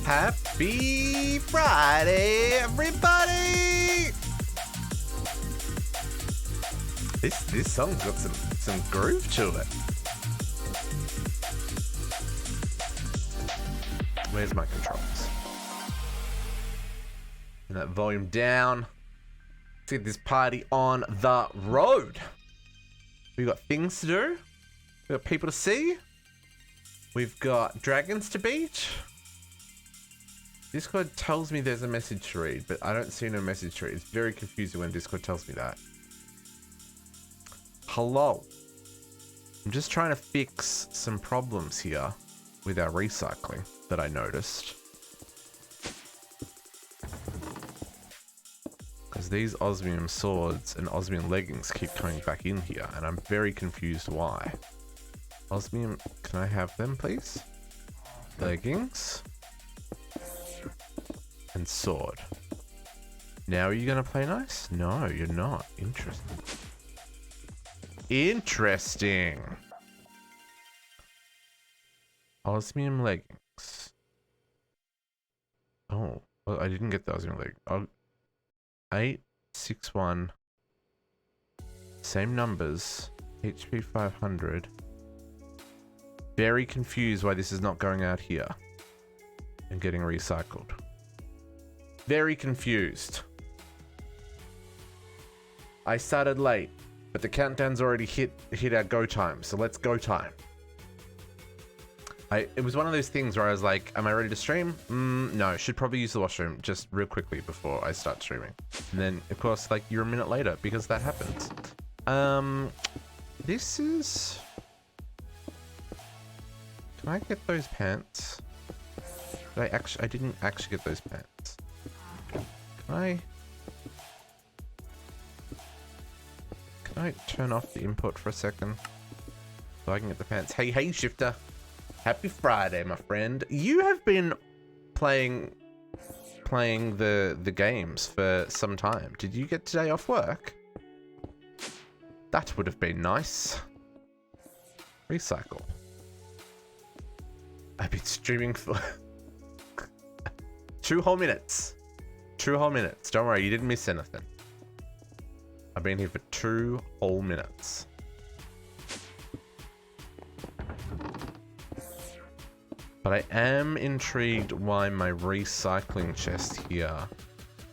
Happy Friday, everybody! This song's got some groove to it. Where's my controls? And that volume down. Let's get this party on the road. We've got things to do. We've got people to see. We've got dragons to beat. Discord tells me there's a message to read, but I don't see no message to read. It's very confusing when Discord tells me that. Hello. I'm just trying to fix some problems here with our recycling that I noticed. Because these osmium swords and osmium leggings keep coming back in here, and I'm very confused why. Osmium, can I have them, please? Leggings. And sword. Now are you gonna play nice? No, you're not. Interesting. Interesting. Osmium leggings. Oh, well, I didn't get the osmium leg. Oh, 861. Same numbers. HP 500. Very confused why this is not going out here and getting recycled. Very confused. I started late, but the countdown's already hit our go time, so let's go time. It was one of those things where I was like, am I ready to stream? No, should probably use the washroom just real quickly before I start streaming. And then, of course, like, you're a minute later because that happens. This is... Can I get those pants? I didn't actually get those pants. Can I turn off the input for a second so I can get the pants? Hey, Shifter. Happy Friday, my friend. You have been playing the games for some time. Did you get today off work? That would have been nice. Recycle. I've been streaming for 2 whole minutes. 2 whole minutes. Don't worry, you didn't miss anything. I've been here for 2 whole minutes. But I am intrigued why my recycling chest here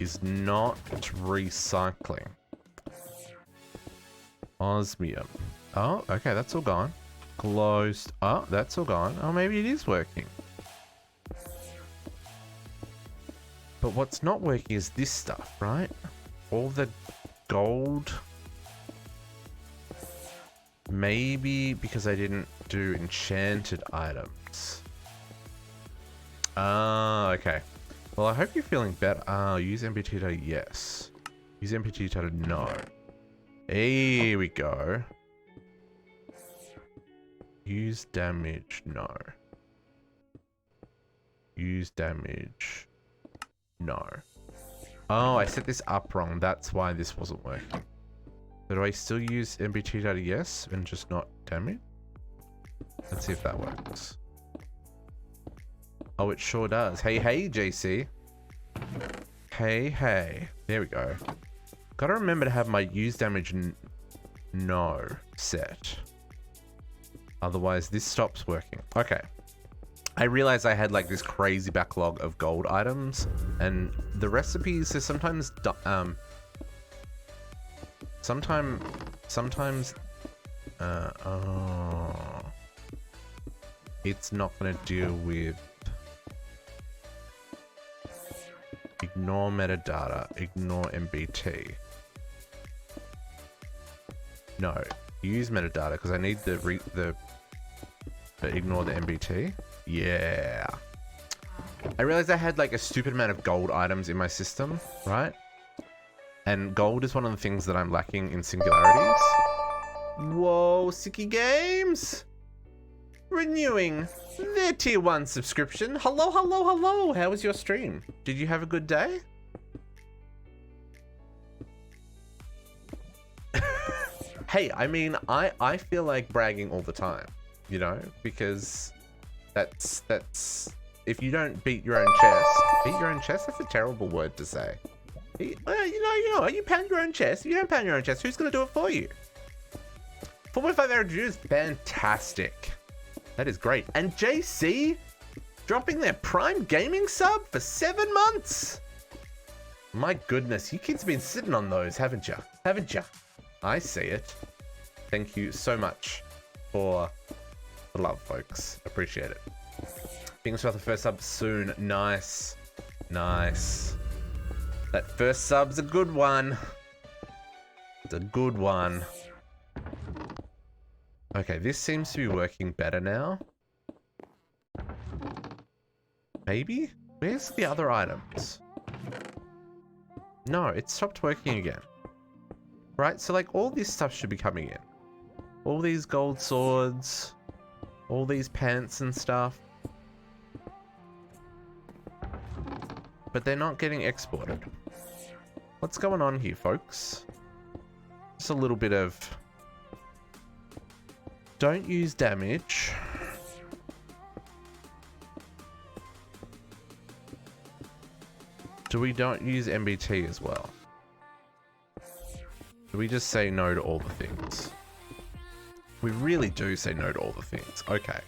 is not recycling. Osmium. Oh, okay, that's all gone. Closed. Oh, that's all gone. Oh, maybe it is working. But what's not working is this stuff, right? All the gold. Maybe because I didn't do enchanted items. Ah, okay. Well, I hope you're feeling better. Use MPT data, yes. Use MPT data, no. Here we go. Use damage, no. Use damage. No. Oh, I set this up wrong. That's why this wasn't working. So do I still use MBT data yes and just not damage? Let's see if that works. Oh, it sure does. Hey, JC. Hey. There we go. Gotta remember to have my use damage no set. Otherwise, this stops working. Okay. I realized I had like this crazy backlog of gold items, and the recipes are sometimes it's not gonna deal with ignore metadata, ignore MBT. No, use metadata because I need the ignore the MBT. Yeah. I realized I had like a stupid amount of gold items in my system, right? And gold is one of the things that I'm lacking in singularities. Whoa, Sicky Games! Renewing their tier 1 subscription. Hello. How was your stream? Did you have a good day? Hey, I mean, I feel like bragging all the time, you know, because that's if you don't beat your own chest. Beat your own chest? That's a terrible word to say. You know, you pound your own chest. If you don't pound your own chest, who's going to do it for you? 4.5 average views, fantastic. That is great. And JC dropping their Prime Gaming sub for 7 months. My goodness, you kids have been sitting on those, haven't you? Haven't you? I see it. Thank you so much for the love, folks. Appreciate it. Fingers crossed the first sub soon. Nice. Nice. That first sub's a good one. It's a good one. Okay, this seems to be working better now. Maybe? Where's the other items? No, it stopped working again. Right, so like all this stuff should be coming in. All these gold swords, all these pants and stuff. But they're not getting exported. What's going on here, folks? Just a little bit of... Don't use damage. Do we don't use MBT as well? Do we just say no to all the things? We really do say no to all the things. Okay.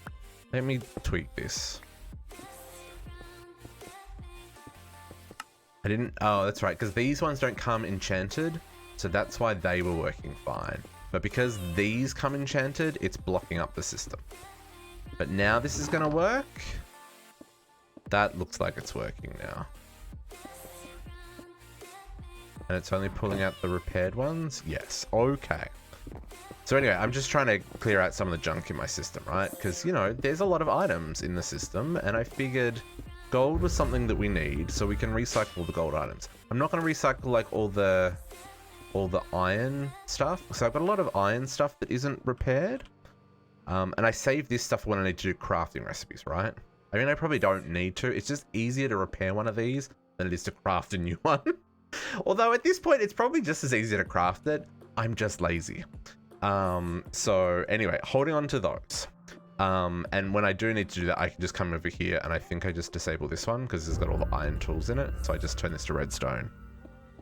Let me tweak this. I didn't... Oh, that's right. Because these ones don't come enchanted. So that's why they were working fine. But because these come enchanted, it's blocking up the system. But now this is going to work. That looks like it's working now. And it's only pulling out the repaired ones? Yes. Okay. So anyway, I'm just trying to clear out some of the junk in my system, right? Because, you know, there's a lot of items in the system, and I figured gold was something that we need, so we can recycle the gold items. I'm not going to recycle, like, all the iron stuff. So I've got a lot of iron stuff that isn't repaired. And I save this stuff when I need to do crafting recipes, right? I mean, I probably don't need to. It's just easier to repair one of these than it is to craft a new one. Although at this point, it's probably just as easy to craft it. I'm just lazy. So anyway, holding on to those. And when I do need to do that, I can just come over here, and I think I just disable this one because it's got all the iron tools in it. So I just turn this to redstone,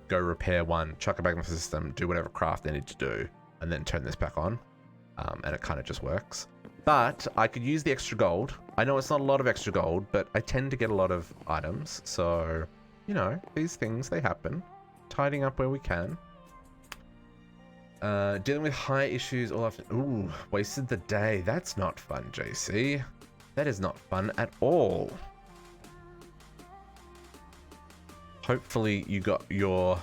go repair one, chuck it back in the system, do whatever craft I need to do, and then turn this back on. And it kind of just works. But I could use the extra gold. I know it's not a lot of extra gold, but I tend to get a lot of items. So, you know, these things, they happen. Tidying up where we can. Dealing with high issues all after... Ooh, wasted the day. That's not fun, JC. That is not fun at all. Hopefully you got your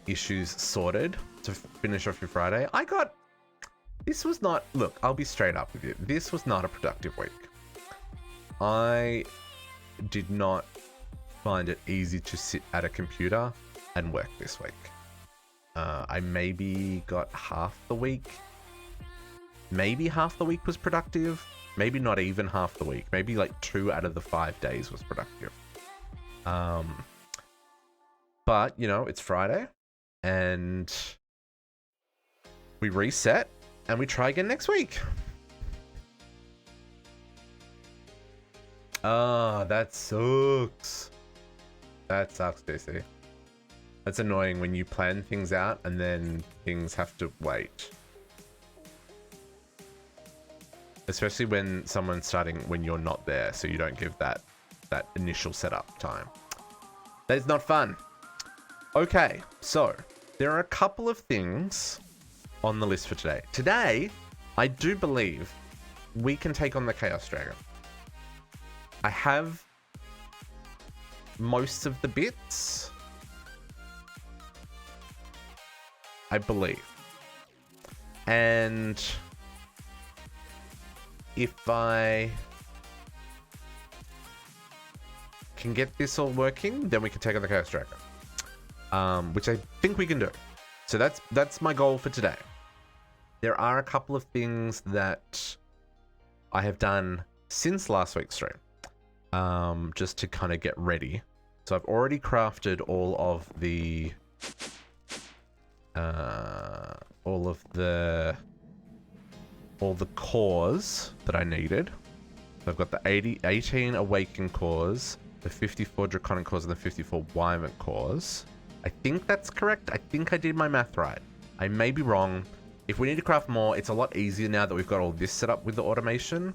issues sorted to finish off your Friday. This was not... Look, I'll be straight up with you. This was not a productive week. I did not find it easy to sit at a computer and work this week. I maybe got half the week. Maybe half the week was productive. Maybe not even half the week. Maybe like 2 out of the 5 days was productive. But, you know, it's Friday. And we reset. And we try again next week. Ah, that sucks. That sucks, DC. That's annoying when you plan things out and then things have to wait. Especially when someone's starting when you're not there, so you don't give that initial setup time. That is not fun. Okay, so there are a couple of things on the list for today. Today, I do believe we can take on the Chaos Dragon. I have most of the bits, I believe. And if I can get this all working, then we can take on the Chaos Dragon. Which I think we can do. So that's my goal for today. There are a couple of things that I have done since last week's stream, just to kind of get ready. So I've already crafted all of the cores that I needed. So I've got the 18 Awaken cores, the 54 Draconic cores, and the 54 Wyvern cores. I think that's correct. I think I did my math right. I may be wrong. If we need to craft more, it's a lot easier now that we've got all this set up with the automation.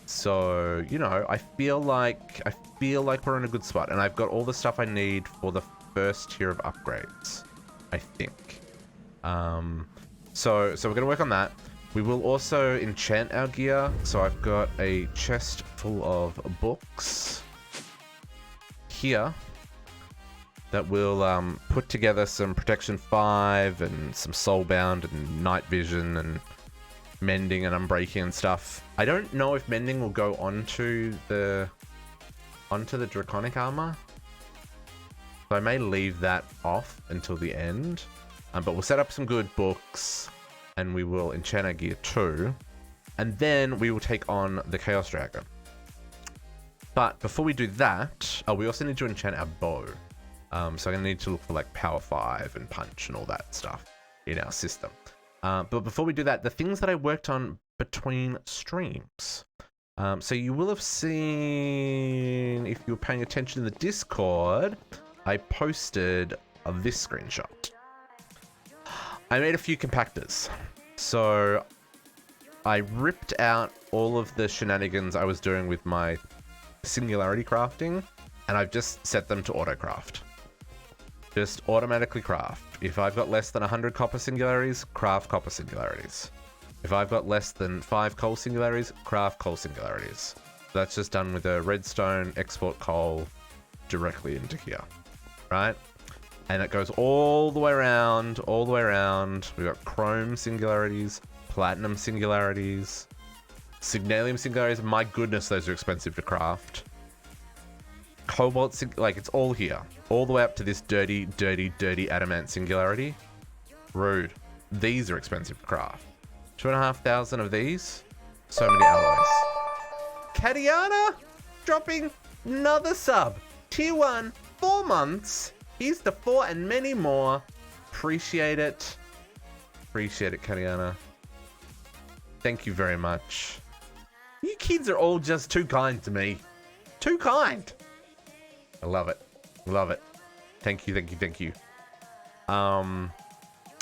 So, you know, I feel like we're in a good spot, and I've got all the stuff I need for the first tier of upgrades, I think. So we're gonna work on that. We will also enchant our gear. So I've got a chest full of books here that will put together some Protection 5 and some Soulbound and Night Vision and Mending and Unbreaking and stuff. I don't know if Mending will go onto the Draconic armor. So I may leave that off until the end. But we'll set up some good books and we will enchant our gear too. And then we will take on the Chaos Dragon. But before we do that, we also need to enchant our bow. So I'm going to need to look for like Power 5 and Punch and all that stuff in our system. But before we do that, the things that I worked on between streams. So you will have seen, if you were paying attention in the Discord, I posted this screenshot. I made a few compactors. So I ripped out all of the shenanigans I was doing with my singularity crafting, and I've just set them to auto craft. Just automatically craft. If I've got less than 100 copper singularities, craft copper singularities. If I've got less than 5 coal singularities, craft coal singularities. That's just done with a redstone export coal directly into here, right? And it goes all the way around, all the way around. We've got chrome singularities, platinum singularities, signalium singularities. My goodness, those are expensive to craft. Cobalt, like it's all here. All the way up to this dirty, dirty, dirty adamant singularity. Rude. These are expensive to craft. 2,500 of these. So many alloys. Katiana dropping another sub. Tier 1, 4 months. Here's the 4 and many more. Appreciate it. Appreciate it, Katiana. Thank you very much. You kids are all just too kind to me. Too kind. I love it. Love it. Thank you, thank you, thank you.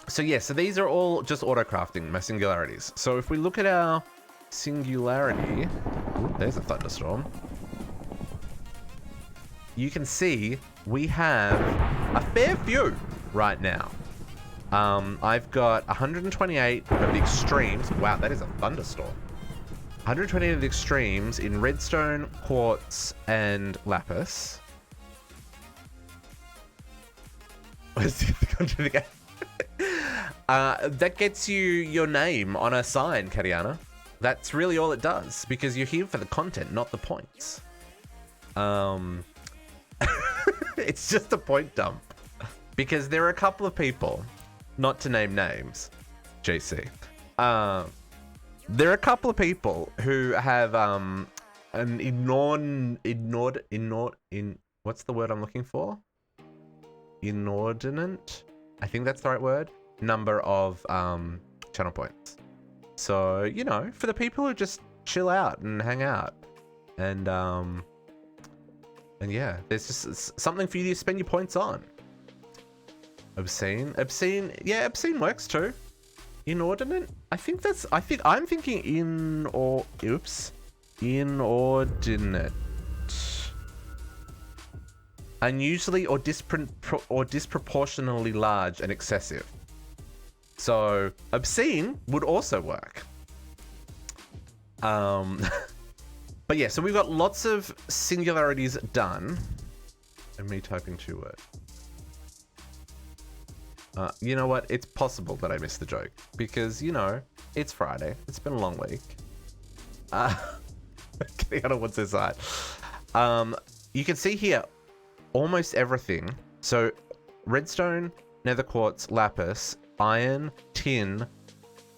So yeah, so these are all just auto crafting, my singularities. So if we look at our singularity, ooh, there's a thunderstorm. You can see we have a fair few right now. I've got 128 of the extremes. Wow, that is a thunderstorm. 128 of the extremes in redstone, quartz, and lapis. That gets you your name on a sign, Katiana. That's really all it does, because you're here for the content, not the points. It's just a point dump. Because there are a couple of people, not to name names, JC. There are a couple of people who have what's the word I'm looking for? Inordinate, I think that's the right word, number of channel points. So, you know, for the people who just chill out and hang out, and yeah, there's just something for you to spend your points on. Obscene, yeah, obscene works too. Inordinate, I'm thinking inordinate. Unusually or disproportionately large and excessive. So obscene would also work. But yeah, so we've got lots of singularities done. And me typing 2 words. You know what? It's possible that I missed the joke because, you know, it's Friday. It's been a long week. Getting out of what's inside. You can see here almost everything. So redstone, nether quartz, lapis, iron, tin,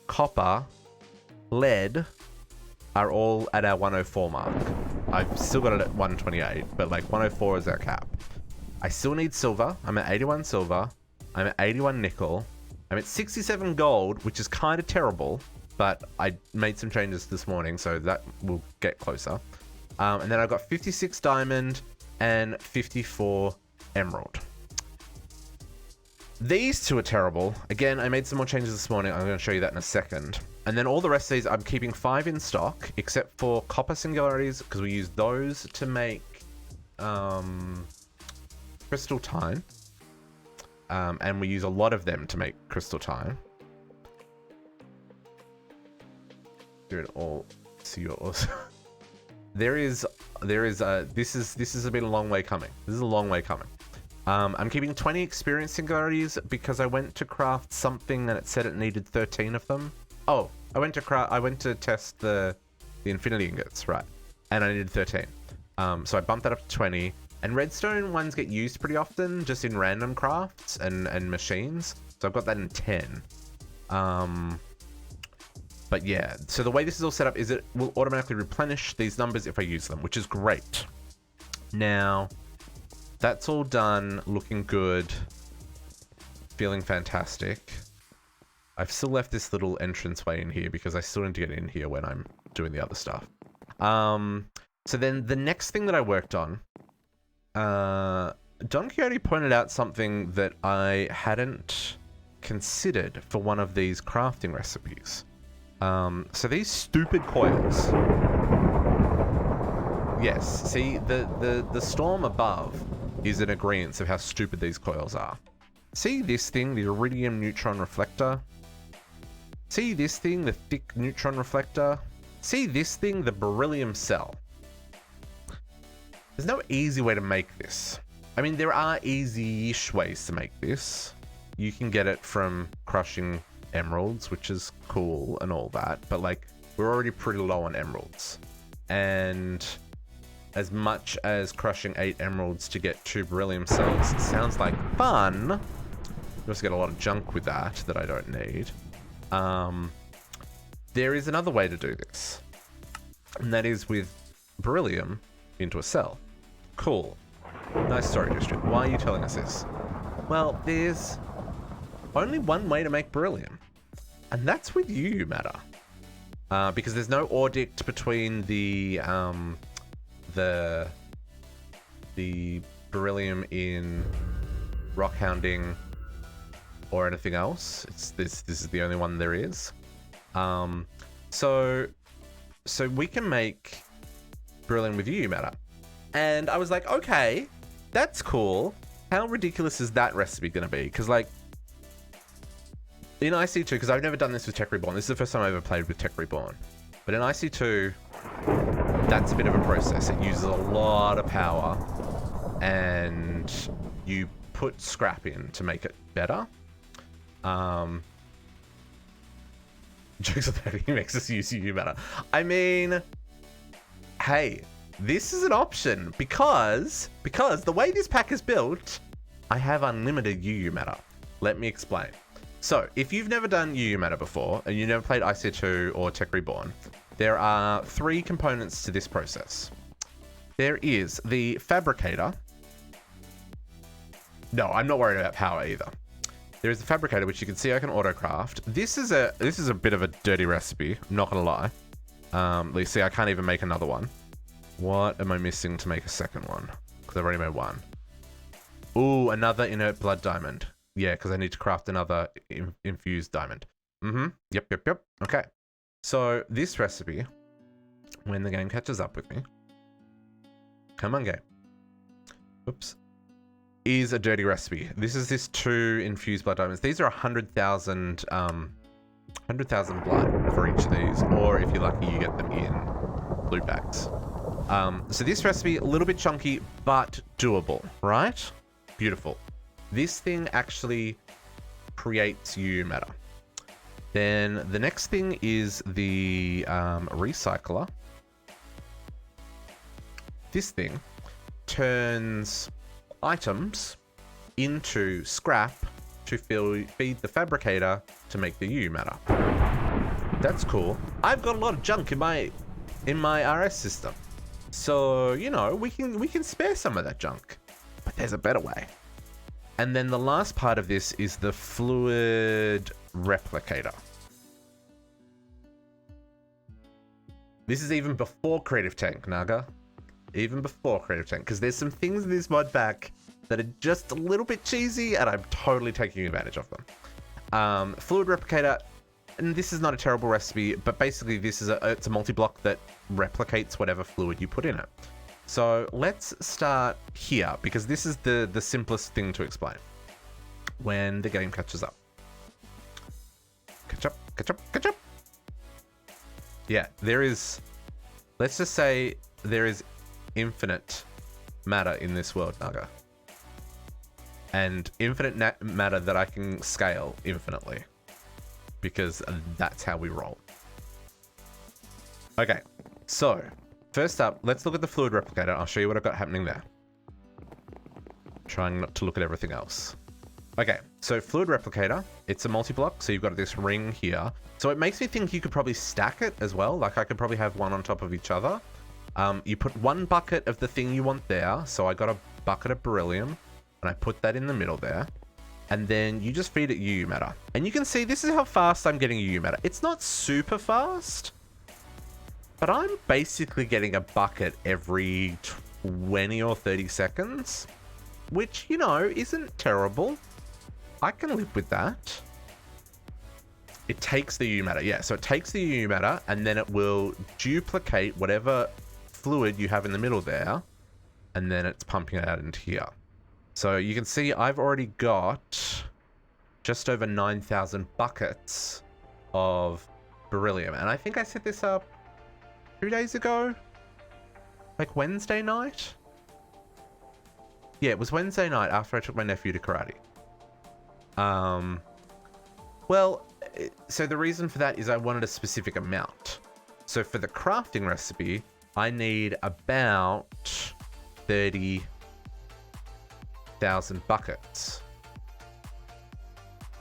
copper, lead are all at our 104 mark. I've still got it at 128, but like 104 is our cap. I still need silver. I'm at 81 silver. I'm at 81 nickel. I'm at 67 gold, which is kind of terrible. but I made some changes this morning, so that will get closer. And then I've got 56 diamond and 54 emerald. These two are terrible. Again, I made some more changes this morning. I'm going to show you that in a second. And then all the rest of these, I'm keeping 5 in stock, except for copper singularities, because we use those to make crystal tine. And we use a lot of them to make crystal tine. Here it all. See yours. This has been a long way coming. This is a long way coming. I'm keeping 20 experience singularities because I went to craft something and it said it needed 13 of them. Oh, I went to test the infinity ingots, right? And I needed 13. So I bumped that up to 20. And redstone ones get used pretty often, just in random crafts and machines. So I've got that in 10. But yeah, so the way this is all set up is it will automatically replenish these numbers if I use them, which is great. Now, that's all done, looking good, feeling fantastic. I've still left this little entranceway in here because I still need to get in here when I'm doing the other stuff. So then the next thing that I worked on, Don Quixote pointed out something that I hadn't considered for one of these crafting recipes. So these stupid coils. Yes, see, the storm above is an agreement of how stupid these coils are. See this thing, the iridium neutron reflector? See this thing, the thick neutron reflector? See this thing, the beryllium cell? There's no easy way to make this. I mean, there are easy-ish ways to make this. You can get it from crushing emeralds, which is cool and all that, but like, we're already pretty low on emeralds. And as much as crushing 8 emeralds to get 2 beryllium cells sounds like fun, you also get a lot of junk with that I don't need. There is another way to do this, and that is with beryllium into a cell. Cool. Nice story, District. Why are you telling us this? Well, there's only one way to make beryllium, and that's with UU matter. Because there's no ordict between the beryllium in rock hounding or anything else. This is the only one there is. So we can make beryllium with UU matter. And I was like, okay, that's cool. How ridiculous is that recipe going to be? Because like, in IC2, because I've never done this with Tech Reborn. This is the first time I've ever played with Tech Reborn. But in IC2, that's a bit of a process. It uses a lot of power, and you put scrap in to make it better. Jokes on that, he makes us use UU matter. I mean, hey, this is an option because the way this pack is built, I have unlimited UU matter. Let me explain. So, if you've never done UU matter before, and you've never played IC2 or Tech Reborn, there are 3 components to this process. There is the fabricator. No, I'm not worried about power either. There is the fabricator, which you can see I can autocraft. This is a bit of a dirty recipe, I'm not gonna lie. You see, I can't even make another one. What am I missing to make a second one? Because I've already made one. Ooh, another inert blood diamond. Yeah, because I need to craft another infused diamond. Yep. Okay. So this recipe, when the game catches up with me, come on game. Oops. Is a dirty recipe. This is this 2 infused blood diamonds. These are 100,000 blood for each of these, or if you're lucky, you get them in loot bags. So this recipe, a little bit chunky, but doable, right? Beautiful. This thing actually creates UU matter. Then the next thing is the recycler. This thing turns items into scrap to feed the fabricator to make the UU matter. That's cool. I've got a lot of junk in my RS system, so you know we can spare some of that junk, but there's a better way. And then the last part of this is the Fluid Replicator. This is even before Creative Tank, Naga. Even before Creative Tank, because there's some things in this mod pack that are just a little bit cheesy, and I'm totally taking advantage of them. Fluid Replicator, and this is not a terrible recipe, but basically this is it's a multi-block that replicates whatever fluid you put in it. So let's start here, because this is the simplest thing to explain when the game catches up. Catch up, catch up, catch up. Yeah, there is, let's just say there is infinite matter in this world, Naga. And infinite matter that I can scale infinitely, because that's how we roll. Okay, so first up, let's look at the Fluid Replicator. I'll show you what I've got happening there. Trying not to look at everything else. Okay, so Fluid Replicator, it's a multi-block, so you've got this ring here. So it makes me think you could probably stack it as well. Like I could probably have one on top of each other. You put one bucket of the thing you want there. So I got a bucket of beryllium, and I put that in the middle there. And then you just feed it UU matter. And you can see this is how fast I'm getting UU matter. It's not super fast, but I'm basically getting a bucket every 20 or 30 seconds, which, you know, isn't terrible. I can live with that. It takes the UU matter. Yeah, so it takes the UU matter, and then it will duplicate whatever fluid you have in the middle there, and then it's pumping it out into here. So you can see I've already got just over 9,000 buckets of beryllium. And I think I set this up 2 days ago, like Wednesday night. Yeah, it was Wednesday night after I took my nephew to karate. Well, so the reason for that is I wanted a specific amount. So for the crafting recipe, I need about 30,000 buckets.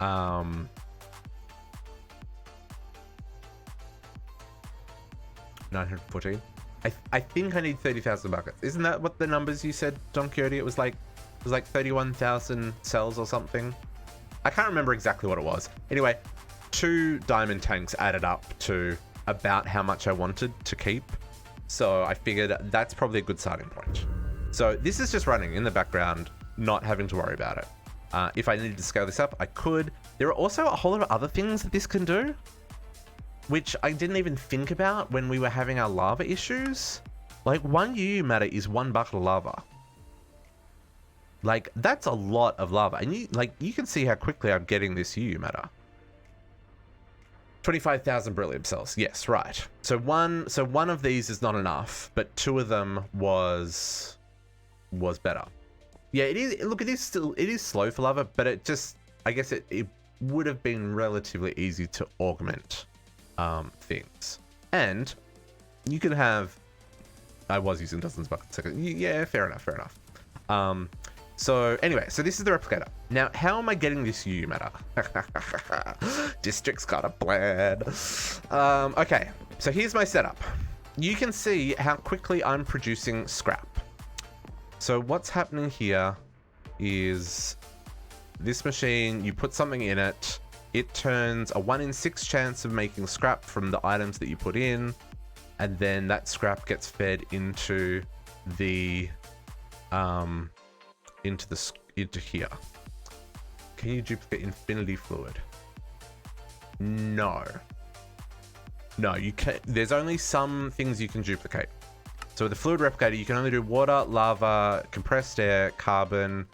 914. I think I need 30,000 buckets. Isn't that what the numbers you said, Don Quixote? It was like 31,000 cells or something. I can't remember exactly what it was. Anyway, 2 diamond tanks added up to about how much I wanted to keep. So I figured that's probably a good starting point. So this is just running in the background, not having to worry about it. If I needed to scale this up, I could. There are also a whole lot of other things that this can do, which I didn't even think about when we were having our lava issues. Like 1 UU matter is 1 bucket of lava. Like that's a lot of lava, and you can see how quickly I'm getting this UU matter. 25,000 beryllium cells. Yes, right. So one of these is not enough, but 2 of them was better. Yeah, it is. Look, it is slow for lava, but it just, I guess it would have been relatively easy to augment things. And you could have, I was using dozens of buckets a second. Yeah, fair enough. So anyway, so this is the replicator. Now, how am I getting this UU matter? District's got a plan. Okay, so here's my setup. You can see how quickly I'm producing scrap. So what's happening here is this machine, you put something in it, it turns a 1 in 6 chance of making scrap from the items that you put in, and then that scrap gets fed into the into here. Can you duplicate infinity fluid? No, you can't. There's only some things you can duplicate. So with the Fluid Replicator, you can only do water, lava, compressed air, carbon,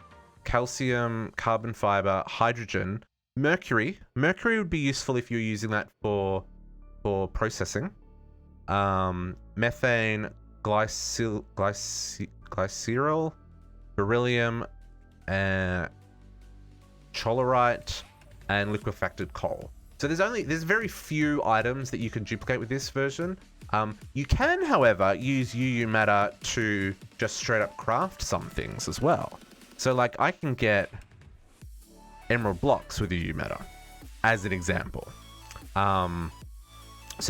calcium, carbon fiber, hydrogen, mercury. Mercury would be useful if you're using that for processing. Methane, glycerol, beryllium, cholorite, and liquefacted coal. So there's very few items that you can duplicate with this version. You can, however, use UU matter to just straight up craft some things as well. So like I can get emerald blocks with UU matter as an example. So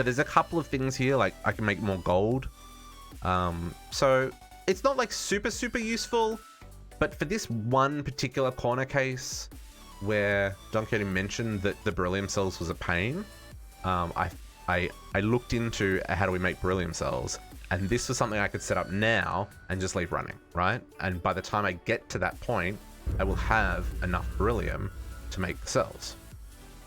there's a couple of things here, like I can make more gold. So it's not like super useful, but for this one particular corner case where Don Quixote mentioned that the beryllium cells was a pain, I I looked into how do we make beryllium cells, and this was something I could set up now and just leave running, right? And by the time I get to that point, I will have enough beryllium to make the cells.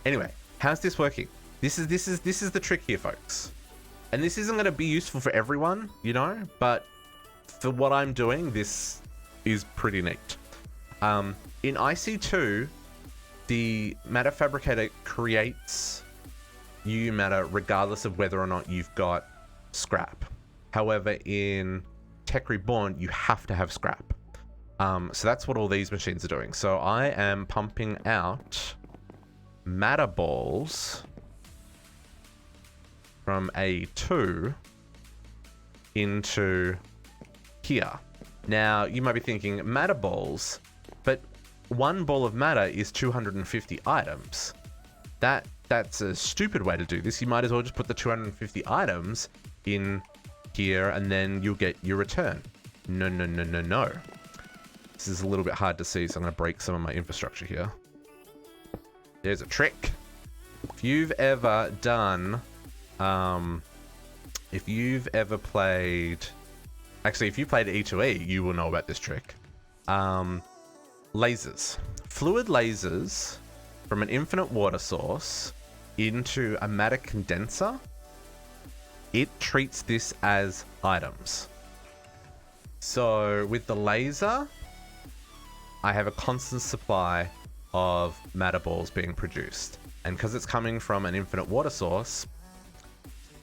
Anyway, how's this working? This is the trick here, folks. And this isn't going to be useful for everyone, you know, but for what I'm doing, this is pretty neat. In IC2, the matter fabricator creates UU matter regardless of whether or not you've got scrap. However, in Tech Reborn, you have to have scrap. So that's what all these machines are doing. So I am pumping out matter balls from A2 into here. Now, you might be thinking, matter balls, but one ball of matter is 250 items. That's a stupid way to do this. You might as well just put the 250 items in here and then you'll get your return. No. This is a little bit hard to see, so I'm going to break some of my infrastructure here. There's a trick. If you've ever done... if you've ever played... Actually, if you played E2E, you will know about this trick. Lasers. Fluid lasers from an infinite water source into a matter condenser. It treats this as items. So with the laser, I have a constant supply of matter balls being produced. And because it's coming from an infinite water source,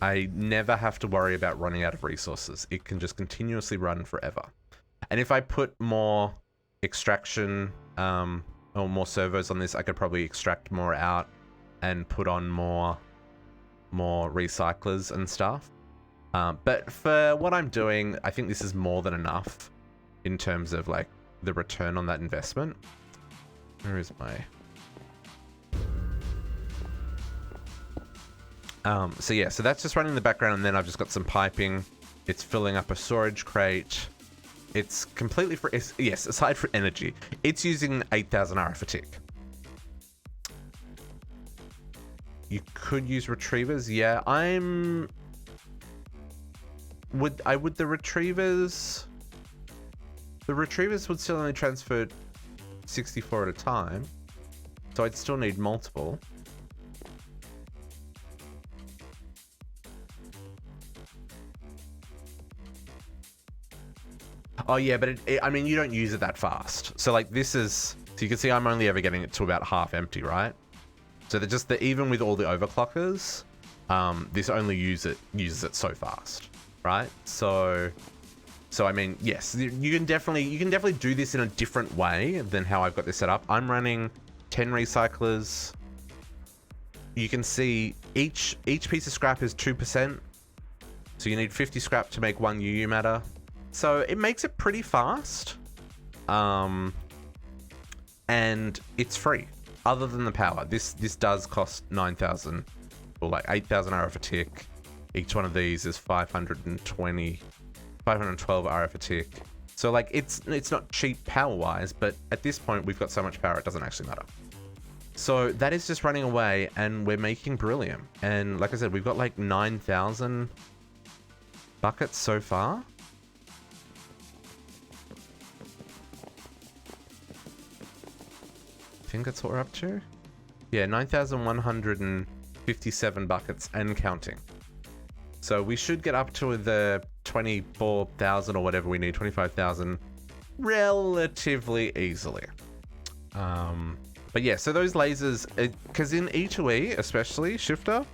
I never have to worry about running out of resources. It can just continuously run forever. And if I put more extraction or more servos on this, I could probably extract more out and put on more recyclers and stuff. But for what I'm doing, I think this is more than enough in terms of like the return on that investment. Where is my... so yeah, so that's just running in the background, and then I've just got some piping. It's filling up a storage crate. It's completely free. Yes, aside from energy, it's using 8,000 RF a tick. You could use retrievers. Yeah, would the retrievers... The retrievers would still only transfer 64 at a time, so I'd still need multiple. Oh yeah, but I mean, you don't use it that fast. So like this is, so you can see I'm only ever getting it to about half empty, right? So even with all the overclockers, this only uses it so fast, right? So I mean, yes, you can definitely do this in a different way than how I've got this set up. I'm running 10 recyclers. You can see each piece of scrap is 2%. So you need 50 scrap to make 1 UU matter. So it makes it pretty fast. And it's free. Other than the power. This does cost 9,000 or like 8,000 RF a tick. Each one of these is 512 RF a tick. So like it's not cheap power wise, but at this point we've got so much power it doesn't actually matter. So that is just running away and we're making beryllium. And like I said, we've got like 9,000 buckets so far. I think that's what we're up to. Yeah, 9,157 buckets and counting. So we should get up to the 24,000 or whatever we need, 25,000 relatively easily. But yeah, so those lasers, because in E2E especially, Shifter,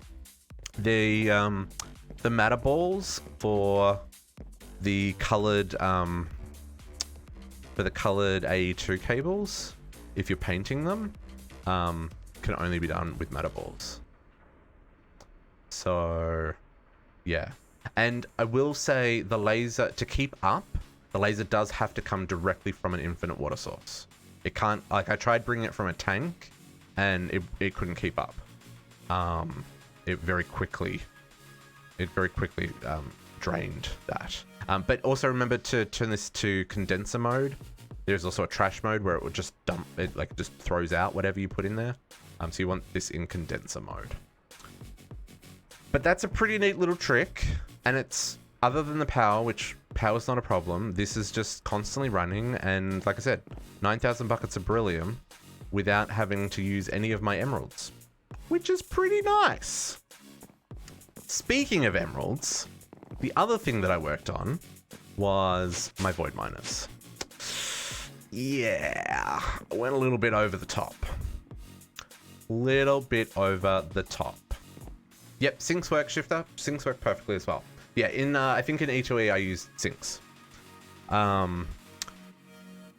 the matter balls for the colored AE2 cables, if you're painting them, can only be done with matter balls. So yeah, and I will say the laser, to keep up, the laser does have to come directly from an infinite water source. It can't, like I tried bringing it from a tank and it couldn't keep up. It very quickly drained that. But also remember to turn this to condenser mode. There's also a trash mode where it would just dump it, like just throws out whatever you put in there. So you want this in condenser mode. But that's a pretty neat little trick. And it's, other than the power, which power's not a problem, this is just constantly running. And like I said, 9,000 buckets of beryllium without having to use any of my emeralds, which is pretty nice. Speaking of emeralds, the other thing that I worked on was my void miners. Yeah, I went a little bit over the top. Little bit over the top. Yep, sinks work, Shifter. Sinks work perfectly as well. Yeah, in I think in E2E I used sinks. But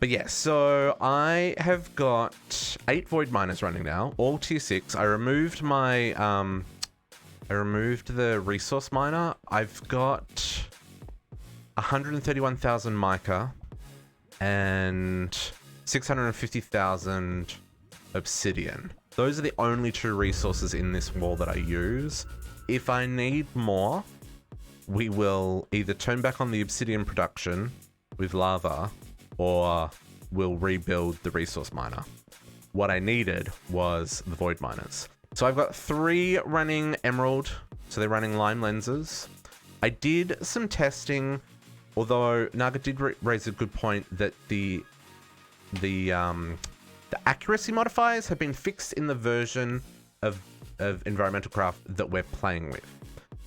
yeah, so I have got 8 void miners running now, all tier 6. I removed my I removed the resource miner. I've got 131,000 mica and 650,000 obsidian. Those are the only 2 resources in this wall that I use. If I need more, we will either turn back on the obsidian production with lava, or we'll rebuild the resource miner. What I needed was the void miners. So I've got 3 running emerald, so they're running lime lenses. I did some testing, although Naga did raise a good point that the accuracy modifiers have been fixed in the version of environmental craft that we're playing with.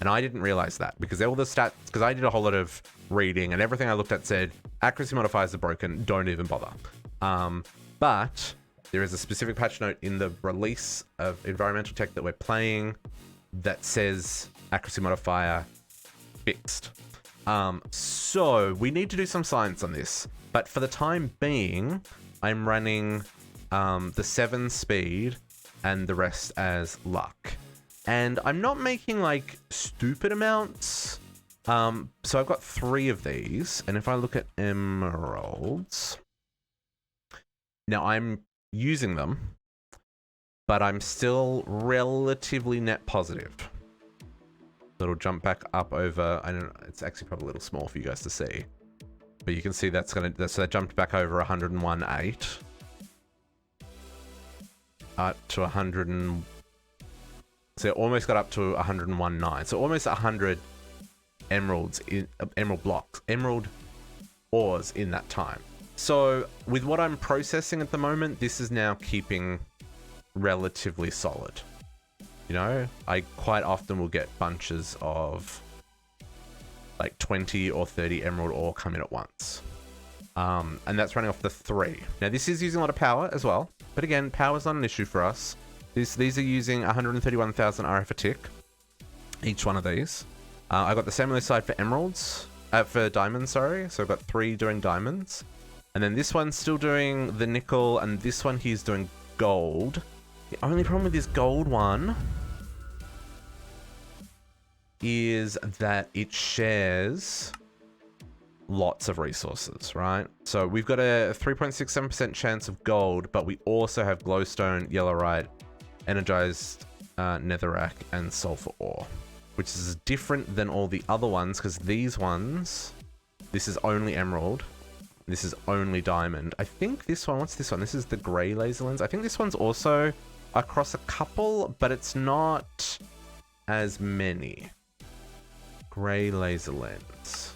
And I didn't realize that because all the stats, because I did a whole lot of reading and everything I looked at said accuracy modifiers are broken, don't even bother. But there is a specific patch note in the release of environmental tech that we're playing that says accuracy modifier fixed. So we need to do some science on this, but for the time being, I'm running the 7 speed and the rest as luck. And I'm not making like stupid amounts. So I've got 3 of these. And if I look at emeralds, now I'm using them, but I'm still relatively net positive. It'll jump back up over, I don't know, it's actually probably a little small for you guys to see, but you can see so that jumped back over 101.8 up to 100 and, so it almost got up to 101.9. So almost 100 emeralds in emerald blocks, emerald ores in that time. So with what I'm processing at the moment, this is now keeping relatively solid. You know, I quite often will get bunches of like 20 or 30 emerald ore come in at once. And that's running off the 3. Now this is using a lot of power as well, but again, power is not an issue for us. These are using 131,000 RF a tick, each one of these. I got the same on this side for emeralds, for diamonds, sorry. So I've got 3 doing diamonds. And then this one's still doing the nickel, and this one here's doing gold. The only problem with this gold one is that it shares lots of resources, right? So we've got a 3.67% chance of gold, but we also have glowstone, yellowite, energized netherrack, and sulfur ore, which is different than all the other ones because these ones, this is only emerald. This is only diamond. I think this one, what's this one? This is the gray laser lens. I think this one's also across a couple, but it's not as many. Gray laser lens.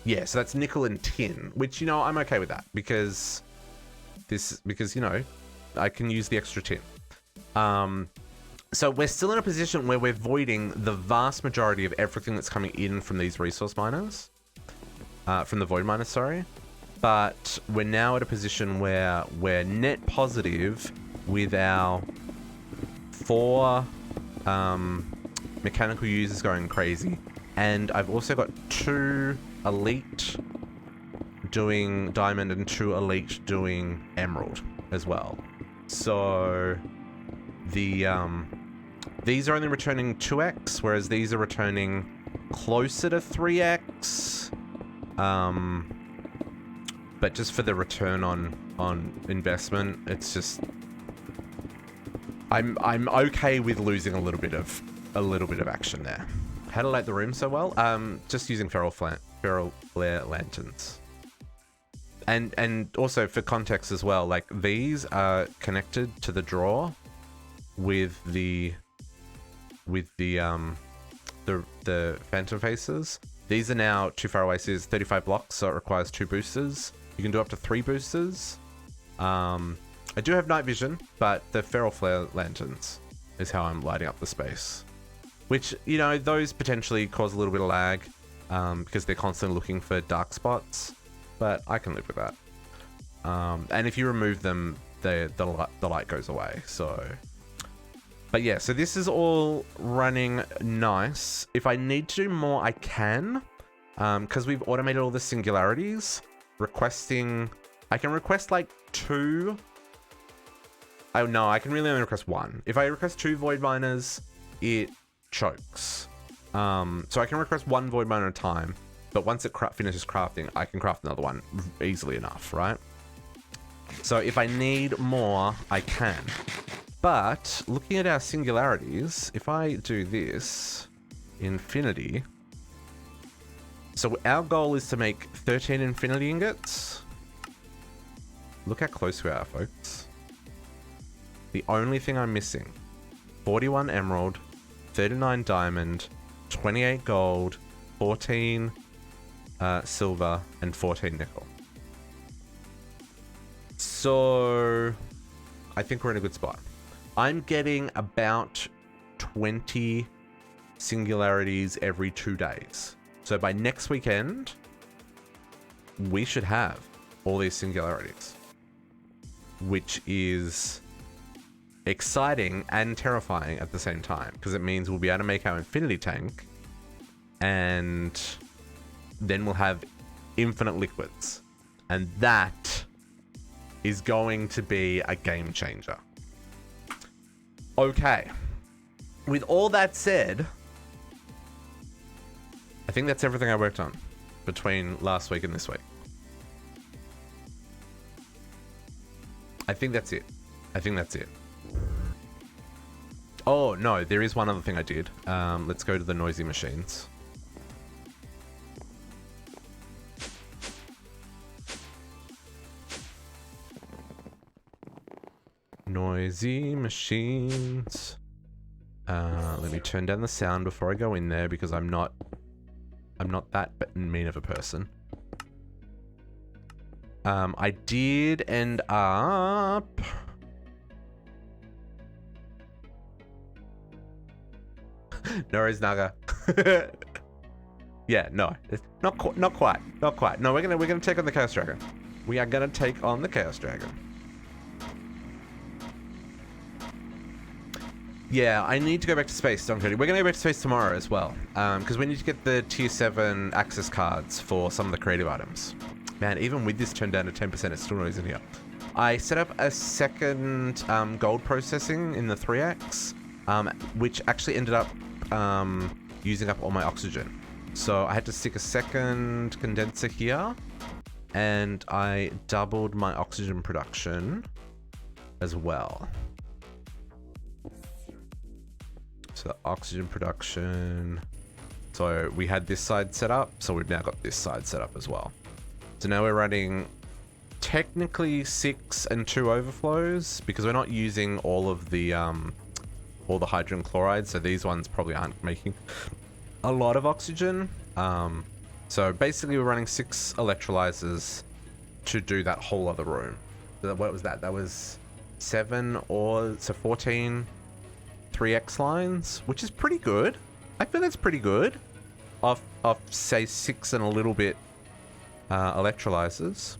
Yeah, so that's nickel and tin, which, you know, I'm okay with that because you know, I can use the extra tin. So we're still in a position where we're voiding the vast majority of everything that's coming in from these resource miners, from the void miners, sorry. But we're now at a position where we're net positive with our 4 mechanical users going crazy. And I've also got 2 elite doing diamond and 2 elite doing emerald as well. So the these are only returning 2x, whereas these are returning closer to 3x. But just for the return on investment, it's just I'm okay with losing a little bit of action there. How to light the room so well? Just using feral flare lanterns. And also for context as well, like these are connected to the drawer with the the phantom faces. These are now too far away, so it's 35 blocks, so it requires 2 boosters. You can do up to 3 boosters. I do have night vision, but the feral flare lanterns is how I'm lighting up the space. Which, you know, those potentially cause a little bit of lag because they're constantly looking for dark spots, but I can live with that. And if you remove them, the light goes away, so... But yeah, so this is all running nice. If I need to do more, I can. Because we've automated all the singularities. I can request like 2. Oh no, I can really only request 1. If I request 2 void miners, it chokes. So I can request 1 void miner at a time. But once it finishes crafting, I can craft another one easily enough, right? So if I need more, I can. But looking at our singularities, if I do this, infinity. So our goal is to make 13 infinity ingots. Look how close we are, folks. The only thing I'm missing, 41 emerald, 39 diamond, 28 gold, 14 silver, and 14 nickel. So I think we're in a good spot. I'm getting about 20 singularities every 2 days. So by next weekend, we should have all these singularities, which is exciting and terrifying at the same time, because it means we'll be able to make our infinity tank, and then we'll have infinite liquids. And that is going to be a game changer. Okay, with all that said, I think that's everything I worked on between last week and this week. I think that's it. Oh, no, there is one other thing I did. Let's go to the noisy machines. Noisy machines. Let me turn down the sound before I go in there because I'm not that mean of a person. I did end up... No worries, Naga. Yeah, no, it's not quite. No, we're gonna take on the Chaos Dragon. We are gonna take on the Chaos Dragon. Yeah, I need to go back to space, Don Cody. We're going to go back to space tomorrow as well, because we need to get the tier 7 access cards for some of the creative items. Man, even with this turned down to 10%, it's still not in here. I set up a second gold processing in the 3x, which actually ended up using up all my oxygen. So I had to stick a second condenser here, and I doubled my oxygen production as well. So the oxygen production. So we had this side set up, so we've now got this side set up as well. So now we're running technically 6 and 2 overflows because we're not using all of the hydrogen chloride. So these ones probably aren't making a lot of oxygen. So basically we're running 6 electrolyzers to do that whole other room. So what was that? That was 7 or so 14 3x lines, which is pretty good. I feel that's pretty good. Off say 6 and a little bit electrolyzers.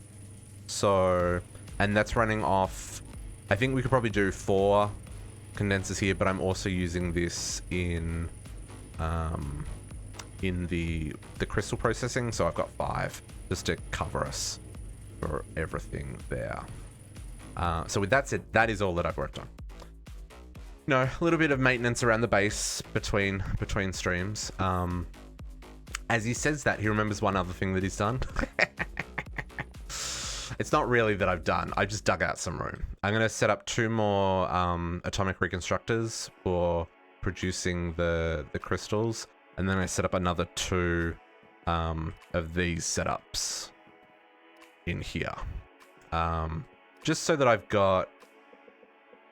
So, and that's running off. I think we could probably do 4 condensers here, but I'm also using this in the crystal processing, so I've got 5 just to cover us for everything there. So with that said, that is all that I've worked on. No, a little bit of maintenance around the base between streams. As he says that, he remembers one other thing that he's done. It's not really that I've done. I just dug out some room. I'm going to set up 2 more atomic reconstructors for producing the crystals. And then I set up another 2 of these setups in here. Just so that I've got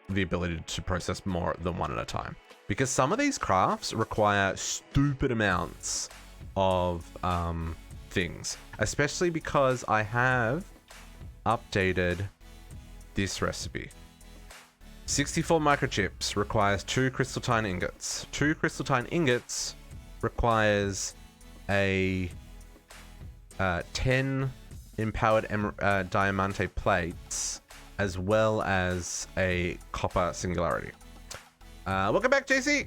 the ability to process more than one at a time. because some of these crafts require stupid amounts of things, especially because I have updated this recipe. 64 microchips requires 2 crystalline ingots. 2 crystalline ingots requires a 10 empowered diamante plates, as well as a copper singularity. Welcome back, JC.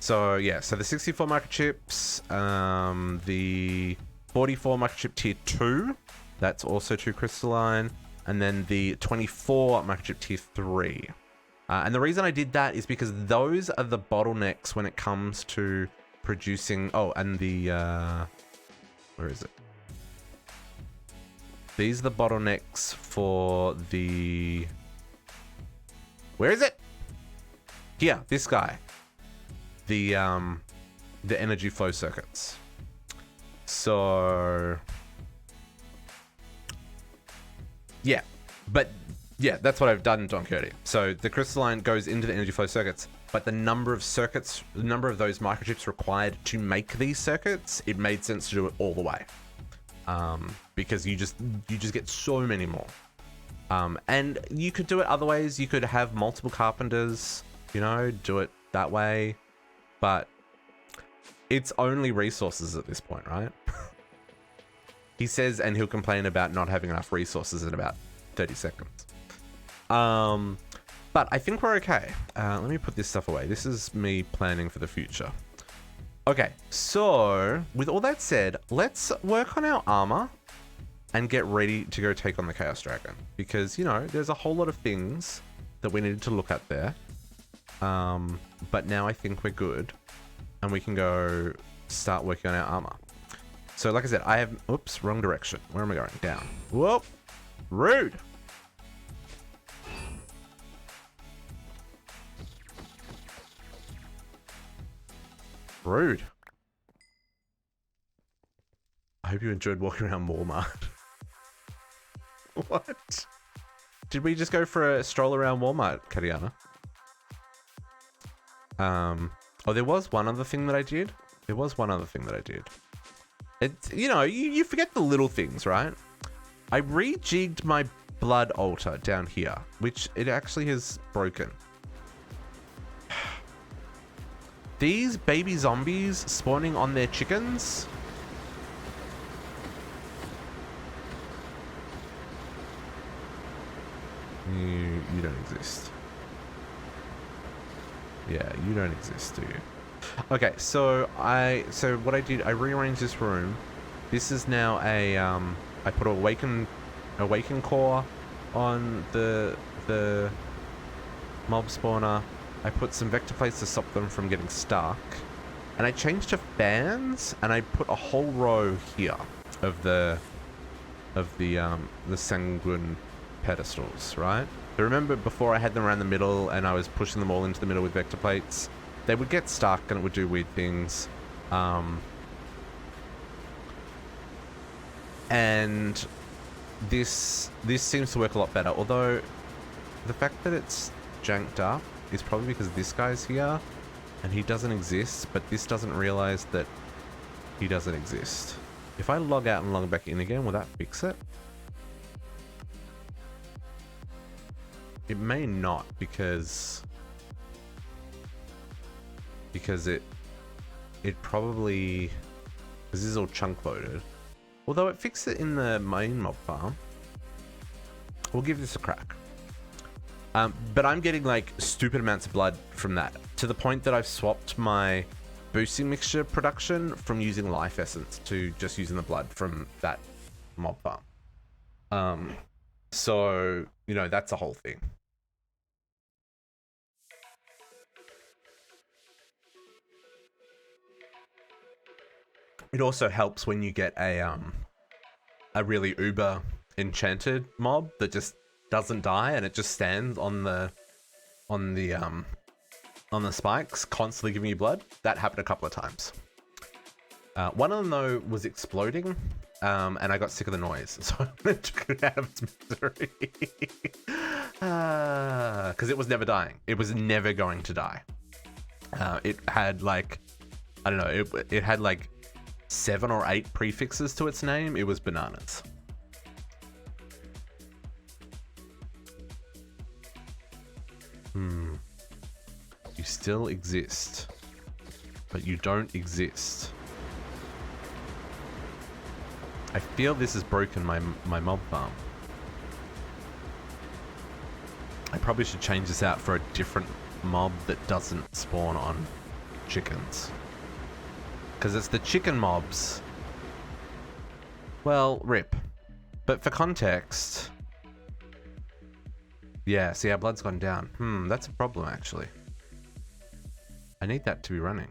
So yeah, so the 64 microchips, the 44 microchip tier 2, that's also 2 crystalline, and then the 24 microchip tier 3. And the reason I did that is because those are the bottlenecks when it comes to producing. Oh, and the where is it? These are the bottlenecks for the. Where is it? Here, this guy. The energy flow circuits. So yeah, but yeah, that's what I've done, Don Curdy. So the crystalline goes into the energy flow circuits, but the number of circuits, the number of those microchips required to make these circuits, it made sense to do it all the way. Because you just get so many more. And you could do it other ways. You could have multiple carpenters, you know, do it that way. But it's only resources at this point, right? He says, and he'll complain about not having enough resources in about 30 seconds. But I think we're okay. Let me put this stuff away. This is me planning for the future. Okay, so with all that said, let's work on our armor and get ready to go take on the Chaos Dragon. Because, you know, there's a whole lot of things that we needed to look at there. But now I think we're good. And we can go start working on our armor. So like I said, I have... Oops, wrong direction. Where am I going? Down. Whoop! Rude! Rude. I hope you enjoyed walking around Walmart. What? Did we just go for a stroll around Walmart, Kariana? Oh, there was one other thing that I did. It's, you know, you forget the little things, right? I rejigged my blood altar down here, which it actually has broken. These baby zombies spawning on their chickens. You don't exist. Yeah, you don't exist, do you? Okay, so what I did, I rearranged this room. This is now a I put awaken core on the mob spawner. I put some vector plates to stop them from getting stuck, and I changed to fans, and I put a whole row here of the sanguine pedestals, right? So remember before I had them around the middle and I was pushing them all into the middle with vector plates, they would get stuck and it would do weird things. And this seems to work a lot better, although the fact that it's janked up is probably because this guy's here and he doesn't exist, but this doesn't realize that he doesn't exist. If I log out and log back in again, will that fix it? It may not, because it probably, because this is all chunk loaded. Although it fixed it in the main mob farm. We'll give this a crack. But I'm getting like stupid amounts of blood from that, to the point that I've swapped my boosting mixture production from using life essence to just using the blood from that mob farm. So, you know, that's a whole thing. It also helps when you get a really uber enchanted mob that just doesn't die and it just stands on the spikes, constantly giving you blood. That happened a couple of times. One of them though was exploding, and I got sick of the noise, so I took it out of its misery. Because it was never dying. It was never going to die. It had like, I don't know, it had like 7 or 8 prefixes to its name. It was bananas. You still exist, but you don't exist. I feel this has broken my mob farm. I probably should change this out for a different mob that doesn't spawn on chickens. Because it's the chicken mobs. Well, rip. But for context... Yeah, see, our blood's gone down. That's a problem, actually. I need that to be running.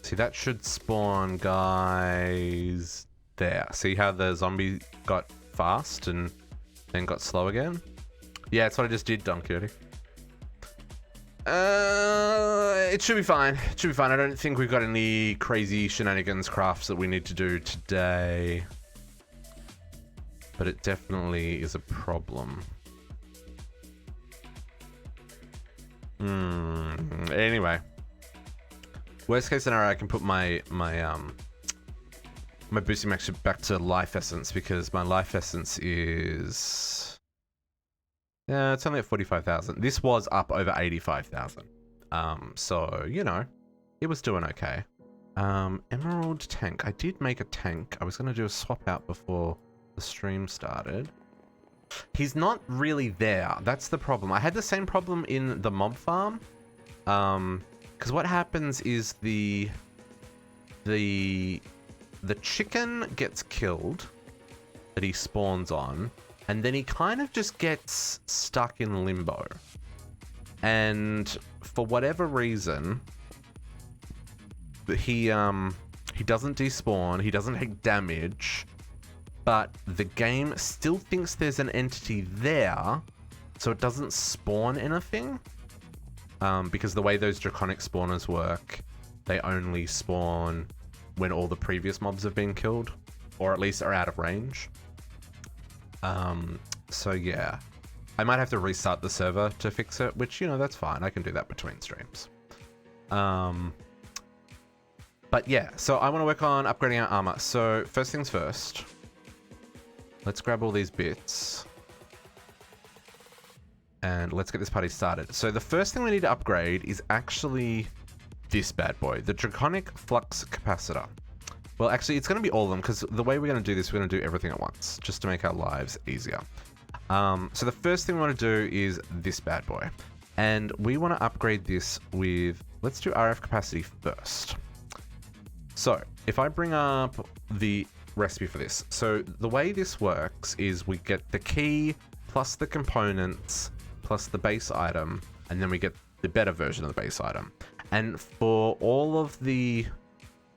See, that should spawn guys there. See how the zombie got fast and then got slow again? Yeah, that's what I just did, Don Curdy. It should be fine. It should be fine. I don't think we've got any crazy shenanigans crafts that we need to do today. But it definitely is a problem. Anyway. Worst case scenario, I can put my boosting max back to life essence because my life essence is... Yeah, it's only at 45,000. This was up over 85,000. So, you know, it was doing okay. Emerald tank. I did make a tank. I was going to do a swap out before the stream started. He's not really there. That's the problem. I had the same problem in the mob farm. Because what happens is the chicken gets killed that he spawns on. And then he kind of just gets stuck in limbo. And for whatever reason, he doesn't despawn, he doesn't take damage, but the game still thinks there's an entity there, so it doesn't spawn anything. Because the way those draconic spawners work, they only spawn when all the previous mobs have been killed, or at least are out of range. So yeah, I might have to restart the server to fix it, which, you know, that's fine. I can do that between streams. But yeah, so I want to work on upgrading our armor. So first things first, let's grab all these bits and let's get this party started. So the first thing we need to upgrade is actually this bad boy, the Draconic Flux Capacitor. Well, actually, it's going to be all of them, because the way we're going to do this, we're going to do everything at once, just to make our lives easier. So the first thing we want to do is this bad boy. And we want to upgrade this with... Let's do RF capacity first. So, if I bring up the recipe for this. So, the way this works is we get the key, plus the components, plus the base item, and then we get the better version of the base item. And for all of the...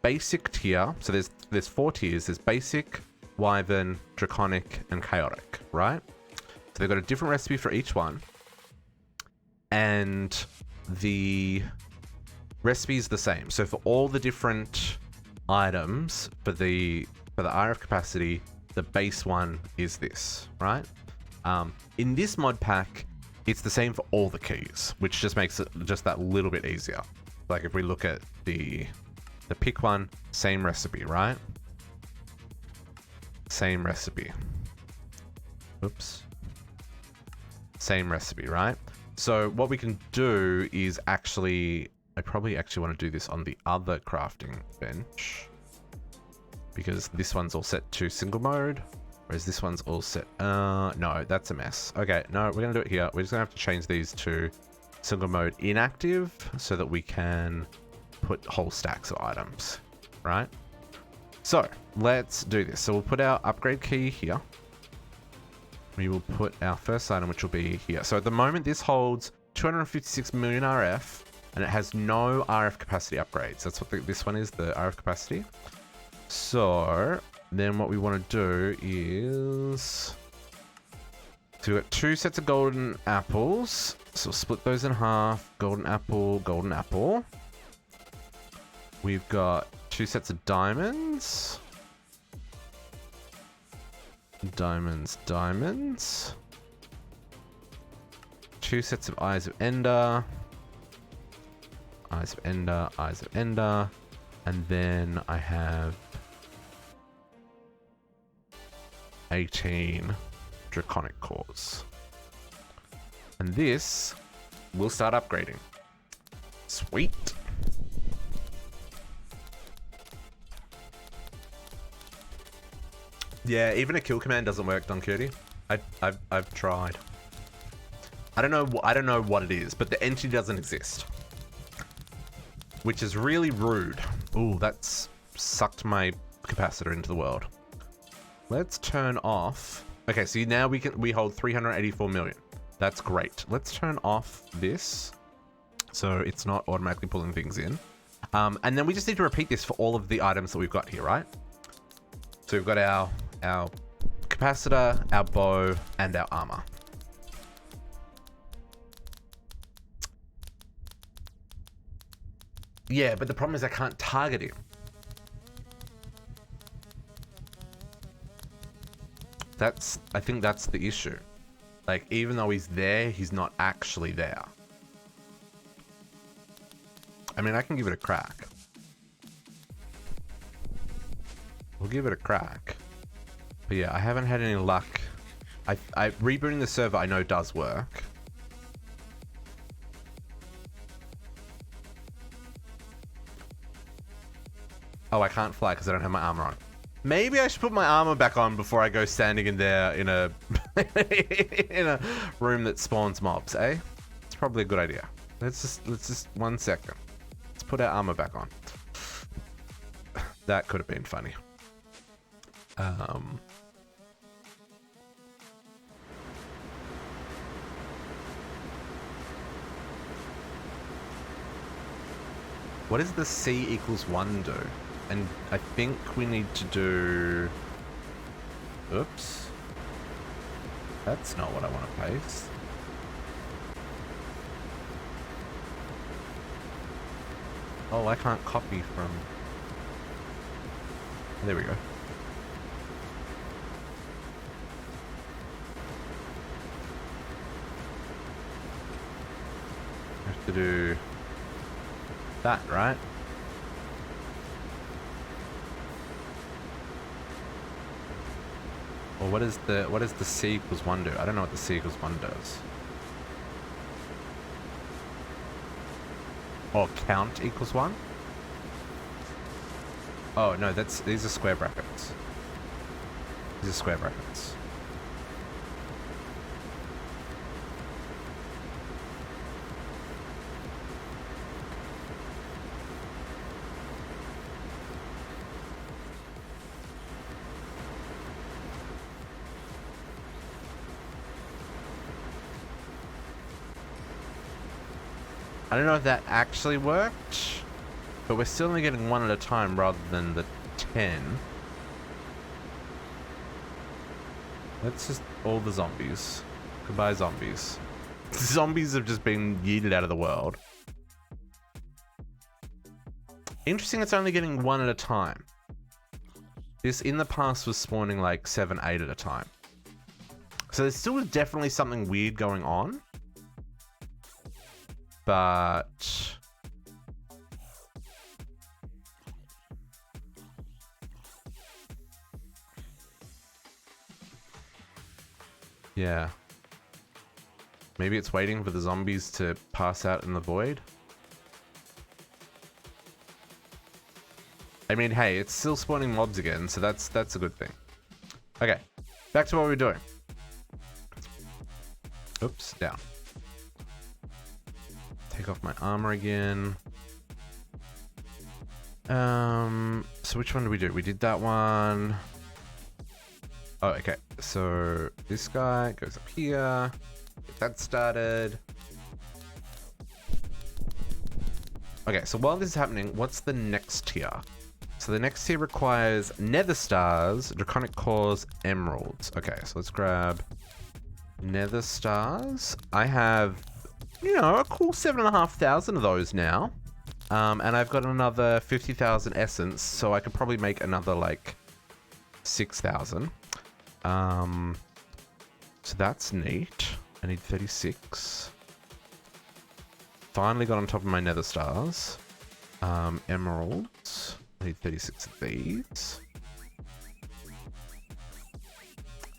basic tier, so there's 4 tiers. There's basic, wyvern, draconic, and chaotic, right? So they've got a different recipe for each one, and the recipe is the same. So for all the different items for the RF capacity, the base one is this, right? In this mod pack, it's the same for all the keys, which just makes it just that little bit easier. Like if we look at the pick one, same recipe, right? Same recipe. Oops. Same recipe, right? So what we can do is actually... I probably actually want to do this on the other crafting bench, because this one's all set to single mode, whereas this one's all set... no, that's a mess. Okay, no, we're going to do it here. We're just going to have to change these to single mode inactive so that we can put whole stacks of items, right? So let's do this. So we'll put our upgrade key here. We will put our first item, which will be here. So at the moment, this holds 256 million RF, and it has no RF capacity upgrades. That's what this one is, the RF capacity. So then what we want to do is... So we've got 2 sets of golden apples. So we'll split those in half. Golden apple, golden apple. We've got 2 sets of diamonds. diamonds, diamonds. 2 sets of Eyes of Ender. Eyes of Ender, Eyes of Ender. And then I have 18 Draconic Cores. And this will start upgrading. Sweet. Yeah, even a kill command doesn't work, Dunkirty. I've tried. I don't know what it is, but the entity doesn't exist, which is really rude. Ooh, that's sucked my capacitor into the world. Let's turn off. Okay, so now we hold 384 million. That's great. Let's turn off this so it's not automatically pulling things in. And then we just need to repeat this for all of the items that we've got here, right? So we've got our capacitor, our bow, and our armor. Yeah, but the problem is I can't target him. I think that's the issue. Like, even though he's there, he's not actually there. I mean, I can give it a crack. We'll give it a crack. But yeah, I haven't had any luck. Rebooting the server I know does work. Oh, I can't fly because I don't have my armor on. Maybe I should put my armor back on before I go standing in there in a in a room that spawns mobs, eh? It's probably a good idea. Let's just 1 second. Let's put our armor back on. That could have been funny. What does the C equals 1 do? And I think we need to do... Oops. That's not what I want to paste. Oh, I can't copy from... There we go. I have to do that, right? Or what is the C equals 1 do? I don't know what the C equals 1 does. Or count equals 1? Oh no, these are square brackets. These are square brackets. I don't know if that actually worked, but we're still only getting 1 at a time rather than the 10. Let's just... all the zombies. Goodbye, zombies. Zombies have just been yeeted out of the world. Interesting, it's only getting 1 at a time. This, in the past, was spawning like 7, 8 at a time. So there's still definitely something weird going on. But... yeah. Maybe it's waiting for the zombies to pass out in the void? I mean, hey, it's still spawning mobs again, so that's a good thing. Okay, back to what we're doing. Oops, down. Take off my armor again. So which one did we do? We did that one. Oh, okay. So this guy goes up here. Get that started. Okay, so while this is happening, what's the next tier? So the next tier requires nether stars, draconic cores, emeralds. Okay, so let's grab nether stars. I have, you know, a cool 7,500 of those now. And I've got another 50,000 essence, so I could probably make another like 6,000. So that's neat. I need 36. Finally got on top of my nether stars. Emeralds. I need 36 of these.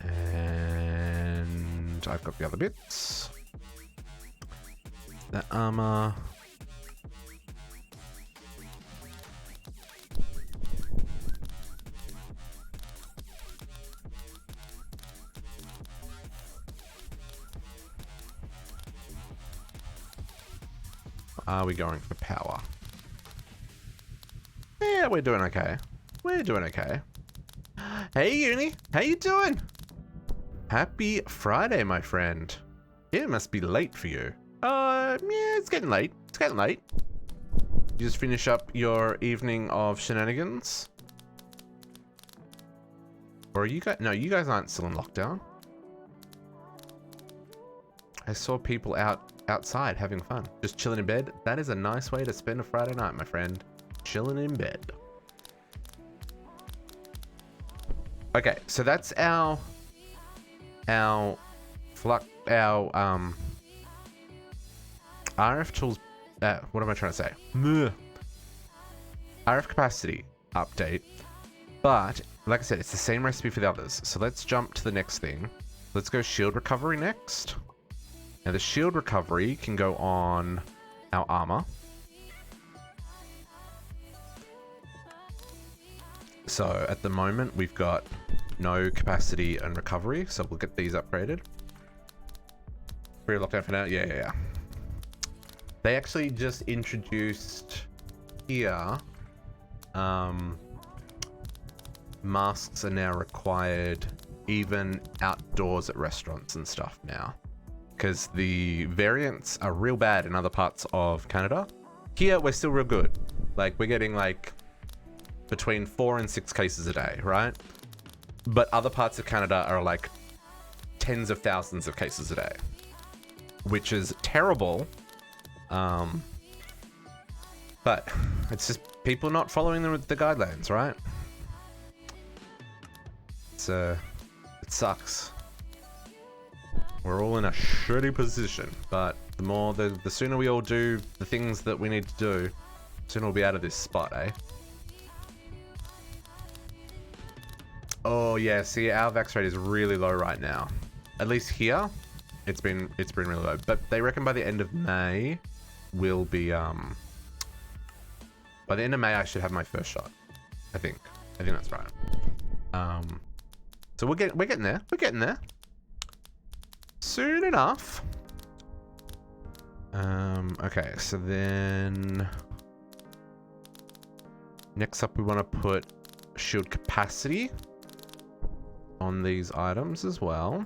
And I've got the other bits. The armor. Are we going for power? Yeah, we're doing okay. We're doing okay. Hey, Uni. How you doing? Happy Friday, my friend. It must be late for you. Yeah, it's getting late. It's getting late. You just finish up your evening of shenanigans? Or are you guys... No, you guys aren't still in lockdown. I saw people outside having fun. Just chilling in bed. That is a nice way to spend a Friday night, my friend. Chilling in bed. Okay, so that's our RF tools, what am I trying to say? RF capacity update, but like I said, it's the same recipe for the others. So let's jump to the next thing. Let's go shield recovery next. Now the shield recovery can go on our armor. So at the moment we've got no capacity and recovery, so we'll get these upgraded. Free lockdown for now? Yeah. They actually just introduced here, masks are now required even outdoors at restaurants and stuff now. Because the variants are real bad in other parts of Canada. Here, we're still real good. Like, we're getting like between 4 and 6 cases a day, right? But other parts of Canada are like tens of thousands of cases a day, which is terrible. But it's just people not following the guidelines, right? It sucks. We're all in a shitty position, but the sooner we all do the things that we need to do, the sooner we'll be out of this spot, eh? Oh yeah, see, our vax rate is really low right now. At least here, it's been really low. But they reckon by the end of May, we'll be by the end of May I should have my first shot. I think that's right. So we're getting there. We're getting there. Soon enough. Okay, so then next up we want to put shield capacity on these items as well.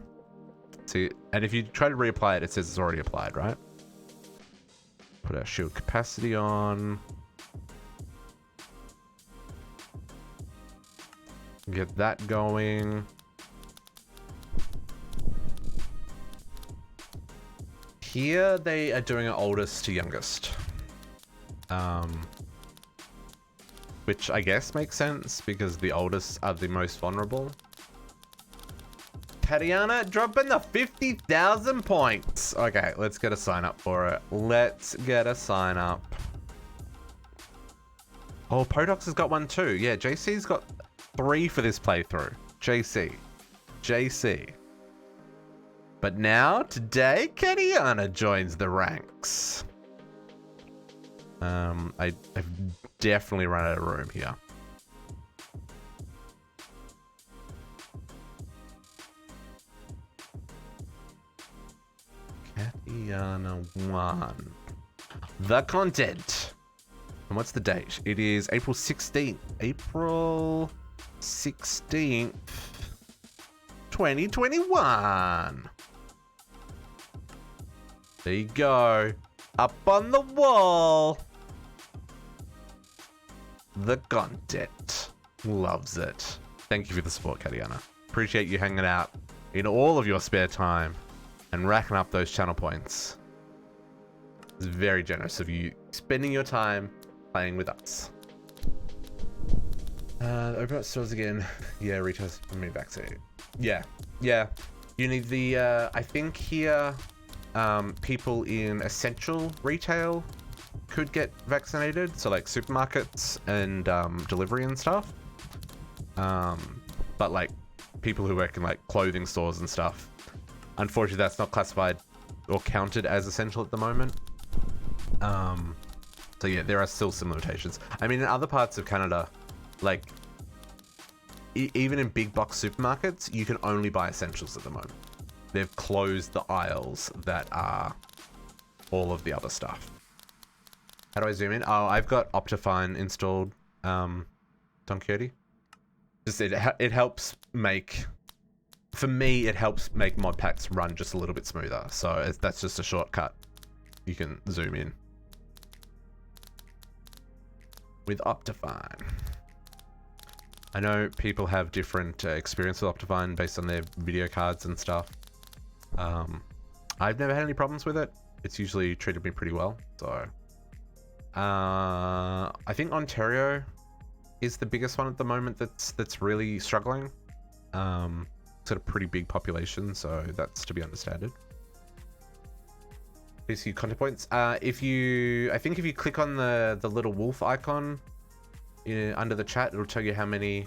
See, and if you try to reapply it, it says it's already applied, right? Put our shield capacity on. Get that going. Here they are doing an oldest to youngest. Which I guess makes sense because the oldest are the most vulnerable. Tatiana dropping the 50,000 points. Okay, let's get a sign up for it. Let's get a sign up. Oh, Podox has got one too. Yeah, JC's got 3 for this playthrough. JC. But now, today, Katiana joins the ranks. I've definitely run out of room here. Katiana 1. The content. And what's the date? It is April 16th. April 16th, 2021. There you go. Up on the wall. The content. Loves it. Thank you for the support, Katiana. Appreciate you hanging out in all of your spare time and racking up those channel points. It's very generous of you spending your time playing with us. Open up stores again. Yeah, retailers me vaccinated. Yeah, yeah. You need the, I think here, people in essential retail could get vaccinated. So like supermarkets and delivery and stuff. But like people who work in like clothing stores and stuff, unfortunately that's not classified or counted as essential at the moment. So yeah, there are still some limitations. I mean, in other parts of Canada, like even in big box supermarkets, you can only buy essentials at the moment. They've closed the aisles that are all of the other stuff. How do I zoom in? Oh, I've got Optifine installed, Don Quixote. Just it helps make, for me, it helps make mod packs run just a little bit smoother. So that's just a shortcut. You can zoom in with Optifine. I know people have different experience with Optifine based on their video cards and stuff. I've never had any problems with it. It's usually treated me pretty well. So I think Ontario is the biggest one at the moment that's really struggling. It's got a pretty big population, so that's to be understood. Please see content points. I think if you click on the little wolf icon under the chat, it'll tell you how many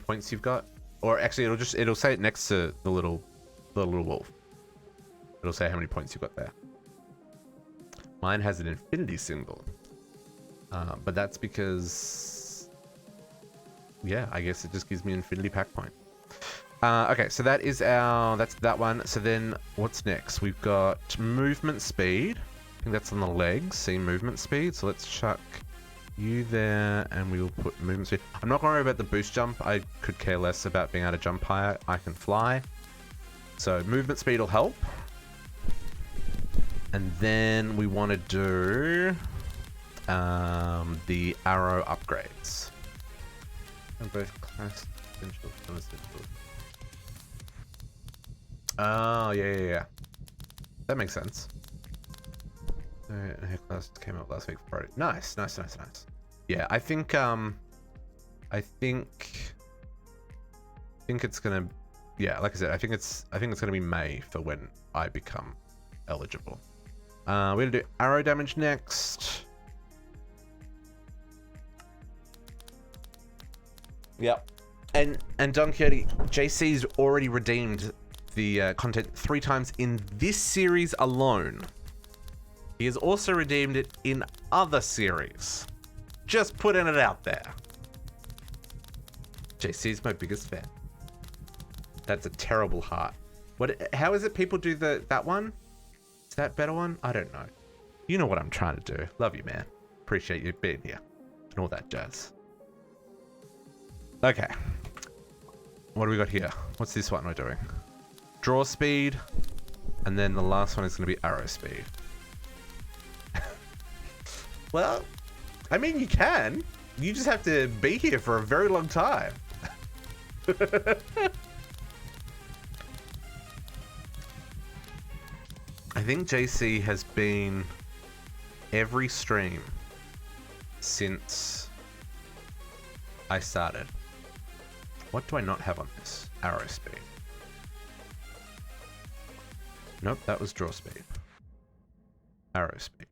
points you've got. Or actually, it'll say it next to the little wolf. It'll say how many points you've got there. Mine has an infinity symbol, but that's because, yeah, I guess it just gives me infinity pack point. Okay, so that's that one. So then what's next? We've got movement speed. I think that's on the legs. See movement speed. So let's chuck you there and we will put movement speed. I'm not going to worry about the boost jump. I could care less about being able to jump higher. I can fly. So movement speed will help. And then we want to do the arrow upgrades. And both class essential and essential. Oh, yeah. That makes sense. Her class came out last week for Friday. Nice. Yeah, I think it's gonna, yeah, like I said, I think it's gonna be May for when I become eligible. We're gonna do arrow damage next. Yep. And Don Quixote, JC's already redeemed the content 3 times in this series alone. He has also redeemed it in other series. Just putting it out there. JC's my biggest fan. That's a terrible heart. How is it people do that one? Is that better one? I don't know. You know what I'm trying to do. Love you, man. Appreciate you being here. And all that jazz. Okay. What do we got here? What's this one we're doing? Draw speed. And then the last one is going to be arrow speed. Well, I mean, you can. You just have to be here for a very long time. I think JC has been every stream since I started. What do I not have on this? Arrow speed. Nope, that was draw speed. Arrow speed.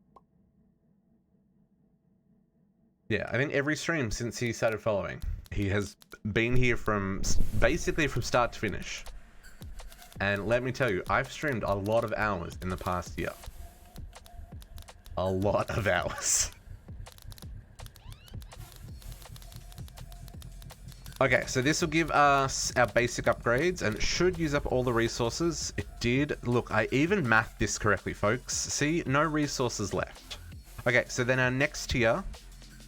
Yeah, I think every stream since he started following, he has been here from basically from start to finish. And let me tell you, I've streamed a lot of hours in the past year. A lot of hours. Okay, so this will give us our basic upgrades and it should use up all the resources. It did. Look, I even mathed this correctly, folks. See, no resources left. Okay, so then our next tier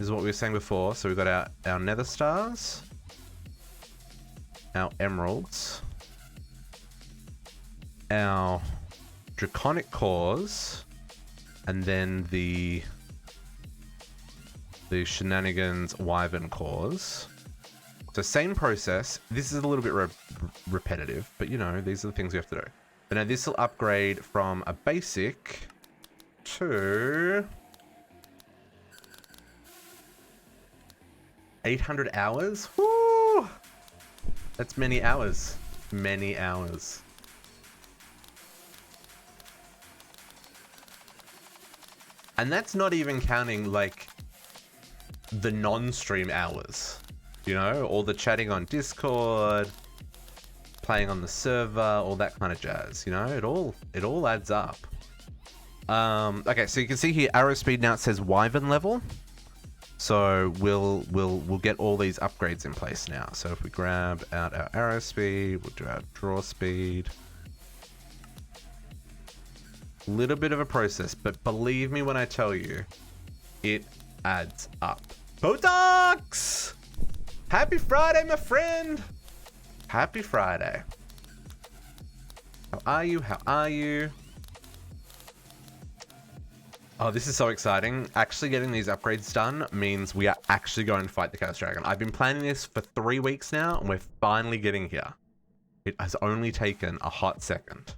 is what we were saying before. So we've got our nether stars, our emeralds, our draconic cores, and then the shenanigans wyvern cores. So same process. This is a little bit repetitive, but you know, these are the things we have to do. But now this will upgrade from a basic to 800 hours? Woo! That's many hours. Many hours. And that's not even counting, like, the non-stream hours. You know, all the chatting on Discord, playing on the server, all that kind of jazz. You know, it all adds up. Okay, so you can see here, arrow speed now it says Wyvern level. So we'll get all these upgrades in place now. So if we grab out our arrow speed, we'll do our draw speed. Little bit of a process, but believe me when I tell you, it adds up. Botox! Happy Friday, my friend! Happy Friday. How are you? How are you? Oh, this is so exciting. Actually getting these upgrades done means we are actually going to fight the Chaos Dragon. I've been planning this for 3 weeks now, and we're finally getting here. It has only taken a hot second.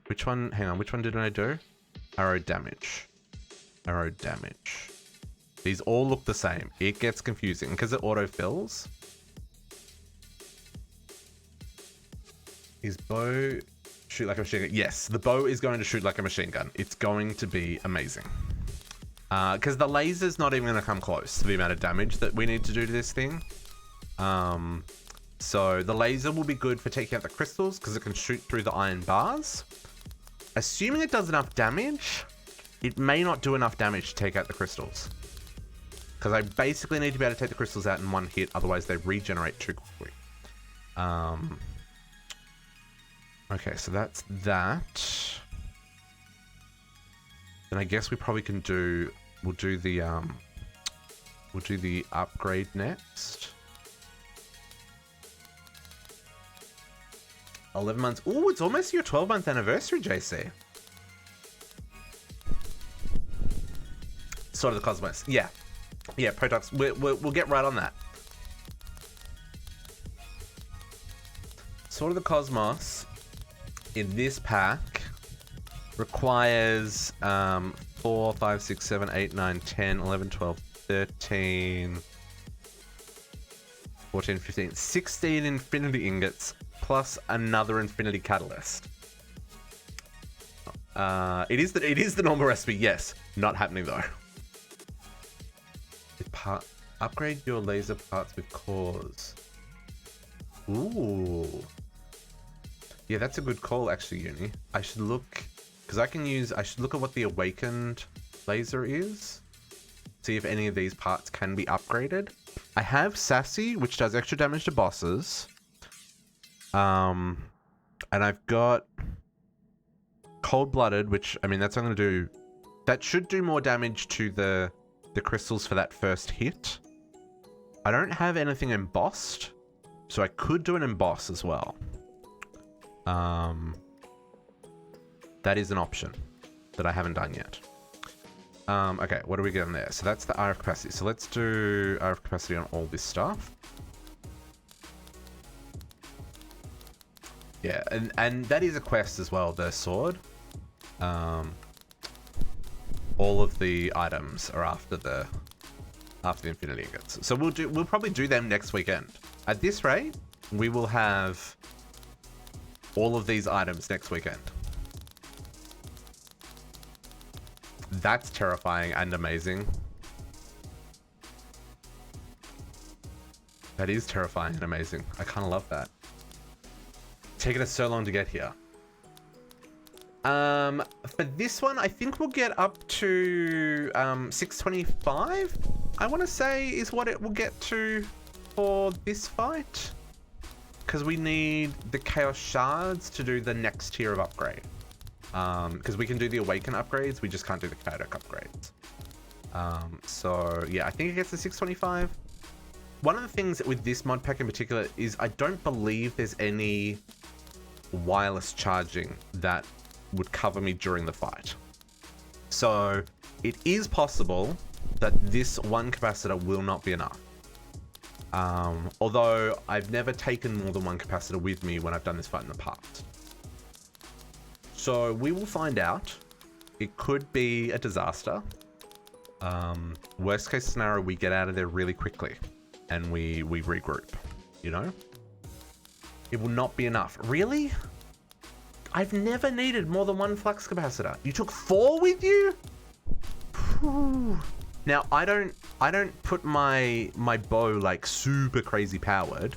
Which one? Hang on, which one did I do? Arrow damage. Arrow damage. These all look the same. It gets confusing because it auto-fills. Is bow shoot like a machine gun? Yes, the bow is going to shoot like a machine gun. It's going to be amazing. Because the laser's not even going to come close to the amount of damage that we need to do to this thing. So the laser will be good for taking out the crystals because it can shoot through the iron bars. Assuming it does enough damage, it may not do enough damage to take out the crystals. Because I basically need to be able to take the crystals out in one hit, otherwise they regenerate too quickly. Okay, so that's that. Then I guess we probably can do, we'll do the upgrade next. 11 months. Ooh, it's almost your 12-month anniversary, JC. Sword of the Cosmos. Yeah. Yeah, Protox. We'll get right on that. Sword of the Cosmos in this pack requires 4, 5, 6, 7, 8, 9, 10, 11, 12, 13, 14, 15, 16 infinity ingots plus another infinity catalyst. It is the normal recipe, yes. Not happening though. Upgrade your laser parts with cores. Ooh. Yeah, that's a good call actually, Uni. I should look, because I should look at what the awakened laser is. See if any of these parts can be upgraded. I have Sassy, which does extra damage to bosses. And I've got Cold-Blooded, which, I mean, that's not going to do... That should do more damage to the crystals for that first hit. I don't have anything embossed, so I could do an emboss as well. That is an option that I haven't done yet. Okay, what are we getting there? So that's the RF capacity. So let's do RF capacity on all this stuff. Yeah, and that is a quest as well, the sword. All of the items are after the infinity ingots. So we'll probably do them next weekend. At this rate, we will have all of these items next weekend. That's terrifying and amazing. That is terrifying and amazing. I kind of love that. Taking us so long to get here. For this one, I think we'll get up to 625, I want to say, is what it will get to for this fight. Because we need the Chaos Shards to do the next tier of upgrade. Because we can do the Awaken upgrades, we just can't do the Chaotic upgrades. So yeah, I think it gets to 625. One of the things with this mod pack in particular is I don't believe there's any wireless charging that would cover me during the fight. So it is possible that this one capacitor will not be enough. Although I've never taken more than one capacitor with me when I've done this fight in the past. So we will find out. It could be a disaster. Worst case scenario, we get out of there really quickly and we regroup, you know? It will not be enough. Really? I've never needed more than 1 flux capacitor. You took 4 with you? Whew. Now, I don't put my bow like super crazy powered.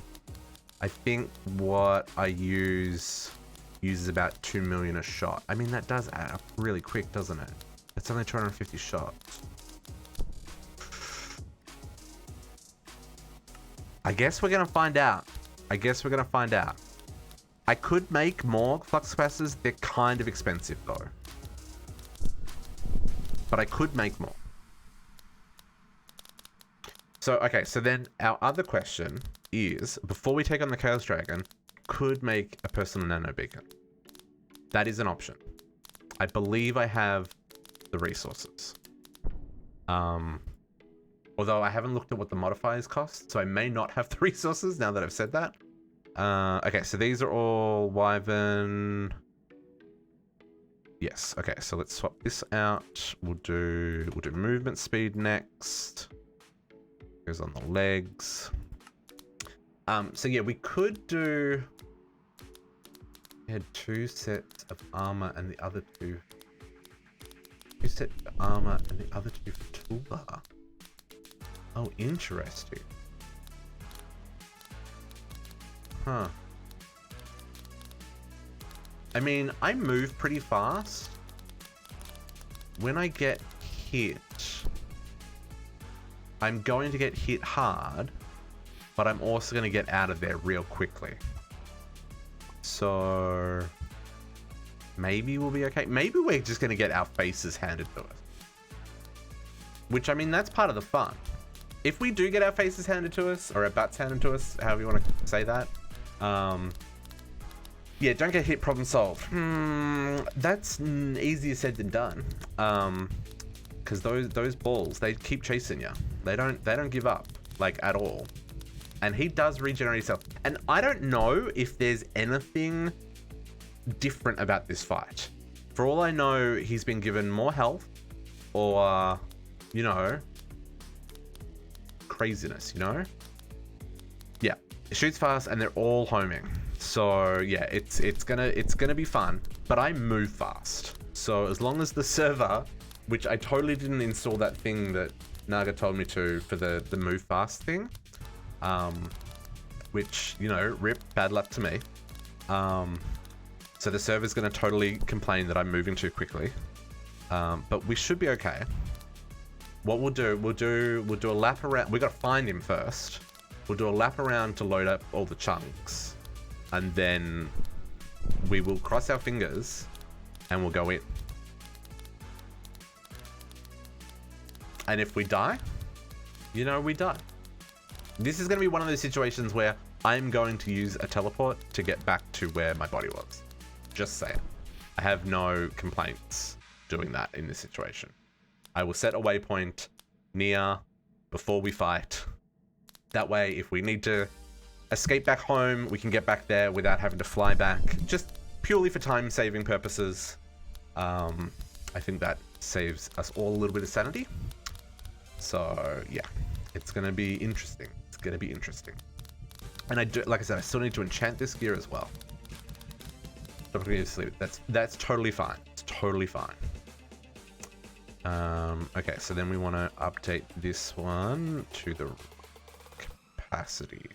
I think what I uses about 2 million a shot. I mean, that does add up really quick, doesn't it? It's only 250 shots. I guess we're gonna find out. I could make more flux capacitors. They're kind of expensive though. But I could make more. So, okay, so then our other question is, before we take on the Chaos Dragon, could make a personal nano beacon. That is an option. I believe I have the resources. Although I haven't looked at what the modifiers cost, so I may not have the resources now that I've said that. Okay, so these are all Wyvern. Yes, okay, so let's swap this out. We'll do movement speed next. Goes on the legs. So yeah, we could do... We had 2 sets of armor and the other 2... 2 sets of armor and the other 2 for toolbar. Oh, interesting. Huh. I mean, I move pretty fast. When I get hit, I'm going to get hit hard, but I'm also going to get out of there real quickly. So maybe we'll be okay. Maybe we're just going to get our faces handed to us. Which, I mean, that's part of the fun. If we do get our faces handed to us, or our butts handed to us, however you want to say that, yeah, don't get hit, problem solved. That's easier said than done. Because those balls, they keep chasing you. They don't give up, like, at all. And he does regenerate himself. And I don't know if there's anything different about this fight. For all I know, he's been given more health, or, you know, craziness, you know? Yeah, it shoots fast and they're all homing. So yeah, it's gonna be fun, but I move fast. So as long as the server, which I totally didn't install that thing that Naga told me to for the move fast thing, which, you know, rip, bad luck to me. So the server's gonna totally complain that I'm moving too quickly. But we should be okay. What we'll do a lap around. We gotta find him first. We'll do a lap around to load up all the chunks, and then we will cross our fingers and we'll go in. And if we die, you know, we die. This is gonna be one of those situations where I'm going to use a teleport to get back to where my body was. Just saying. I have no complaints doing that in this situation. I will set a waypoint near before we fight. That way, if we need to escape back home, we can get back there without having to fly back. Just purely for time-saving purposes. I think that saves us all a little bit of sanity. So, yeah. It's going to be interesting. It's going to be interesting. And I do, like I said, I still need to enchant this gear as well. Don't forget to sleep. That's totally fine. It's totally fine. Okay, so then we want to update this one to the capacity.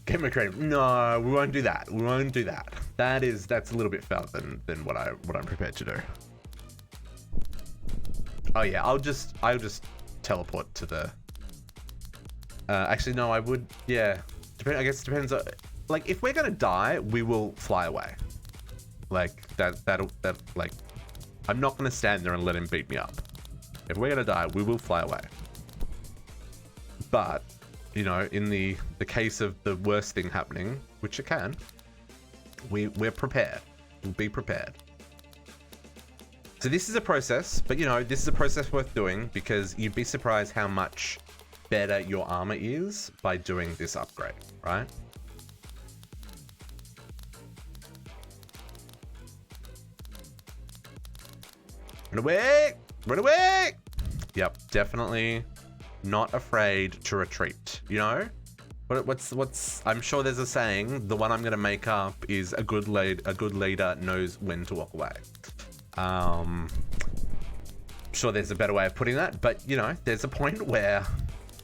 Game mode creative. No, we won't do that. We won't do that. That's a little bit further than what I'm prepared to do. Oh yeah, I'll just teleport to the. Actually, no, I would. Yeah, I guess it depends. Like, if we're gonna die, we will fly away. Like that. Like, I'm not gonna stand there and let him beat me up. If we're gonna die, we will fly away. But, you know, in the case of the worst thing happening, which it can, we're prepared. We'll be prepared. So this is a process, but you know, this is a process worth doing because you'd be surprised how much better your armor is by doing this upgrade, right? Run away! Run away! Yep, definitely not afraid to retreat, you know? What's I'm sure there's a saying, the one I'm gonna make up is a good leader knows when to walk away. Sure there's a better way of putting that, but you know, there's a point where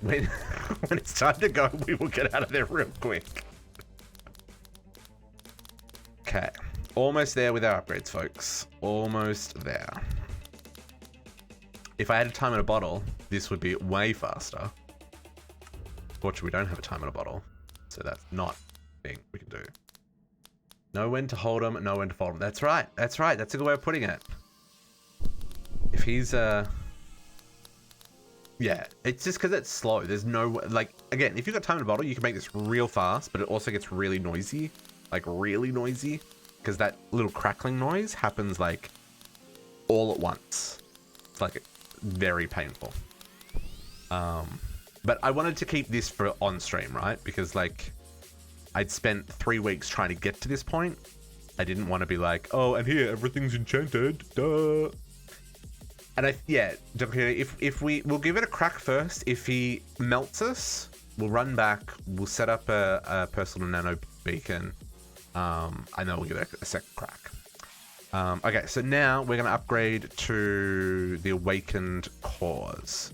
when it's time to go, we will get out of there real quick. Okay, almost there with our upgrades, folks. Almost there. If I had a time in a bottle, this would be way faster. Fortunately, we don't have a time in a bottle, so that's not a thing we can do. Know when to hold them, know when to fold them. That's right. That's right. That's a good way of putting it. If he's yeah, it's just because it's slow. There's no, like, again, if you've got time in a bottle, you can make this real fast, but it also gets really noisy, like really noisy, because that little crackling noise happens like all at once. It's like very painful. But I wanted to keep this for on stream, right? Because like I'd spent 3 weeks trying to get to this point. I didn't want to be like, oh, and here everything's enchanted, duh. And if we'll give it a crack first. If he melts us, we'll run back. We'll set up a personal nano beacon, and then we'll give it a second crack. Okay, so now we're gonna upgrade to the awakened cores.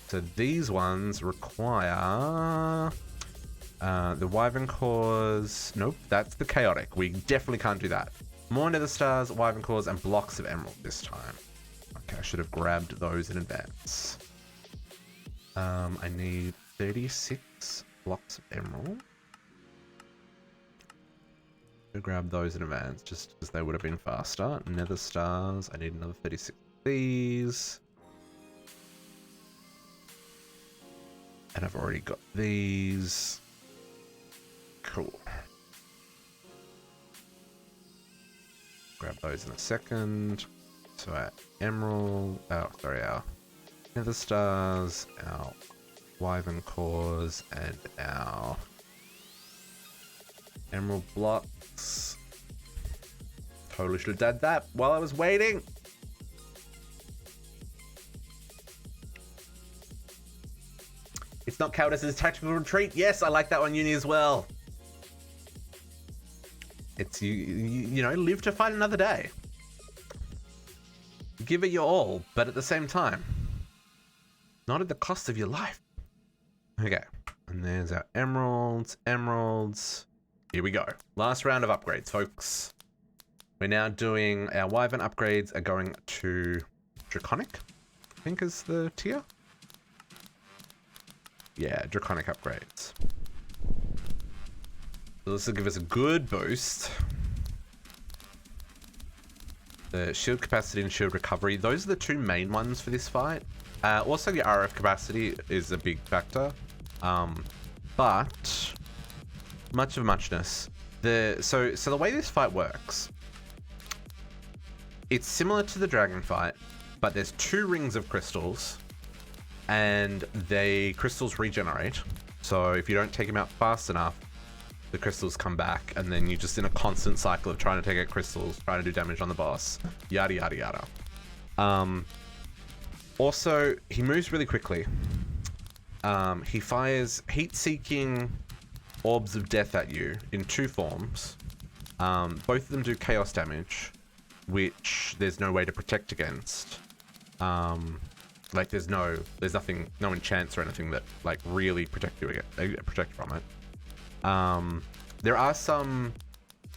So these ones require the Wyvern cores. Nope, that's the chaotic. We definitely can't do that. More nether stars, Wyvern cores, and blocks of emerald this time. Okay, I should have grabbed those in advance. I need 36 blocks of emerald. To grab those in advance, just because they would have been faster. Nether stars, I need another 36 of these. And I've already got these. Cool. Grab those in a second. So our emerald, our nether stars, our wyvern cores, and our emerald blocks. Totally should have done that while I was waiting. It's not Cowardice's tactical retreat. Yes, I like that one, Uni, as well. It's you know, live to fight another day. Give it your all, but at the same time, not at the cost of your life. Okay, and there's our emeralds. Here we go. Last round of upgrades, folks. We're now doing our Wyvern upgrades are going to Draconic, I think is the tier. Yeah, Draconic upgrades. So this will give us a good boost. The shield capacity and shield recovery, those are the two main ones for this fight. Also the RF capacity is a big factor. But much of muchness. So the way this fight works, it's similar to the dragon fight, but there's 2 rings of crystals, and the crystals regenerate. So if you don't take them out fast enough, the crystals come back, and then you're just in a constant cycle of trying to take out crystals, trying to do damage on the boss, yada yada yada. Also, he moves really quickly. He fires heat-seeking orbs of death at you in 2 forms. Both of them do chaos damage, which there's no way to protect against. Like there's nothing, no enchants or anything that like really protect from it. There are some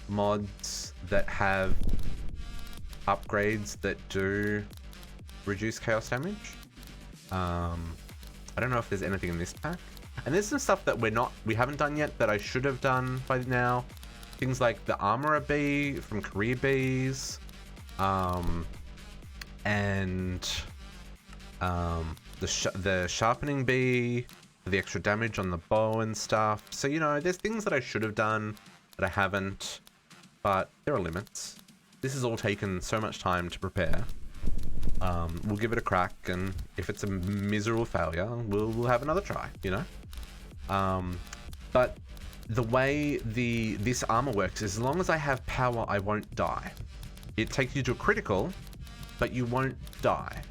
mods that have upgrades that do reduce chaos damage. I don't know if there's anything in this pack. And there's some stuff that we haven't done yet that I should have done by now. Things like the Armorer Bee from Career Bees, and the Sharpening Bee for the extra damage on the bow and stuff. So, you know, there's things that I should have done that I haven't, but there are limits. This has all taken so much time to prepare. We'll give it a crack, and if it's a miserable failure, we'll have another try, you know? But the way this armor works is as long as I have power, I won't die. It takes you to a critical, but you won't die.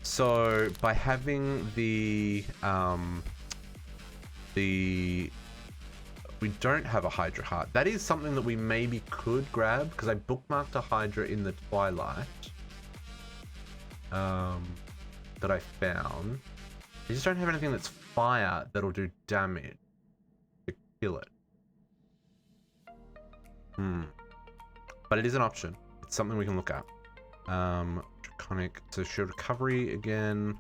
So by having the we don't have a Hydra heart. That is something that we maybe could grab, because I bookmarked a Hydra in the Twilight that I found. I just don't have anything that's fire that'll do damage to kill it. But it is an option. It's something we can look at. Draconic, so shield recovery again.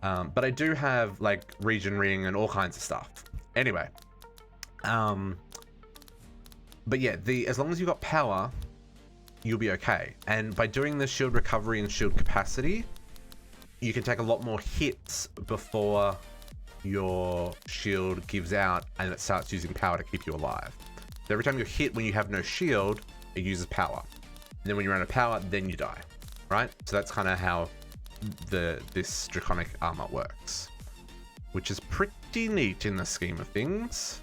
But I do have like region ring and all kinds of stuff. Anyway, but yeah, as long as you've got power, you'll be okay. And by doing the shield recovery and shield capacity, you can take a lot more hits before your shield gives out and it starts using power to keep you alive. So every time you're hit when you have no shield, it uses power. And then when you run out of power, then you die, right? So that's kind of how this draconic armor works, which is pretty neat in the scheme of things.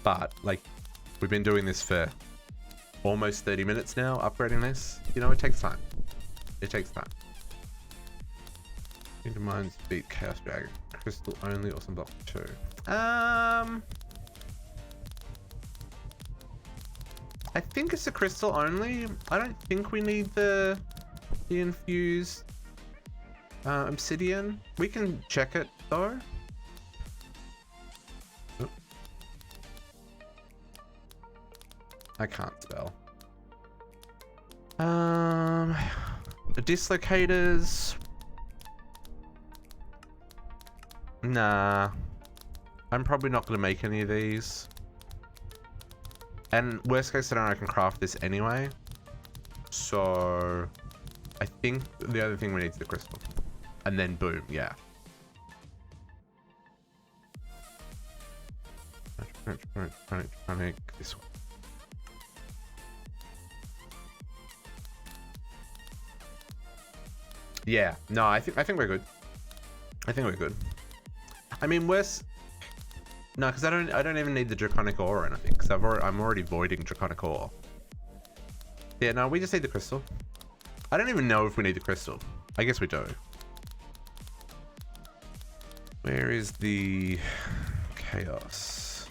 But like, we've been doing this for almost 30 minutes now, upgrading this. You know, it takes time. It takes time. Into mines beat Chaos Dragon. Crystal only or some block 2. I think it's a crystal only. I don't think we need the infused obsidian. We can check it though. Oh. I can't spell. The dislocators. Nah. I'm probably not going to make any of these. And worst case scenario, I can craft this anyway. So I think the other thing we need is the crystal. And then boom, yeah. This one. Yeah, no, I think we're good. I think we're good. I mean, no, because I don't even need the draconic ore or anything, because I'm already voiding draconic ore. Yeah, no, we just need the crystal. I don't even know if we need the crystal. I guess we do. Where is the chaos?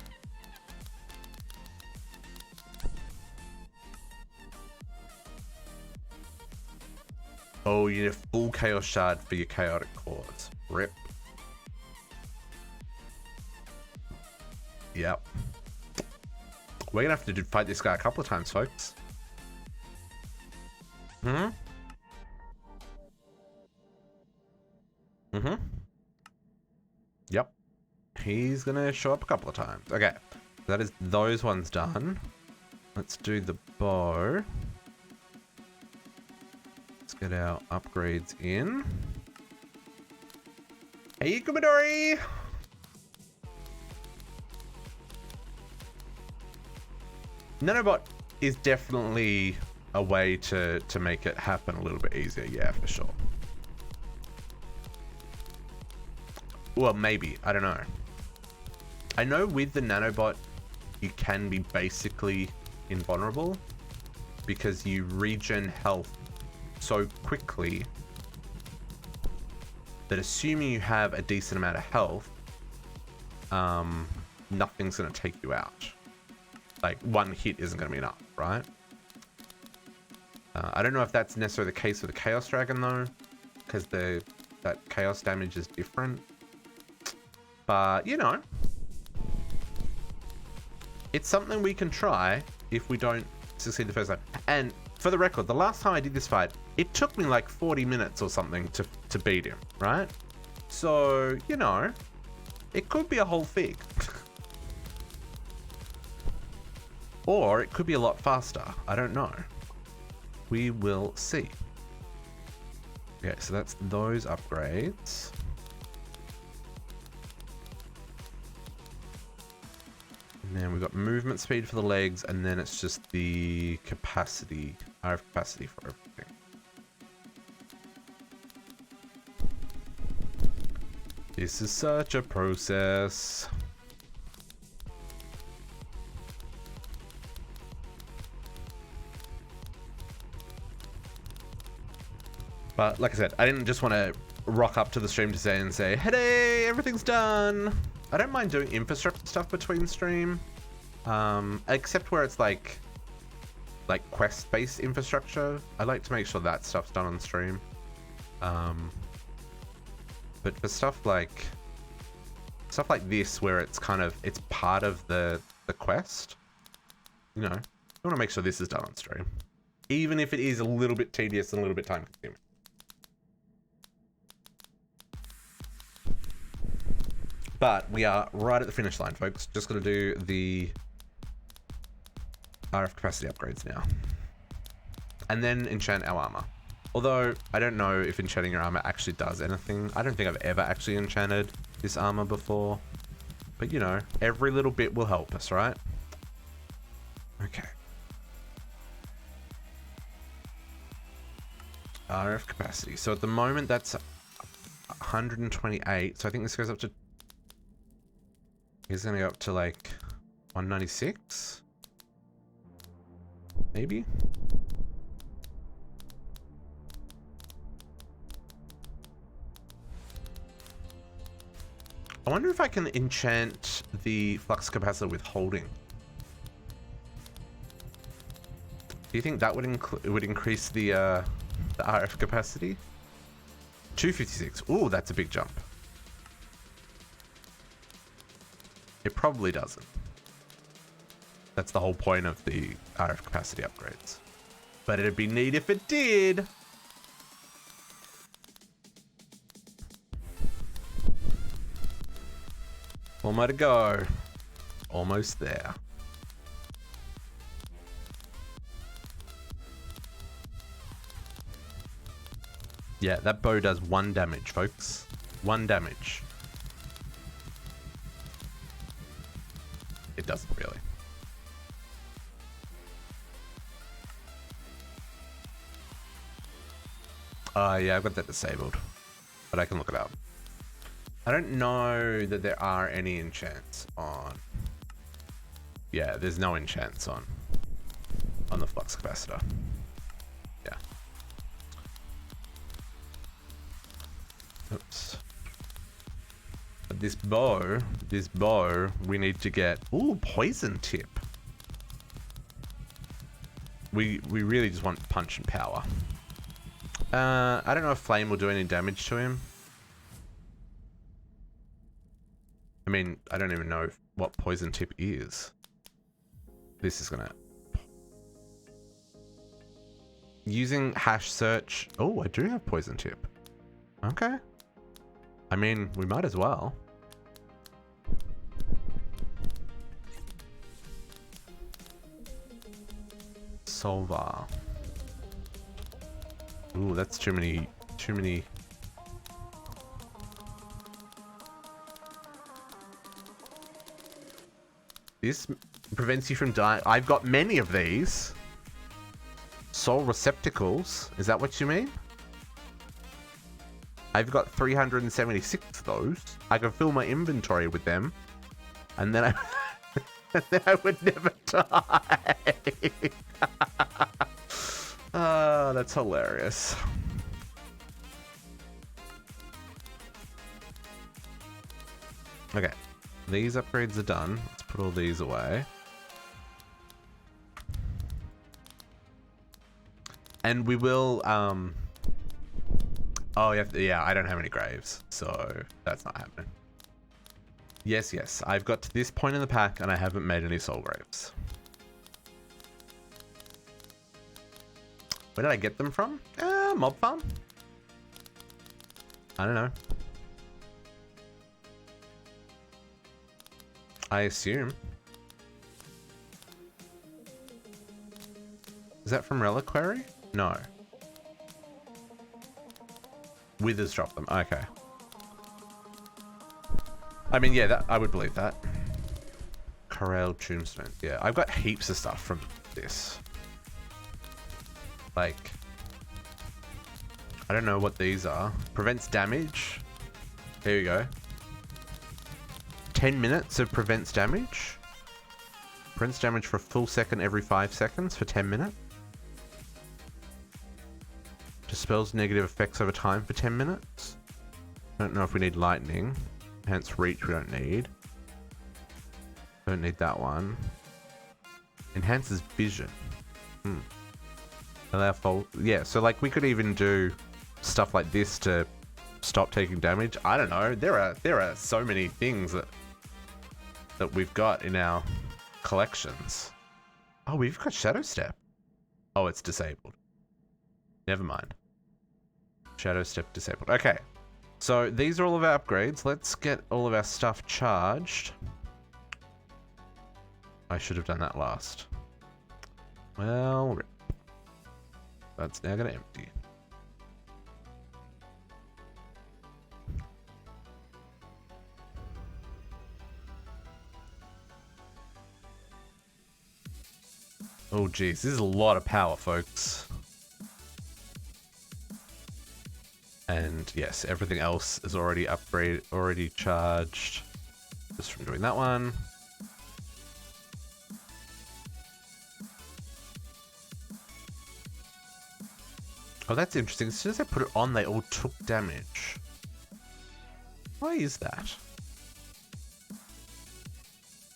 Oh, you need a full chaos shard for your chaotic cores. Rip. Yep. We're gonna have to fight this guy a couple of times, folks. Yep. He's gonna show up a couple of times. Okay. That is those ones done. Let's do the bow. Let's get our upgrades in. Hey, Kumadori! Nanobot is definitely a way to make it happen a little bit easier, yeah, for sure. Well, maybe, I don't know. I know with the nanobot, you can be basically invulnerable because you regen health so quickly that assuming you have a decent amount of health, nothing's gonna take you out. Like, one hit isn't going to be enough, right? I don't know if that's necessarily the case with the Chaos Dragon, though, because that chaos damage is different. But, you know, it's something we can try if we don't succeed the first time. And for the record, the last time I did this fight, it took me like 40 minutes or something to beat him, right? So, you know, it could be a whole fig. Or it could be a lot faster. I don't know. We will see. Okay, so that's those upgrades. And then we've got movement speed for the legs, and then it's just the capacity. I have capacity for everything. This is such a process. But like I said, I didn't just want to rock up to the stream today and say, hey, everything's done. I don't mind doing infrastructure stuff between stream. Except where it's like quest-based infrastructure. I like to make sure that stuff's done on stream. But for stuff like this, where it's kind of, it's part of the quest, you know, I want to make sure this is done on stream, even if it is a little bit tedious and a little bit time consuming. But we are right at the finish line, folks. Just got to do the RF capacity upgrades now, and then enchant our armor. Although I don't know if enchanting your armor actually does anything. I don't think I've ever actually enchanted this armor before, but you know, every little bit will help us, right? Okay. RF capacity. So at the moment that's 128. So I think this goes up to, it's gonna go up to like 196. Maybe. I wonder if I can enchant the flux capacitor with holding. Do you think that would increase the RF capacity? 256. Ooh, that's a big jump. It probably doesn't. That's the whole point of the RF capacity upgrades. But it'd be neat if it did. One more to go. Almost there. Yeah, that bow does 1 damage, folks. 1 damage. It doesn't really. Yeah, I've got that disabled, but I can look it up. I don't know that there are any enchants on. Yeah, there's no enchants on the flux capacitor. Yeah. Oops. But this bow, we need to get. Ooh, poison tip. We really just want punch and power. I don't know if flame will do any damage to him. I mean, I don't even know what poison tip is. This is gonna... Using hash search... Oh, I do have poison tip. Okay. I mean, we might as well. Solvar. Ooh, that's too many... This prevents you from dying. I've got many of these. Soul receptacles. Is that what you mean? I've got 376 of those. I can fill my inventory with them. And then I would never die. Oh, that's hilarious. Okay. These upgrades are done. Let's put all these away. And we will, oh, yeah, I don't have any graves, so that's not happening. Yes, yes, I've got to this point in the pack and I haven't made any soul graves. Where did I get them from? Mob farm? I don't know. I assume. Is that from Reliquary? No. Withers dropped them. Okay. I mean, yeah, that I would believe that. Corral tombstone. Yeah, I've got heaps of stuff from this. Like, I don't know what these are. Prevents damage. There you go. 10 minutes of prevents damage. Prevents damage for a full second every 5 seconds for 10 minutes. Dispels negative effects over time for 10 minutes. I don't know if we need lightning. Hence reach we don't need. Don't need that one. Enhances vision. Allow fall. Yeah, so like we could even do stuff like this to stop taking damage. I don't know. There are so many things that we've got in our collections. Oh, we've got Shadow Step. Oh, it's disabled. Never mind. Shadow Step disabled. Okay. So these are all of our upgrades. Let's get all of our stuff charged. I should have done that last. Well, that's now going to empty. Oh geez, this is a lot of power, folks. And yes, everything else is already upgraded, already charged. Just from doing that one. Oh, that's interesting. As soon as I put it on, they all took damage. Why is that?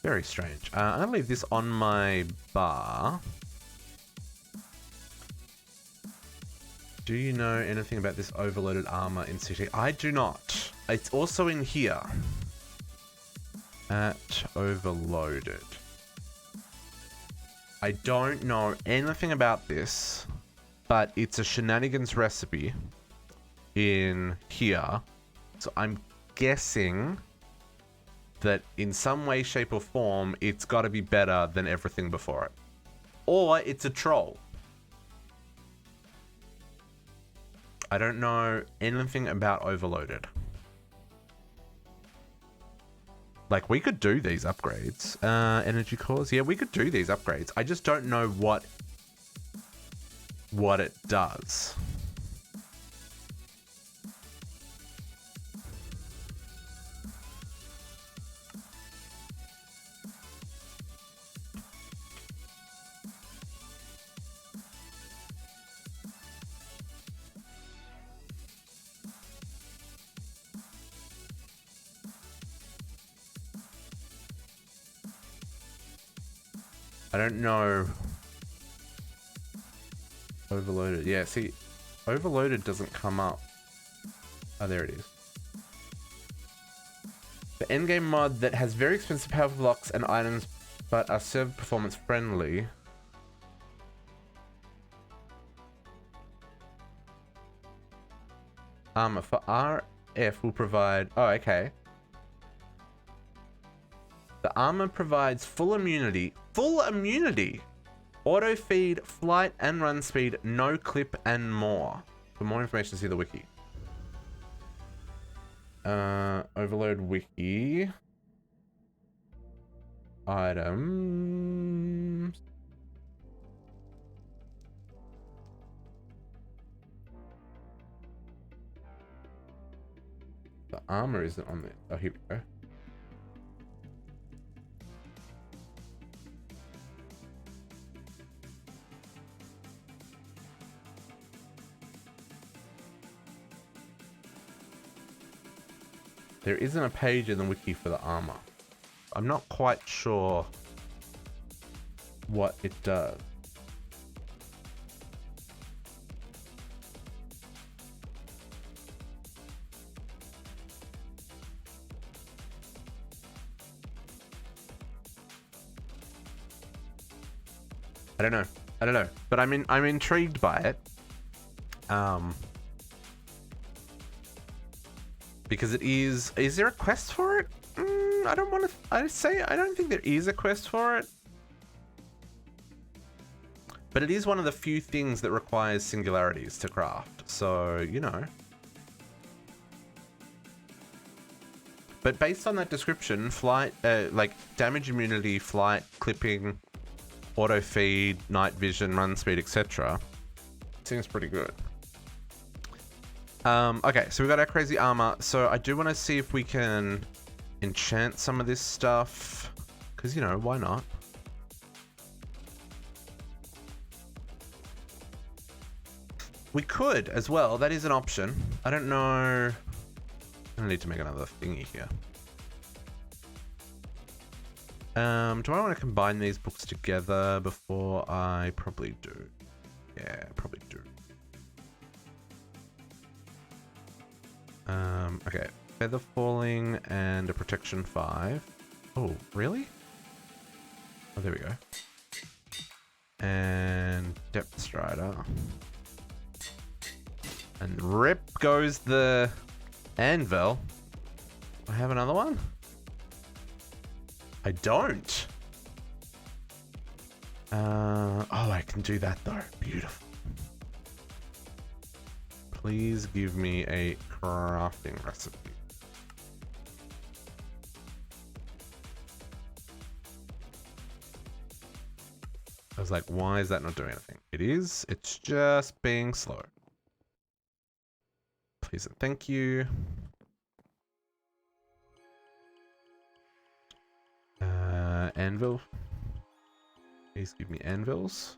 Very strange. I'm gonna leave this on my bar. Do you know anything about this overloaded armor in CT? I do not. It's also in here. At overloaded. I don't know anything about this, but it's a shenanigans recipe in here. So I'm guessing that in some way, shape, or form, it's got to be better than everything before it. Or it's a troll. I don't know anything about overloaded. Like, we could do these upgrades. Energy cores. Yeah, we could do these upgrades. I just don't know what it does. I don't know. Overloaded. Yeah, see, overloaded doesn't come up. Oh, there it is. The endgame mod that has very expensive power blocks and items, but are server performance friendly. For RF will provide... Oh, okay. The armor provides full immunity. Full immunity! Auto feed, flight and run speed, no clip, and more. For more information, see the wiki. Overload wiki. Items. The armor isn't on there. Oh, here we go. There isn't a page in the wiki for the armor. I'm not quite sure what it does. I don't know. But I'm intrigued by it. Because it is there a quest for it? I don't think there is a quest for it. But it is one of the few things that requires singularities to craft. So, you know. But based on that description, flight, like damage immunity, flight, clipping, auto feed, night vision, run speed, etc. Seems pretty good. Okay, so we got our crazy armor. So I do want to see if we can enchant some of this stuff. Because, you know, why not? We could as well. That is an option. I don't know. I need to make another thingy here. Do I want to combine these books together before I probably do? Yeah, probably do. Okay. Feather falling and a protection 5. Oh, really? Oh, there we go. And depth strider. And rip goes the anvil. I have another one? I don't. Oh, I can do that though. Beautiful. Please give me a crafting recipe. I was like, why is that not doing anything? It is. It's just being slow. Please and thank you. Anvil. Please give me anvils.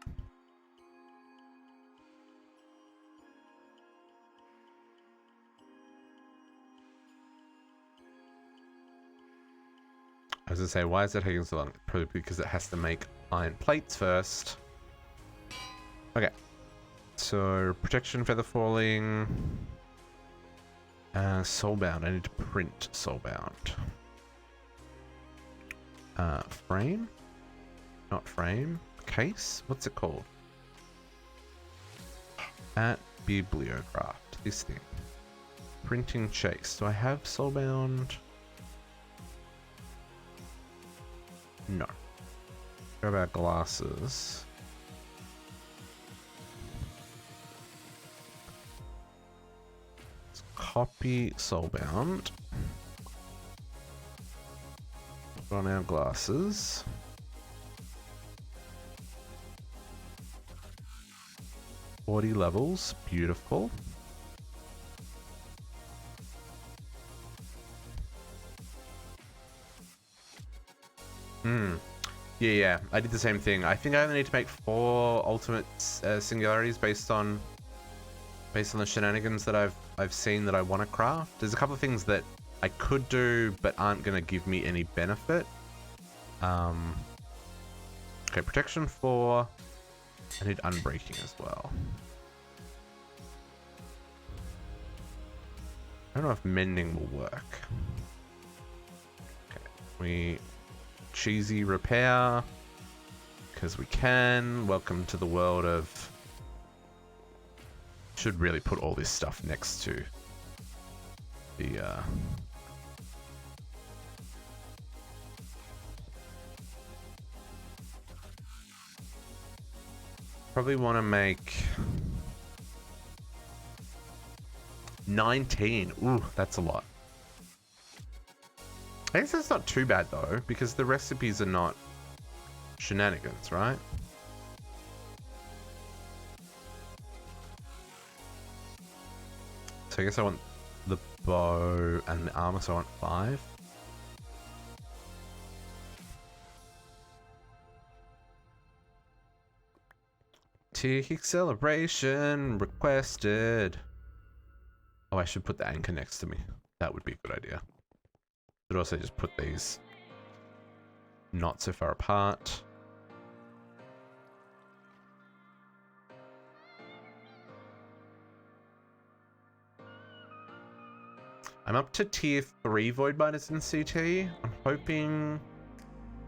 I was gonna say, why is it taking so long? Probably because it has to make iron plates first. Okay. So, protection, feather falling. Soulbound. I need to print soulbound. Frame? Not frame. Case? What's it called? At Bibliocraft. This thing. Printing chase. Do I have soulbound? No. What about glasses? Let's copy soulbound. Put on our glasses. $40 levels. Beautiful. Yeah, I did the same thing. I think I only need to make 4 ultimate singularities based on the shenanigans that I've seen that I want to craft. There's a couple of things that I could do but aren't going to give me any benefit. Okay, protection 4. I need unbreaking as well. I don't know if mending will work. Okay, cheesy repair because we can. Welcome to the world of. Should really put all this stuff next to the probably want to make 19. Ooh, that's a lot. I guess that's not too bad though, because the recipes are not shenanigans, right? So I guess I want the bow and the armor, so I want 5. Tier kick celebration requested. Oh, I should put the anchor next to me. That would be a good idea. Should also just put these not so far apart. I'm up to tier 3 Void Biters in CT. I'm hoping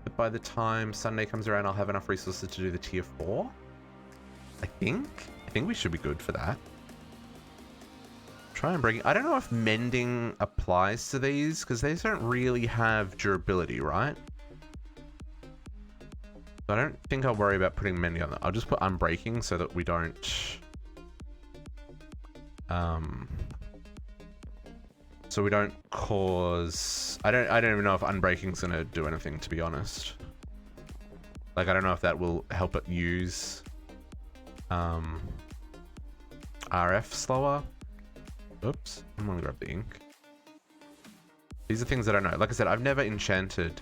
that by the time Sunday comes around, I'll have enough resources to do the tier 4. I think we should be good for that. Try and bring. I don't know if mending applies to these because these don't really have durability, right? So I don't think I'll worry about putting mending on them. I'll just put unbreaking so that we don't. So we don't cause. I don't even know if unbreaking's gonna do anything, to be honest. Like I don't know if that will help it use RF slower. Oops, I'm gonna grab the ink. These are things that I know. Like I said, I've never enchanted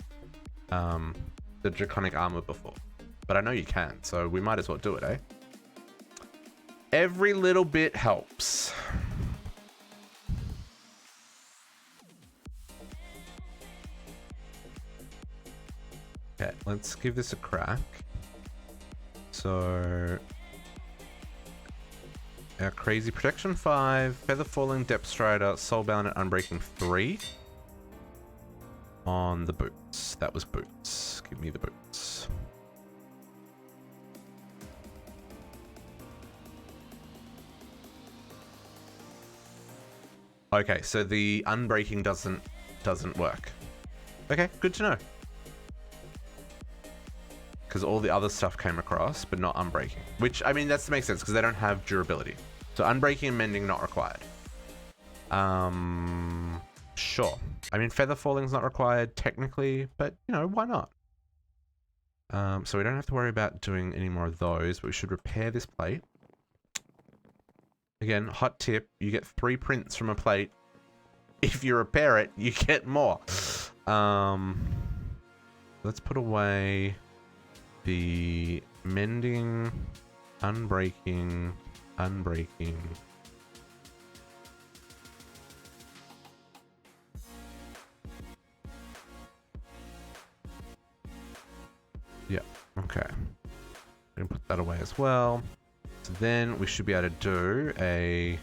the draconic armor before, but I know you can, so we might as well do it, eh? Every little bit helps. Okay, let's give this a crack. So our crazy protection 5, feather falling, depth strider, soulbound, and unbreaking 3 on the boots. That was boots. Give me the boots. Okay, so the unbreaking doesn't work. Okay, good to know. Because all the other stuff came across, but not unbreaking. Which, I mean, that makes sense, because they don't have durability. So unbreaking and mending not required. Sure. I mean, feather falling's not required, technically, but, you know, why not? So we don't have to worry about doing any more of those, but we should repair this plate. Again, hot tip, you get 3 prints from a plate. If you repair it, you get more. Let's put away the mending, unbreaking. Yeah, okay. We can put that away as well. So then we should be able to do a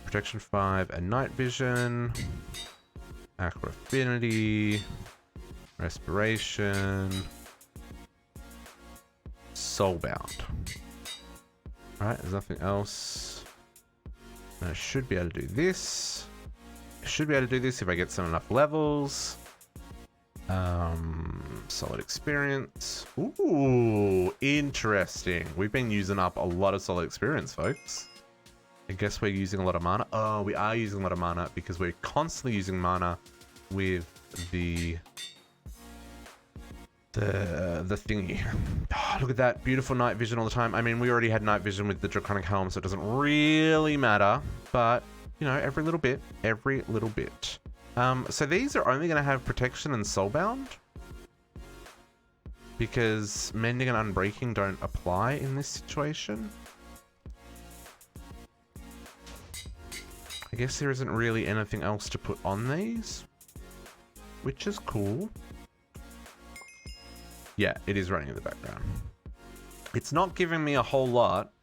protection 5 and night vision, aqua affinity, respiration, soulbound. Alright, there's nothing else. And I should be able to do this. I should be able to do this if I get some enough levels. Solid experience. Ooh, interesting. We've been using up a lot of solid experience, folks. I guess we're using a lot of mana. Oh, we are using a lot of mana because we're constantly using mana with the thingy. Oh, look at that beautiful night vision all the time. I mean, we already had night vision with the draconic helm, so it doesn't really matter. But you know, every little bit. So these are only going to have protection and soulbound because mending and unbreaking don't apply in this situation. I guess there isn't really anything else to put on these, which is cool. Yeah, it is running in the background. It's not giving me a whole lot,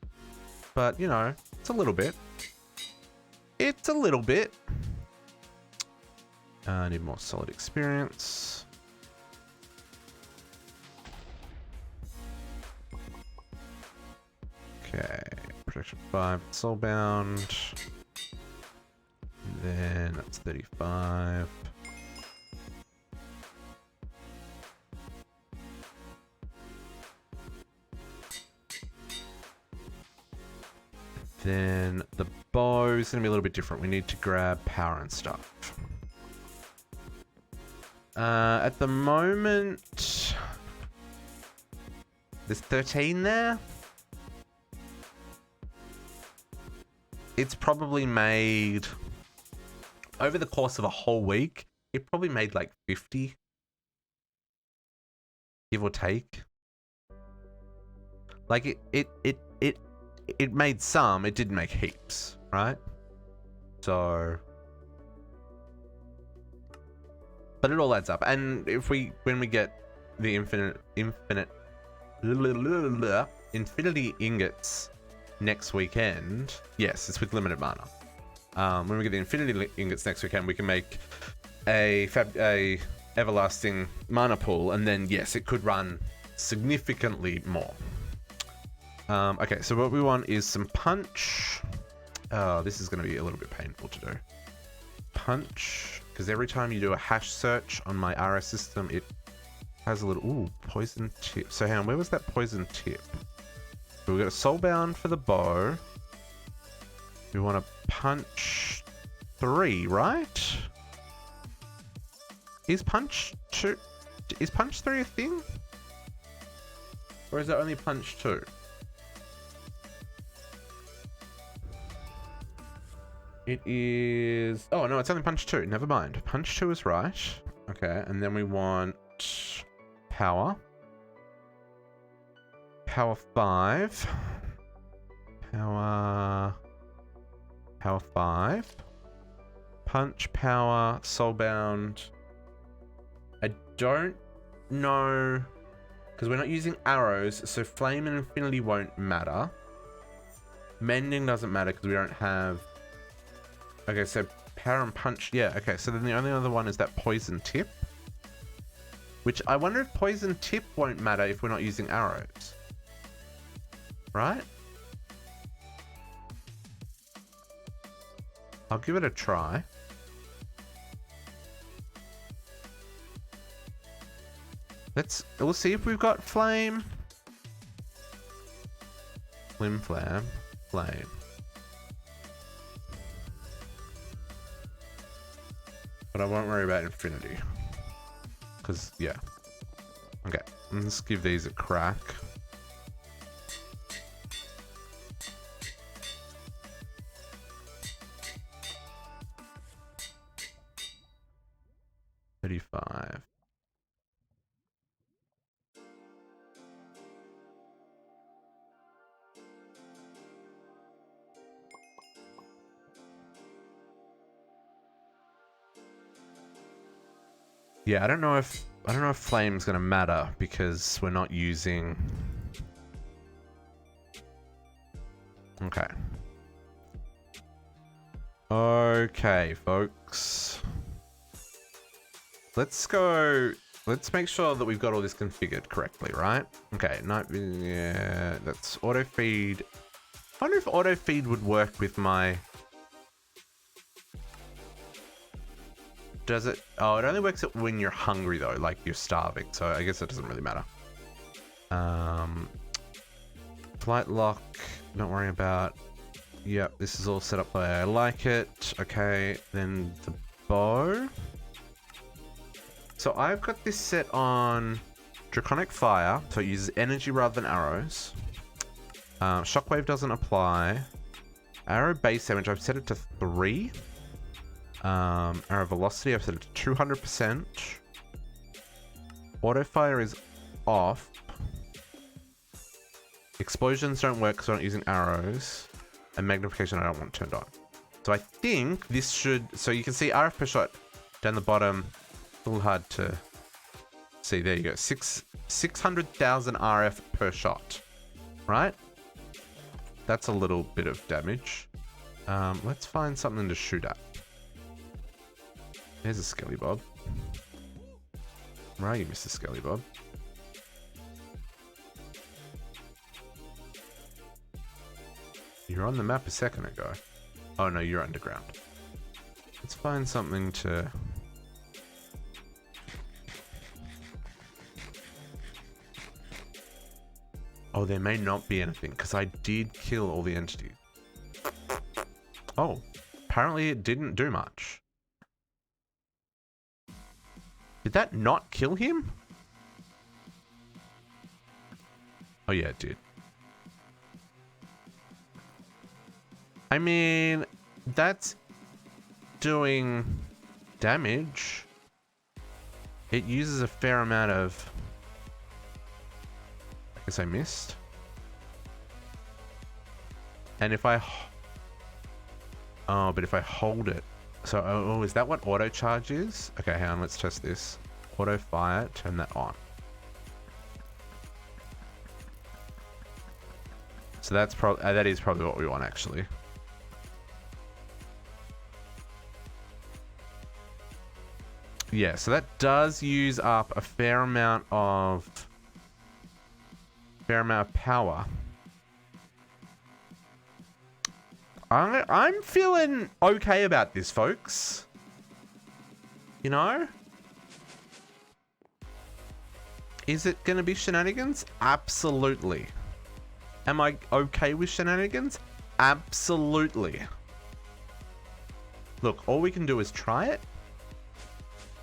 but you know, it's a little bit. It's a little bit. I need more solid experience. Okay, protection 5, soulbound. Then that's 35. Then the bow is going to be a little bit different. We need to grab power and stuff. At the moment, there's 13 there. It's probably made, over the course of a whole week, it probably made like 50. Give or take. Like it made some, it didn't make heaps, right? So, but it all adds up. And if when we get the infinity ingots next weekend, yes, it's with limited mana. When we get the infinity ingots next weekend, we can make a everlasting mana pool, and then yes, it could run significantly more. Okay, so what we want is some punch. Oh, this is going to be a little bit painful to do. Punch, because every time you do a hash search on my RS system, it has a little, ooh, poison tip. So hang on, where was that poison tip? So we got a soulbound for the bow. We want to punch 3, right? Is punch 2? Is punch 3 a thing? Or is it only punch 2? It is... Oh, no, it's only punch 2. Never mind. Punch 2 is right. Okay, and then we want power. Power 5. Power 5. Punch, power, soulbound. I don't know... Because we're not using arrows, so flame and infinity won't matter. Mending doesn't matter because we don't have... Okay, so power and punch. Yeah, okay. So then the only other one is that poison tip. Which I wonder if poison tip won't matter if we're not using arrows. Right? I'll give it a try. We'll see if we've got flame. Flim flam. Flame. But I won't worry about infinity. Because, yeah. Okay, let's give these a crack. $35. Yeah, I don't know if flame's gonna matter because we're not using... Okay. Okay, folks. Let's make sure that we've got all this configured correctly, right? Okay, yeah, that's auto feed. I wonder if auto feed would work with my... Does it? Oh, it only works when you're hungry though, like you're starving. So I guess it doesn't really matter. Flight lock, don't worry about. Yep, this is all set up the way I like it. Okay, then the bow. So I've got this set on Draconic Fire, so it uses energy rather than arrows. Shockwave doesn't apply. Arrow base damage, I've set it to 3. Arrow velocity, I've set it to 200%. Auto fire is off. Explosions don't work because I'm not using arrows. And magnification I don't want turned on. So I think this should... So you can see RF per shot down the bottom. A little hard to see. There you go. 600,000 RF per shot. Right? That's a little bit of damage. Let's find something to shoot at. There's a Skelly Bob. Where are you, Mr. Skelly Bob? You were on the map a second ago. Oh no, you're underground. Let's find something to... Oh, there may not be anything, because I did kill all the entities. Oh, apparently it didn't do much. Did that not kill him? Oh yeah, it did. I mean, that's doing damage. It uses a fair amount of... I guess I missed. And if I... Oh, but if I hold it... So, oh, is that what auto charge is? Okay, hang on, let's test this. Auto fire, turn that on. So that's probably, that is probably what we want actually. Yeah, so that does use up a fair amount of power. I'm feeling okay about this, folks. You know? Is it going to be shenanigans? Absolutely. Am I okay with shenanigans? Absolutely. Look, all we can do is try it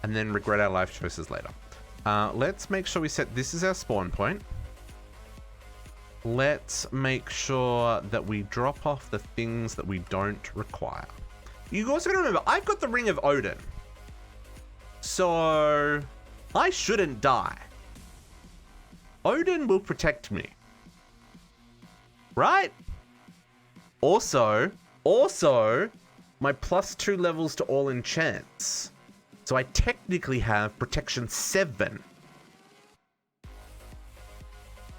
and then regret our life choices later. Let's make sure we set this as our spawn point. Let's make sure that we drop off the things that we don't require. You also gotta remember, I've got the Ring of Odin. So I shouldn't die. Odin will protect me. Right? Also, my +2 levels to all enchants. So I technically have protection 7.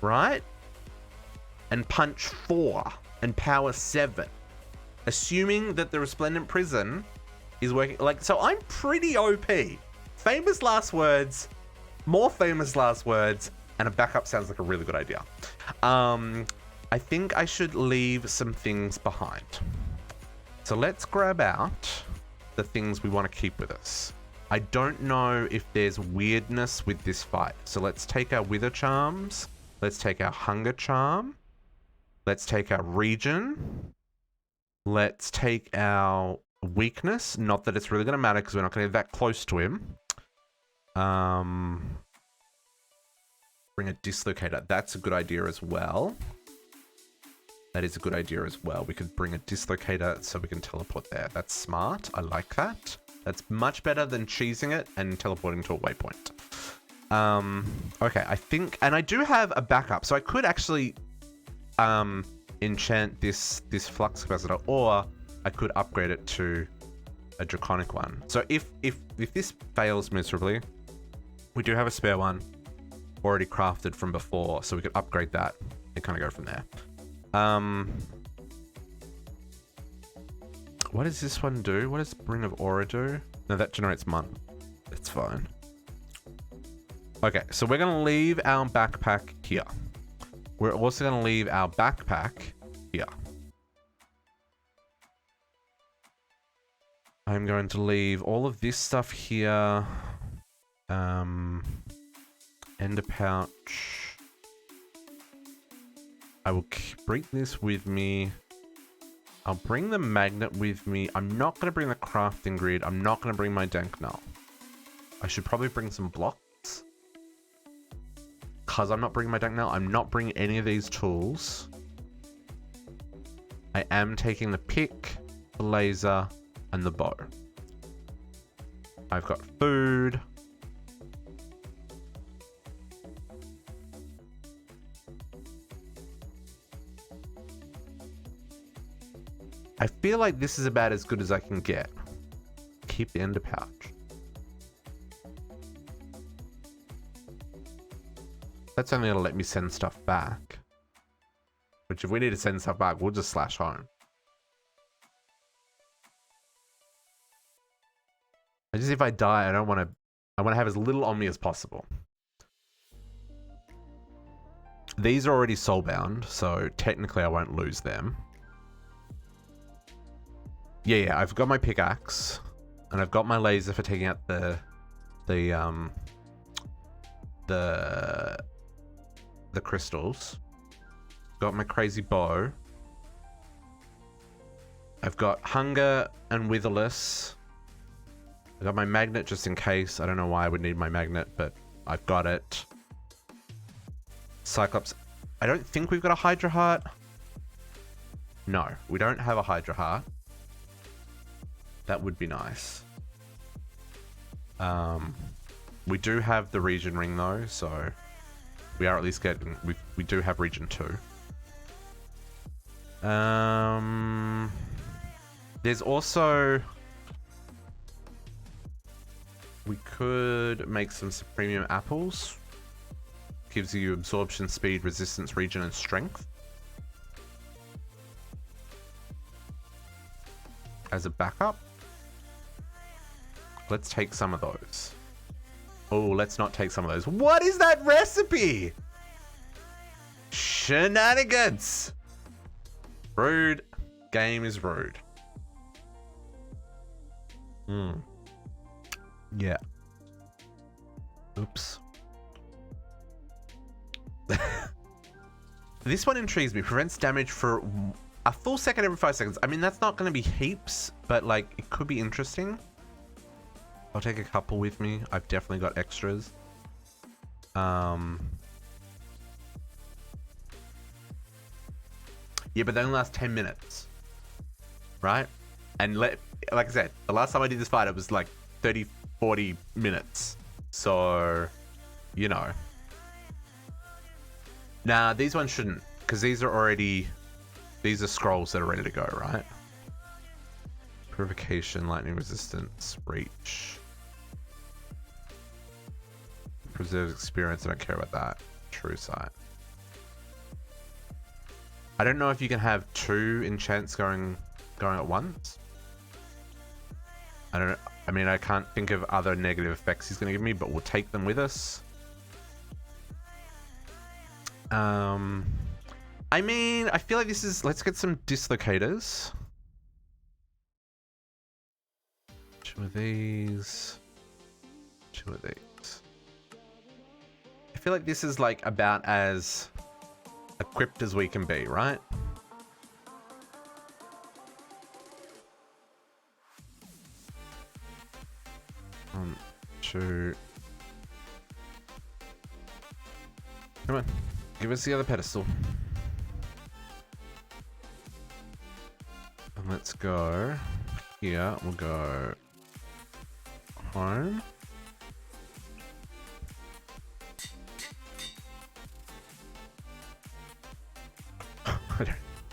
Right? And punch 4 and power 7. Assuming that the Resplendent Prison is working, like, so I'm pretty OP. Famous last words, more famous last words, and a backup sounds like a really good idea. I think I should leave some things behind. So let's grab out the things we want to keep with us. I don't know if there's weirdness with this fight. So let's take our Wither Charms. Let's take our Hunger Charm. Let's take our Region. Let's take our Weakness. Not that it's really going to matter because we're not going to get that close to him. Bring a Dislocator. That's a good idea as well. That is a good idea as well. We could bring a Dislocator so we can teleport there. That's smart. I like that. That's much better than cheesing it and teleporting to a waypoint. Okay, I think... And I do have a backup. So I could actually enchant this Flux Capacitor, or I could upgrade it to a Draconic one. So if this fails miserably, we do have a spare one already crafted from before, so we could upgrade that and kind of go from there. What does this one do? What does Ring of Aura do? No, that generates Mun. It's fine. Okay, so we're going to leave our backpack here. We're also going to leave our backpack here. I'm going to leave all of this stuff here. Ender pouch. I will bring this with me. I'll bring the magnet with me. I'm not going to bring the crafting grid. I'm not going to bring my dank null. I should probably bring some blocks. Because I'm not bringing my dank null, I'm not bringing any of these tools. I am taking the pick, the laser, and the bow. I've got food. I feel like this is about as good as I can get. Keep the ender pouch. That's only gonna let me send stuff back. Which if we need to send stuff back, we'll just slash home. I just, if I die, I want to have as little on me as possible. These are already soulbound, so technically I won't lose them. Yeah, I've got my pickaxe, and I've got my laser for taking out the crystals. Got my crazy bow. I've got hunger and witherless. I got my magnet just in case. I don't know why I would need my magnet, but I've got it. Cyclops. I don't think we've got a Hydra heart. No, we don't have a Hydra heart. That would be nice. We do have the region ring though, so we are at least getting, we do have region 2. There's also, we could make some supremium apples. Gives you absorption, speed, resistance, region, and strength. As a backup. Let's take some of those. Oh, let's not take some of those. What is that recipe? Shenanigans. Rude. Game is rude. Yeah. Oops. This one intrigues me. Prevents damage for a full second every 5 seconds. I mean, that's not going to be heaps, but like, it could be interesting. I'll take a couple with me. I've definitely got extras. Yeah, but they only last 10 minutes. Right? And like I said, the last time I did this fight, it was like 30, 40 minutes. So, you know. Nah, these ones shouldn't, because these are scrolls that are ready to go, right? Purification, lightning resistance, reach. Preserves experience, I don't care about that. True sight. I don't know if you can have 2 enchants going at once. I mean, I can't think of other negative effects he's going to give me, but we'll take them with us. I mean, I feel like this is... Let's get some dislocators. 2 of these. 2 of these. I feel like this is like about as equipped as we can be, right? One, 2. Come on, give us the other pedestal. And let's go here. We'll go home.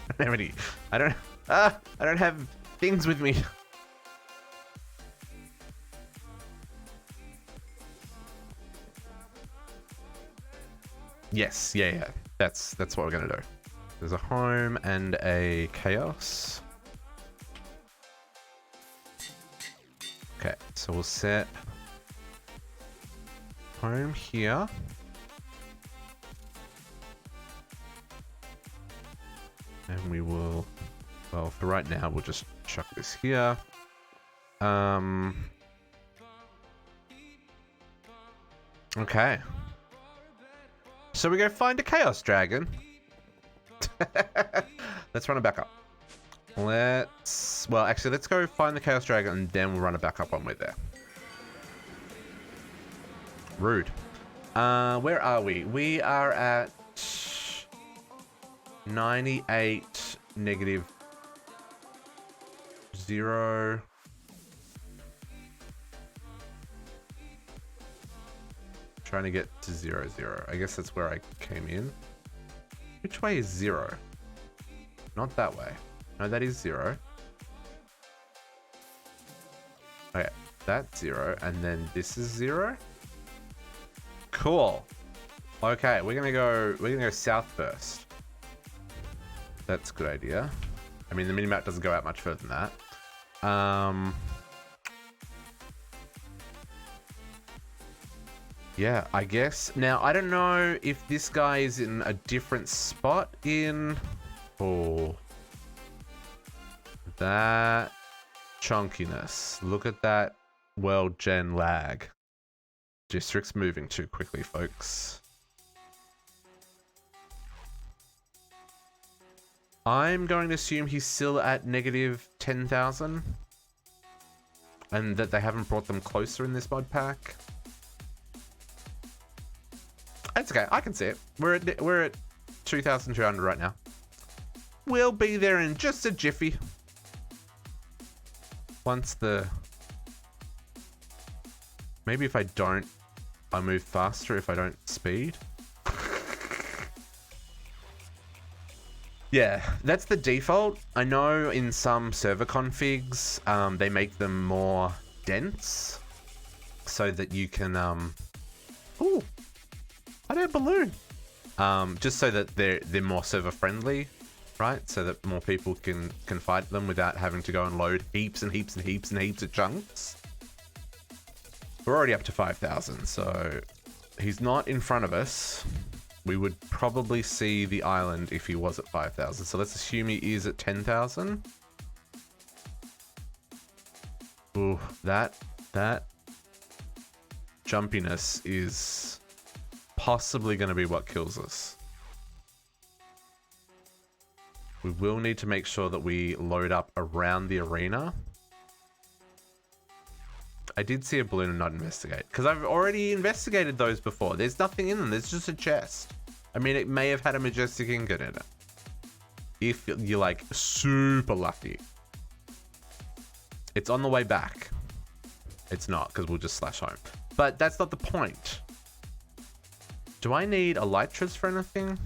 I don't have any. I don't have things with me. Yes, yeah. That's what we're gonna do. There's a home and a chaos. Okay, so we'll set home here. And we will, well, for right now, we'll just chuck this here. Okay. So we go find a Chaos Dragon. Let's run it back up. Well, actually, let's go find the Chaos Dragon and then we'll run it back up when we're there. Rude. Where are we? We are at 98 negative 0. Trying to get to 0, 0. I guess that's where I came in. Which way is 0? Not that way. No, that is 0. Okay, that's 0, and then this is 0. Cool. Okay, we're gonna go south first. That's a good idea. I mean, the minimap doesn't go out much further than that. Yeah, I guess. Now, I don't know if this guy is in a different spot in... Oh. That chunkiness. Look at that world gen lag. District's moving too quickly, folks. I'm going to assume he's still at negative 10,000. And that they haven't brought them closer in this mod pack. It's okay, I can see it. We're at 2,200 right now. We'll be there in just a jiffy. Once the... Maybe if I don't, I move faster if I don't speed. Yeah, that's the default. I know in some server configs, they make them more dense so that you can, ooh, hot air balloon. Just so that they're more server friendly, right? So that more people can fight them without having to go and load heaps and heaps and heaps and heaps of chunks. We're already up to 5,000, so he's not in front of us. We would probably see the island if he was at 5,000. So let's assume he is at 10,000. Ooh, that jumpiness is possibly going to be what kills us. We will need to make sure that we load up around the arena. I did see a balloon and not investigate, because I've already investigated those before. There's nothing in them. There's just a chest. I mean, it may have had a majestic ingot in it. If you're like super lucky. It's on the way back. It's not, because we'll just slash home. But that's not the point. Do I need elytras for anything?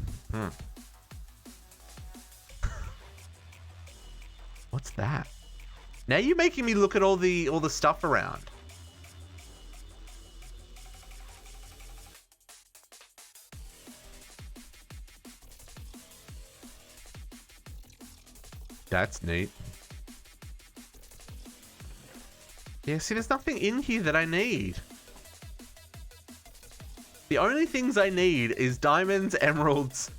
What's that? Now you're making me look at all the stuff around. That's neat. Yeah, see, there's nothing in here that I need. The only things I need is diamonds, emeralds,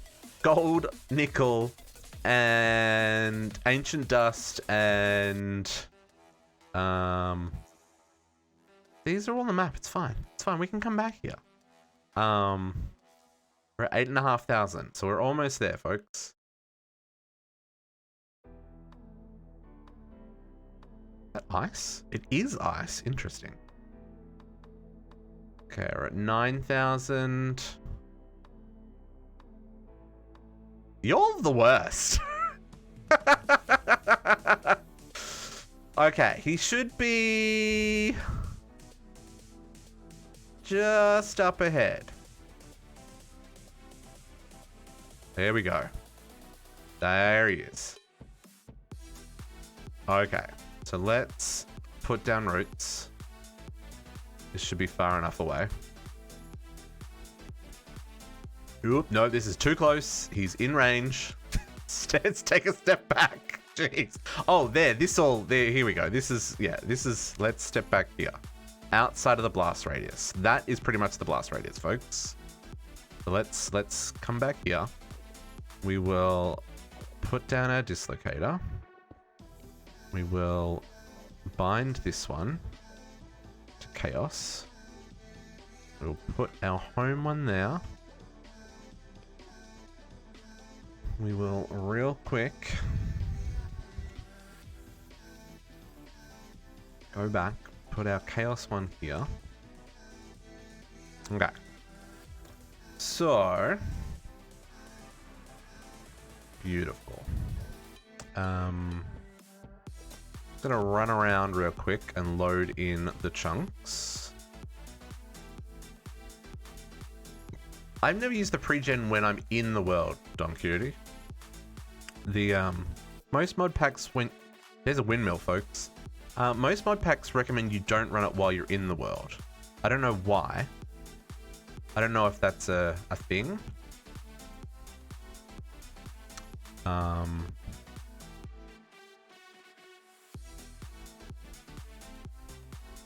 gold, nickel, and ancient dust, and these are all on the map. It's fine. It's fine. We can come back here. We're at 8,500, so we're almost there, folks. Is that ice? It is ice. Interesting. Okay, we're at 9,000. You're the worst. Okay, he should be just up ahead. There we go. There he is. Okay, so let's put down roots. This should be far enough away. Oop, no, this is too close. He's in range. Let's take a step back. Jeez. Oh, there, here we go. Let's step back here. Outside of the blast radius. That is pretty much the blast radius, folks. So let's come back here. We will put down our dislocator. We will bind this one to chaos. We'll put our home one there. We will real quick go back, put our chaos one here. Okay. So beautiful. Gonna run around real quick and load in the chunks. I've never used the pre-gen when I'm in the world, Don Cutie. The most mod packs there's a windmill, folks. Most mod packs recommend you don't run it while you're in the world. I don't know why. I don't know if that's a thing.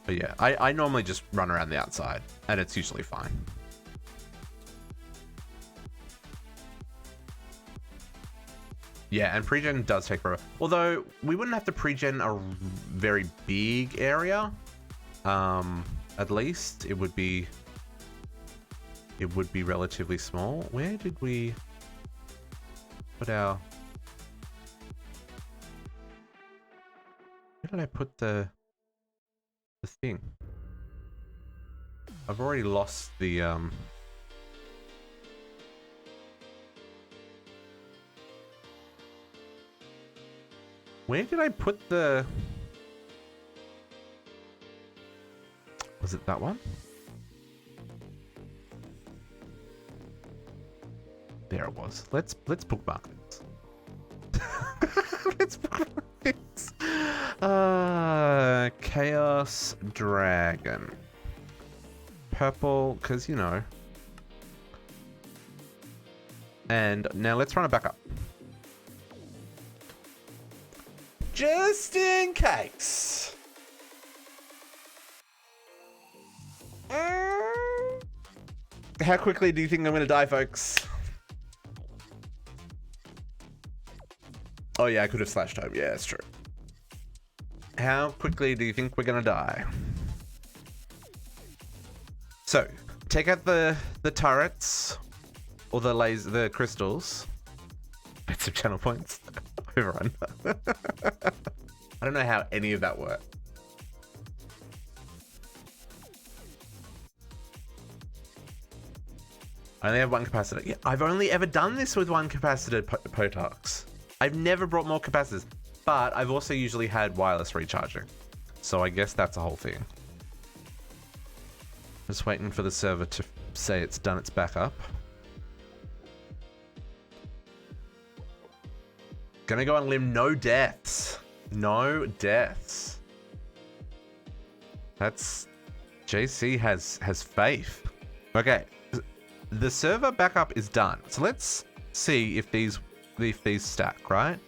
But yeah, I normally just run around the outside, and it's usually fine. Yeah, and pre-gen does take forever. Although, we wouldn't have to pre-gen a very big area. At least, it would be relatively small. Where did we put our... Where did I put the thing? I've already lost the where did I put the... Was it that one? There it was. Let's bookmark this. Let's bookmark this. Chaos Dragon. Purple, because, you know. And now let's run it back up. Just in case. How quickly do you think I'm going to die, folks? Oh yeah, I could have slashed home. Yeah, that's true. How quickly do you think we're going to die? So, take out the turrets or the crystals. Get some channel points. Overrun. I don't know how any of that worked. I only have one capacitor. Yeah, I've only ever done this with one capacitor Potox. I've never brought more capacitors, but I've also usually had wireless recharging. So I guess that's a whole thing. Just waiting for the server to say it's done its backup. Gonna go on a limb, no deaths. No deaths. That's... JC has faith. Okay, the server backup is done. So let's see if these stack, right?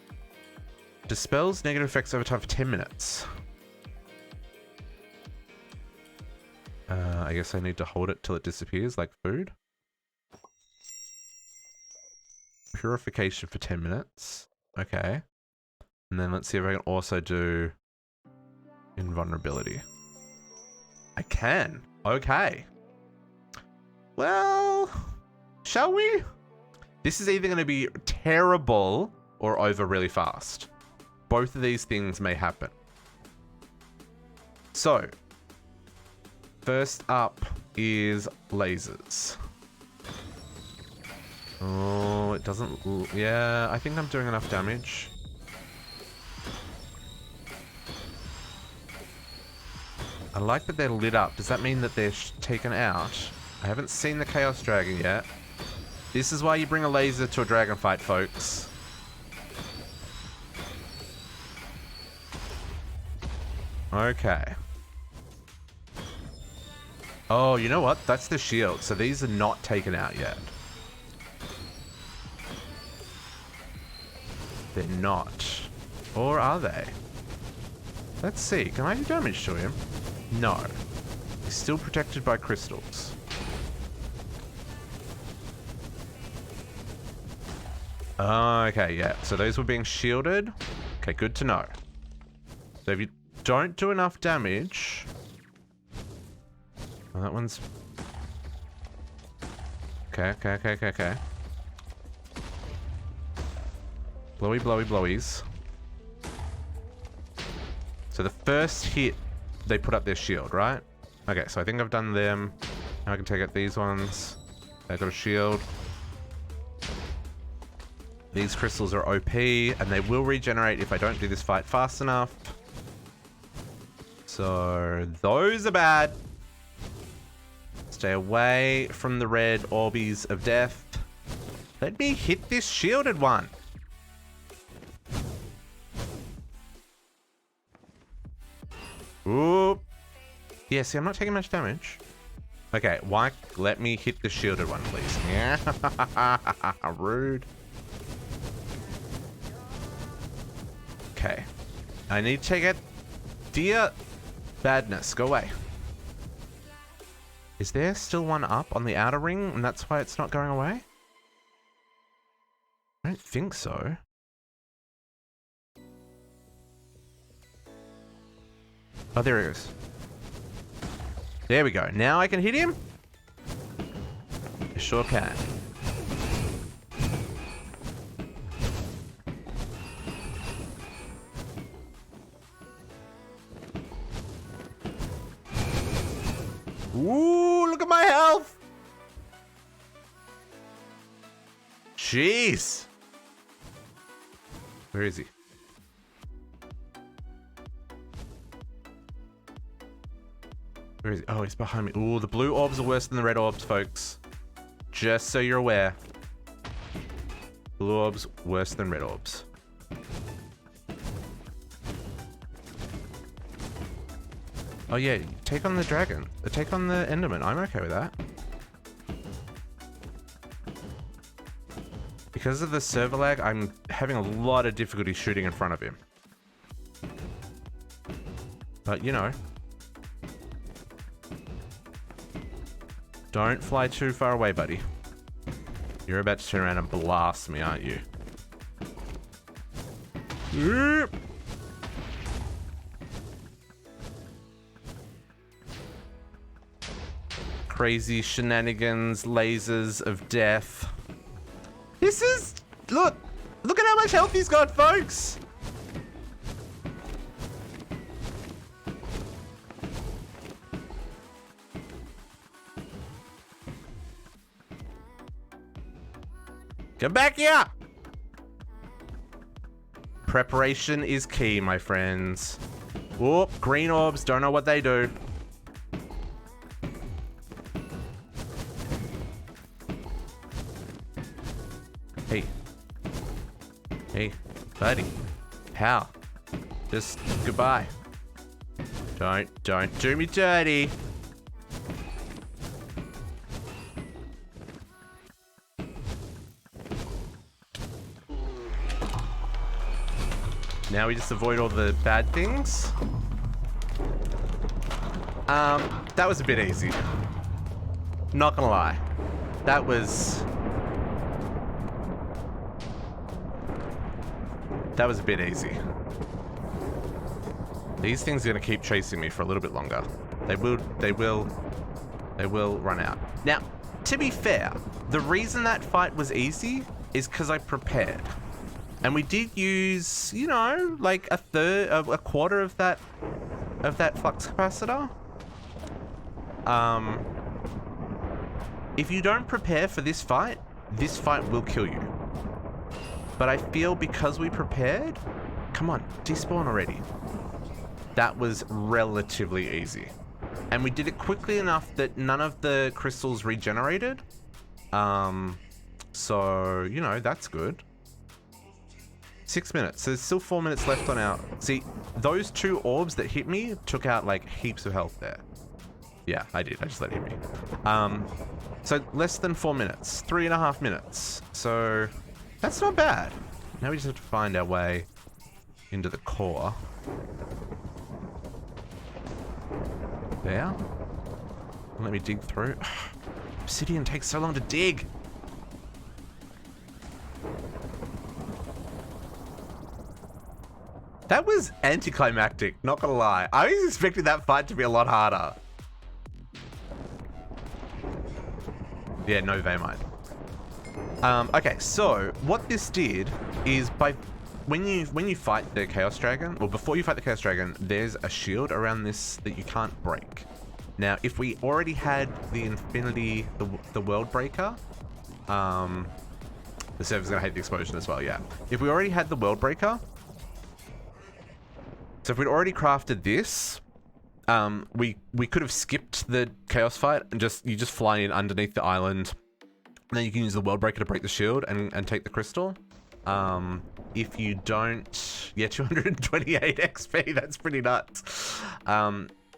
Dispels negative effects over time for 10 minutes. I guess I need to hold it till it disappears, like food. Purification for 10 minutes. Okay. And then let's see if I can also do invulnerability. I can. Okay. Well, shall we? This is either going to be terrible or over really fast. Both of these things may happen. So, first up is lasers. Oh, it doesn't... Yeah, I think I'm doing enough damage. I like that they're lit up. Does that mean that they're taken out? I haven't seen the Chaos Dragon yet. This is why you bring a laser to a dragon fight, folks. Okay. Oh, you know what? That's the shield. So these are not taken out yet. They're not. Or are they? Let's see. Can I do damage to him? No. He's still protected by crystals. Okay, yeah. So those were being shielded. Okay, good to know. So if you don't do enough damage... Oh, that one's... Okay. Blowy, blowy, blowies. So the first hit, they put up their shield, right? Okay, so I think I've done them. Now I can take out these ones. They've got a shield. These crystals are OP, and they will regenerate if I don't do this fight fast enough. So those are bad. Stay away from the red orbies of death. Let me hit this shielded one. Ooh. Yeah, see, I'm not taking much damage. Okay, why? Let me hit the shielded one, please. Yeah, rude. Okay. I need to take it. Dear badness, go away. Is there still one up on the outer ring, and that's why it's not going away? I don't think so. Oh, there it is. There we go. Now I can hit him? I sure can. Ooh, look at my health! Jeez! Where is he? Where is he? Oh, he's behind me. Ooh, the blue orbs are worse than the red orbs, folks. Just so you're aware. Blue orbs worse than red orbs. Oh yeah, take on the dragon. Take on the Enderman. I'm okay with that. Because of the server lag, I'm having a lot of difficulty shooting in front of him. But, you know. Don't fly too far away, buddy. You're about to turn around and blast me, aren't you? Yep. Crazy shenanigans, lasers of death. This is... Look at how much health he's got, folks! Come back here! Preparation is key, my friends. Whoop, green orbs, don't know what they do. Hey. Hey, buddy. How? Just goodbye. Don't do me dirty. Now we just avoid all the bad things. That was a bit easy. Not gonna lie. That was a bit easy. These things are gonna keep chasing me for a little bit longer. They will run out. Now, to be fair, the reason that fight was easy is because I prepared. And we did use, you know, like a quarter of that flux capacitor. If you don't prepare for this fight will kill you. But I feel because we prepared, come on, despawn already. That was relatively easy. And we did it quickly enough that none of the crystals regenerated. So, you know, that's good. 6 minutes. So there's still 4 minutes left on our... See, those 2 orbs that hit me took out like heaps of health there. Yeah, I did. I just let it hit me. So less than 4 minutes. 3.5 minutes. So that's not bad. Now we just have to find our way into the core. There. Let me dig through. Obsidian takes so long to dig. That was anticlimactic, not gonna lie. I was expecting that fight to be a lot harder. Yeah, no Veimite. Okay, so what this did is when you fight the Chaos Dragon, or before you fight the Chaos Dragon, there's a shield around this that you can't break. Now, if we already had the Infinity, the World Breaker, the server's gonna hate the explosion as well, yeah. If we already had the World Breaker, so if we'd already crafted this, we could have skipped the Chaos fight and you just fly in underneath the island, and then you can use the World Breaker to break the shield and take the crystal. If you don't, yeah, 228 XP, that's pretty nuts.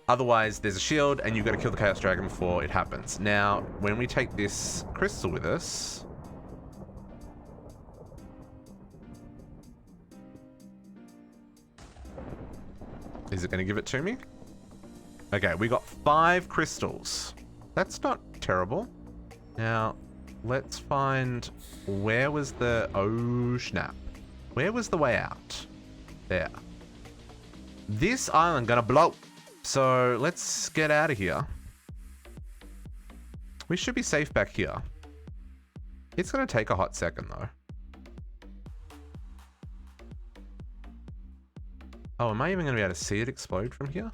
Otherwise, there's a shield and you've got to kill the Chaos Dragon before it happens. Now, when we take this crystal with us, is it going to give it to me? Okay, we got 5 crystals. That's not terrible. Now, let's find... Where was the... Oh, snap. Where was the way out? There. This island gonna blow. So, let's get out of here. We should be safe back here. It's gonna take a hot second, though. Oh, am I even going to be able to see it explode from here?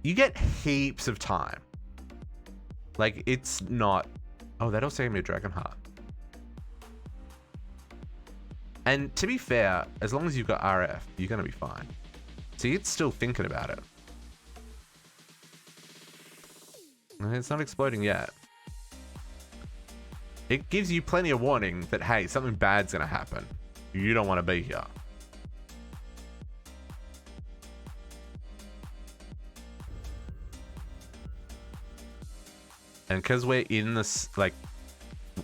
You get heaps of time. Like, it's not... Oh, that also gave me a dragon heart. And to be fair, as long as you've got RF, you're going to be fine. See, it's still thinking about it. And it's not exploding yet. It gives you plenty of warning that, hey, something bad's going to happen. You don't want to be here. And because we're in this, like,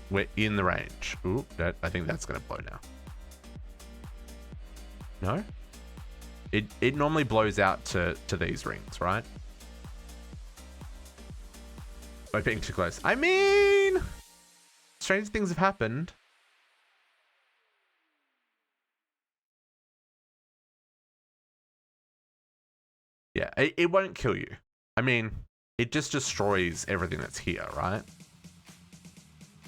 we're in the range. Ooh, I think that's going to blow now. No? It normally blows out to these rings, right? By being too close. I mean, strange things have happened. Yeah, it won't kill you. I mean, it just destroys everything that's here, right?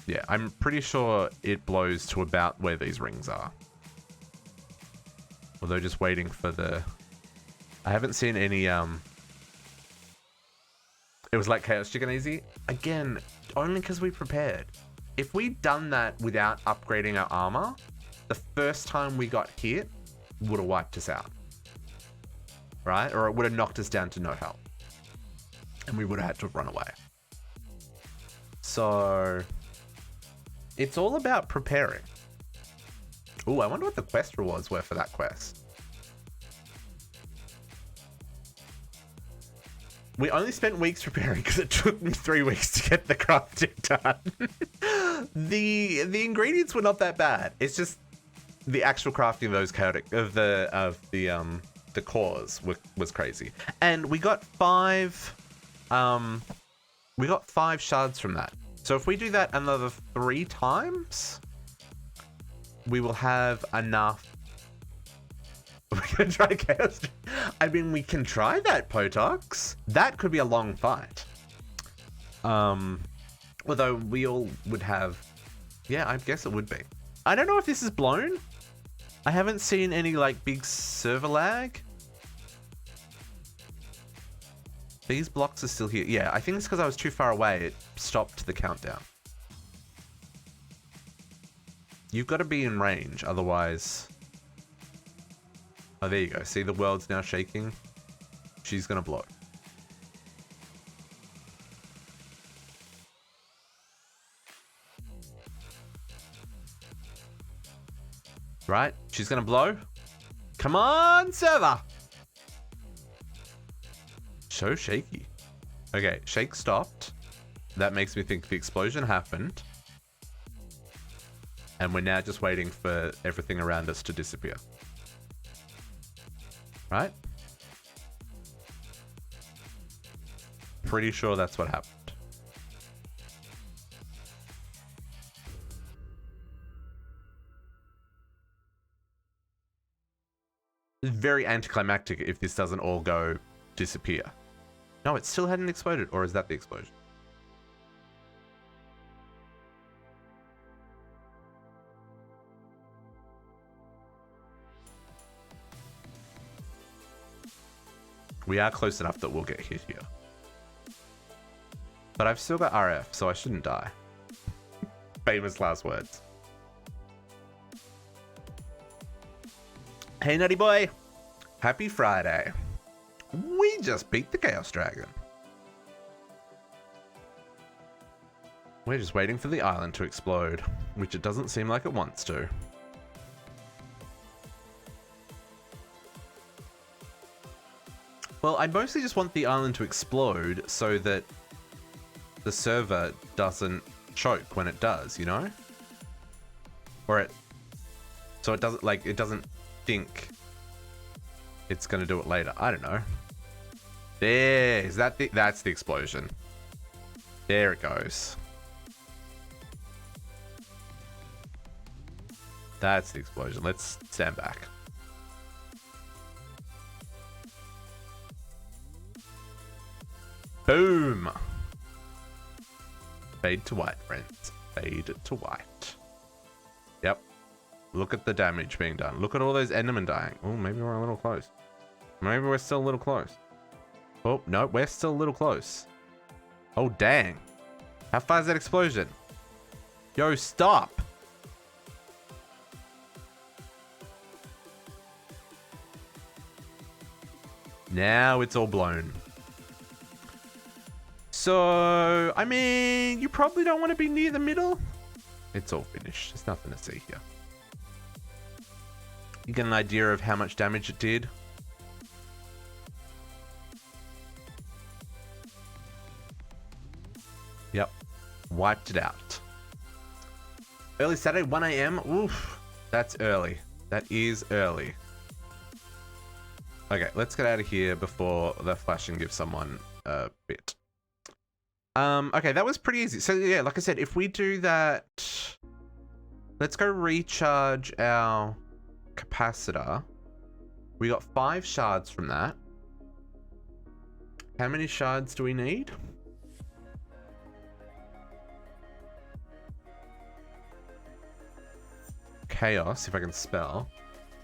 Yeah, I'm pretty sure it blows to about where these rings are. Although just waiting for the... I haven't seen any... It was like Chaos Chicken Easy. Again, only because we prepared. If we'd done that without upgrading our armor, the first time we got hit, would have wiped us out. Right? Or it would have knocked us down to no health. And we would have had to run away. So it's all about preparing. Oh, I wonder what the quest rewards were for that quest. We only spent weeks preparing because it took me 3 weeks to get the crafting done. The ingredients were not that bad. It's just the actual crafting of those chaotic of the cores was crazy. And we got 5 shards from that. So if we do that another 3 times, we will have enough. We're gonna try chaos. I mean, we can try that, Potox. That could be a long fight. Although we all would have, yeah, I guess it would be. I don't know if this is blown. I haven't seen any like big server lag. These blocks are still here. Yeah, I think it's because I was too far away. It stopped the countdown. You've got to be in range, otherwise... Oh, there you go. See, the world's now shaking. She's going to blow. Right? She's going to blow. Come on, server! So shaky. Okay, shake stopped. That makes me think the explosion happened. And we're now just waiting for everything around us to disappear. Right? Pretty sure that's what happened. It's very anticlimactic if this doesn't all go disappear. No, it still hadn't exploded, or is that the explosion? We are close enough that we'll get hit here. But I've still got RF, so I shouldn't die. Famous last words. Hey, Nutty Boy. Happy Friday. We just beat the Chaos Dragon. We're just waiting for the island to explode, which it doesn't seem like it wants to. Well, I mostly just want the island to explode so that the server doesn't choke when it does, you know? Or so it doesn't, like, it doesn't think it's gonna do it later. I don't know. That's the explosion. There it goes. That's the explosion. Let's stand back. Boom! Fade to white, friends. Fade to white. Yep. Look at the damage being done. Look at all those Endermen dying. Oh, maybe we're a little close. Maybe we're still a little close. Oh, no, we're still a little close. Oh, dang. How far is that explosion? Yo, stop! Now it's all blown. So, I mean, you probably don't want to be near the middle. It's all finished. There's nothing to see here. You get an idea of how much damage it did. Yep. Wiped it out. Early Saturday, 1 a.m. Oof. That's early. That is early. Okay, let's get out of here before the flashing gives someone a bit. Okay, that was pretty easy. So yeah, like I said, if we do that, let's go recharge our capacitor. We got 5 shards from that. How many shards do we need? Chaos, if I can spell.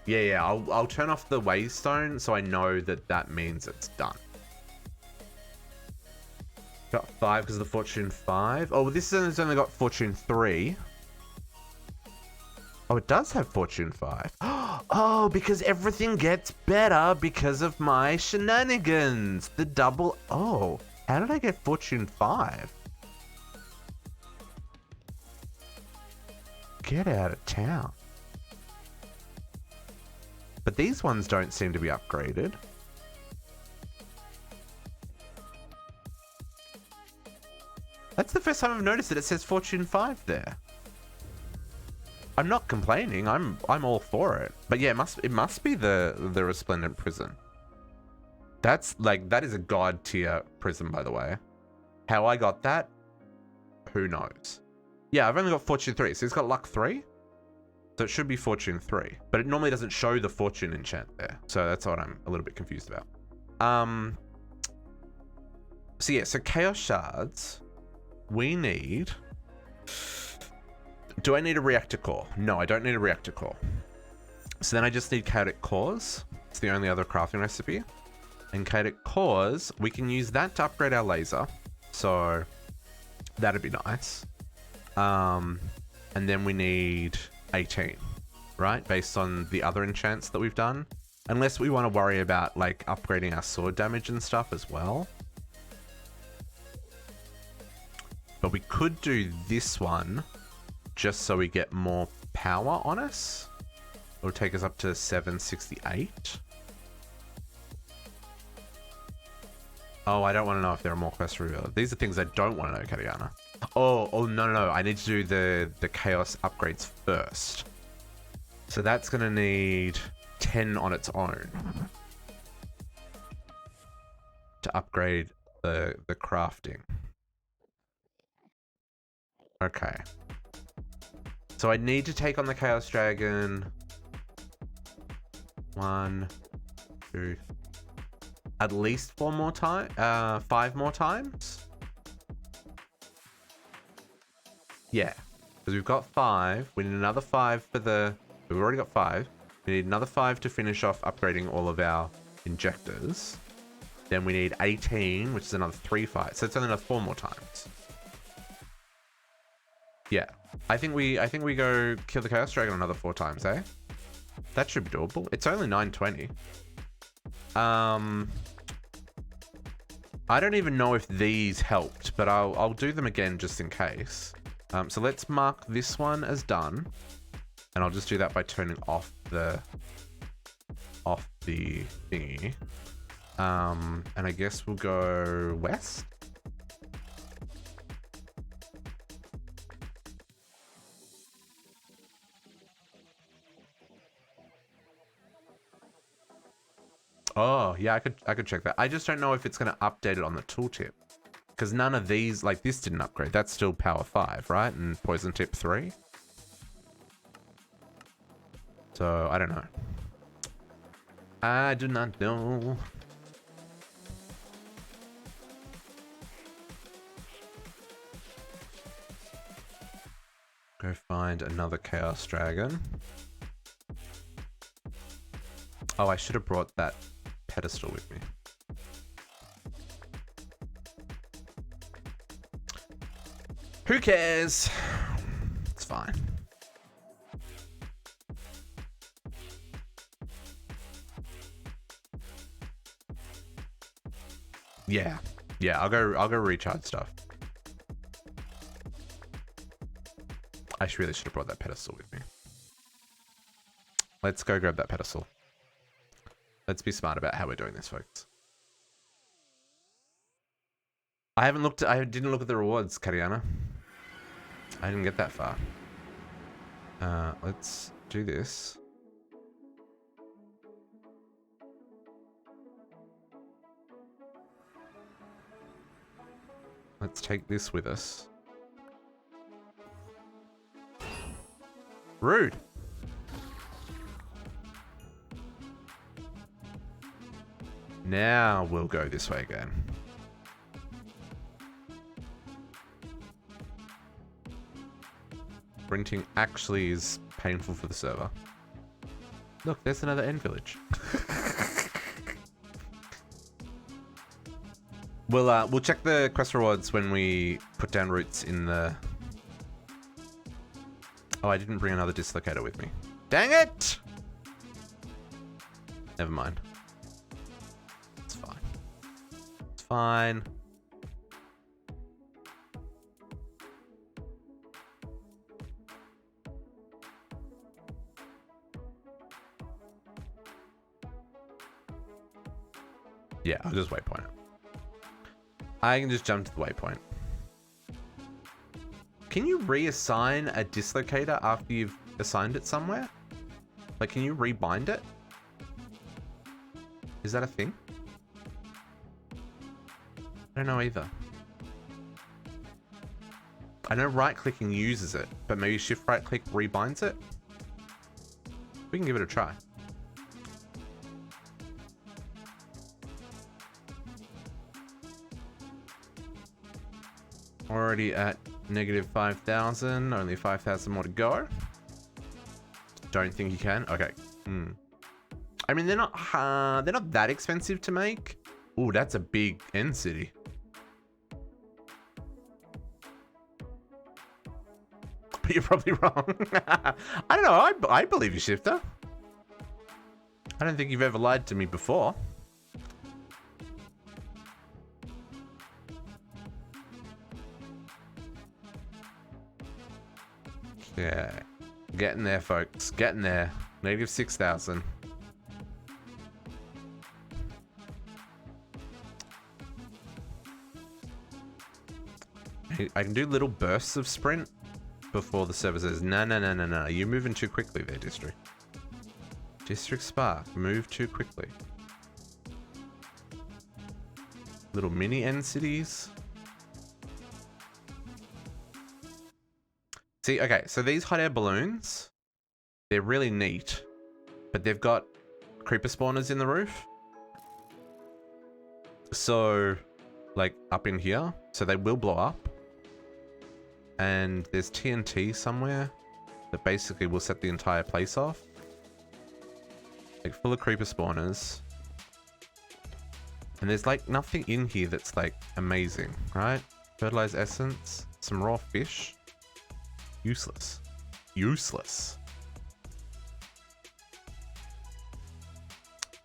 Yeah, I'll turn off the waystone so I know that that means it's done. Got 5 because of the Fortune 5. Oh, well, this has only got Fortune 3. Oh, it does have Fortune 5. Oh, because everything gets better because of my shenanigans. The double... Oh, how did I get Fortune 5? Get out of town. But these ones don't seem to be upgraded. That's the first time I've noticed that it says Fortune 5 there. I'm not complaining. I'm all for it. But yeah, it must be the Resplendent Prison. That's like, that is a god tier prison, by the way. How I got that, who knows? Yeah, I've only got Fortune 3, so it's got Luck 3. So it should be Fortune 3, but it normally doesn't show the Fortune enchant there. So that's what I'm a little bit confused about. So yeah, so Chaos Shards, we need... Do I need a reactor core? No, I don't need a reactor core. So then I just need chaotic cores. It's the only other crafting recipe. And chaotic cores, we can use that to upgrade our laser. So that'd be nice. And then we need 18, right? Based on the other enchants that we've done. Unless we want to worry about like upgrading our sword damage and stuff as well. But we could do this one just so we get more power on us. It'll take us up to 768. Oh, I don't want to know if there are more quests revealed. These are things I don't want to know, Katiana. Oh, no. I need to do the chaos upgrades first. So that's going to need 10 on its own. To upgrade the crafting. Okay. So I need to take on the Chaos Dragon. 1, 2, at least 4 more times, 5 more times. Yeah, because we've got 5. We need another 5 for the. We've already got 5. We need another 5 to finish off upgrading all of our injectors. Then we need 18, which is another 3 fights. So it's only another 4 more times. Yeah, I think we go kill the Chaos Dragon another 4 times, eh? That should be doable. It's only 920. I don't even know if these helped, but I'll do them again just in case. So let's mark this one as done, and I'll just do that by turning off the thingy. And I guess we'll go west. Oh, yeah, I could check that. I just don't know if it's going to update it on the tooltip. Because none of these, like this didn't upgrade. That's still power 5, right? And poison tip 3. So, I don't know. I do not know. Go find another Chaos Dragon. Oh, I should have brought that pedestal with me. Who cares? It's fine. Yeah, I'll go recharge stuff. I really should have brought that pedestal with me. Let's go grab that pedestal. Let's be smart about how we're doing this, folks. I didn't look at the rewards, Kariana. I didn't get that far. Let's do this. Let's take this with us. Rude. Now we'll go this way again. Printing actually is painful for the server. Look, there's another end village. We'll check the quest rewards when we put down roots in the Oh, I didn't bring another dislocator with me. Dang it! Never mind. It's fine. It's fine. Yeah, I'll just waypoint it. I can just jump to the waypoint. Can you reassign a dislocator after you've assigned it somewhere? Like, can you rebind it? Is that a thing? I don't know either. I know right-clicking uses it, but maybe shift-right-click rebinds it? We can give it a try. Already at negative 5,000, only 5,000 more to go. Don't think you can. Okay. I mean, they're not that expensive to make. Ooh, that's a big end city. But you're probably wrong. I don't know. I believe you, Shifter. I don't think you've ever lied to me before. Yeah, getting there, folks. Getting there. Negative 6,000. I can do little bursts of sprint before the server says, no. You're moving too quickly there, District. District Spark, move too quickly. Little mini end cities. See, okay, so these hot air balloons, they're really neat, but they've got creeper spawners in the roof. So, like, up in here, so they will blow up. And there's TNT somewhere that basically will set the entire place off. Like, full of creeper spawners. And there's, like, nothing in here that's, like, amazing, right? Fertilized essence, some raw fish. Useless. Useless.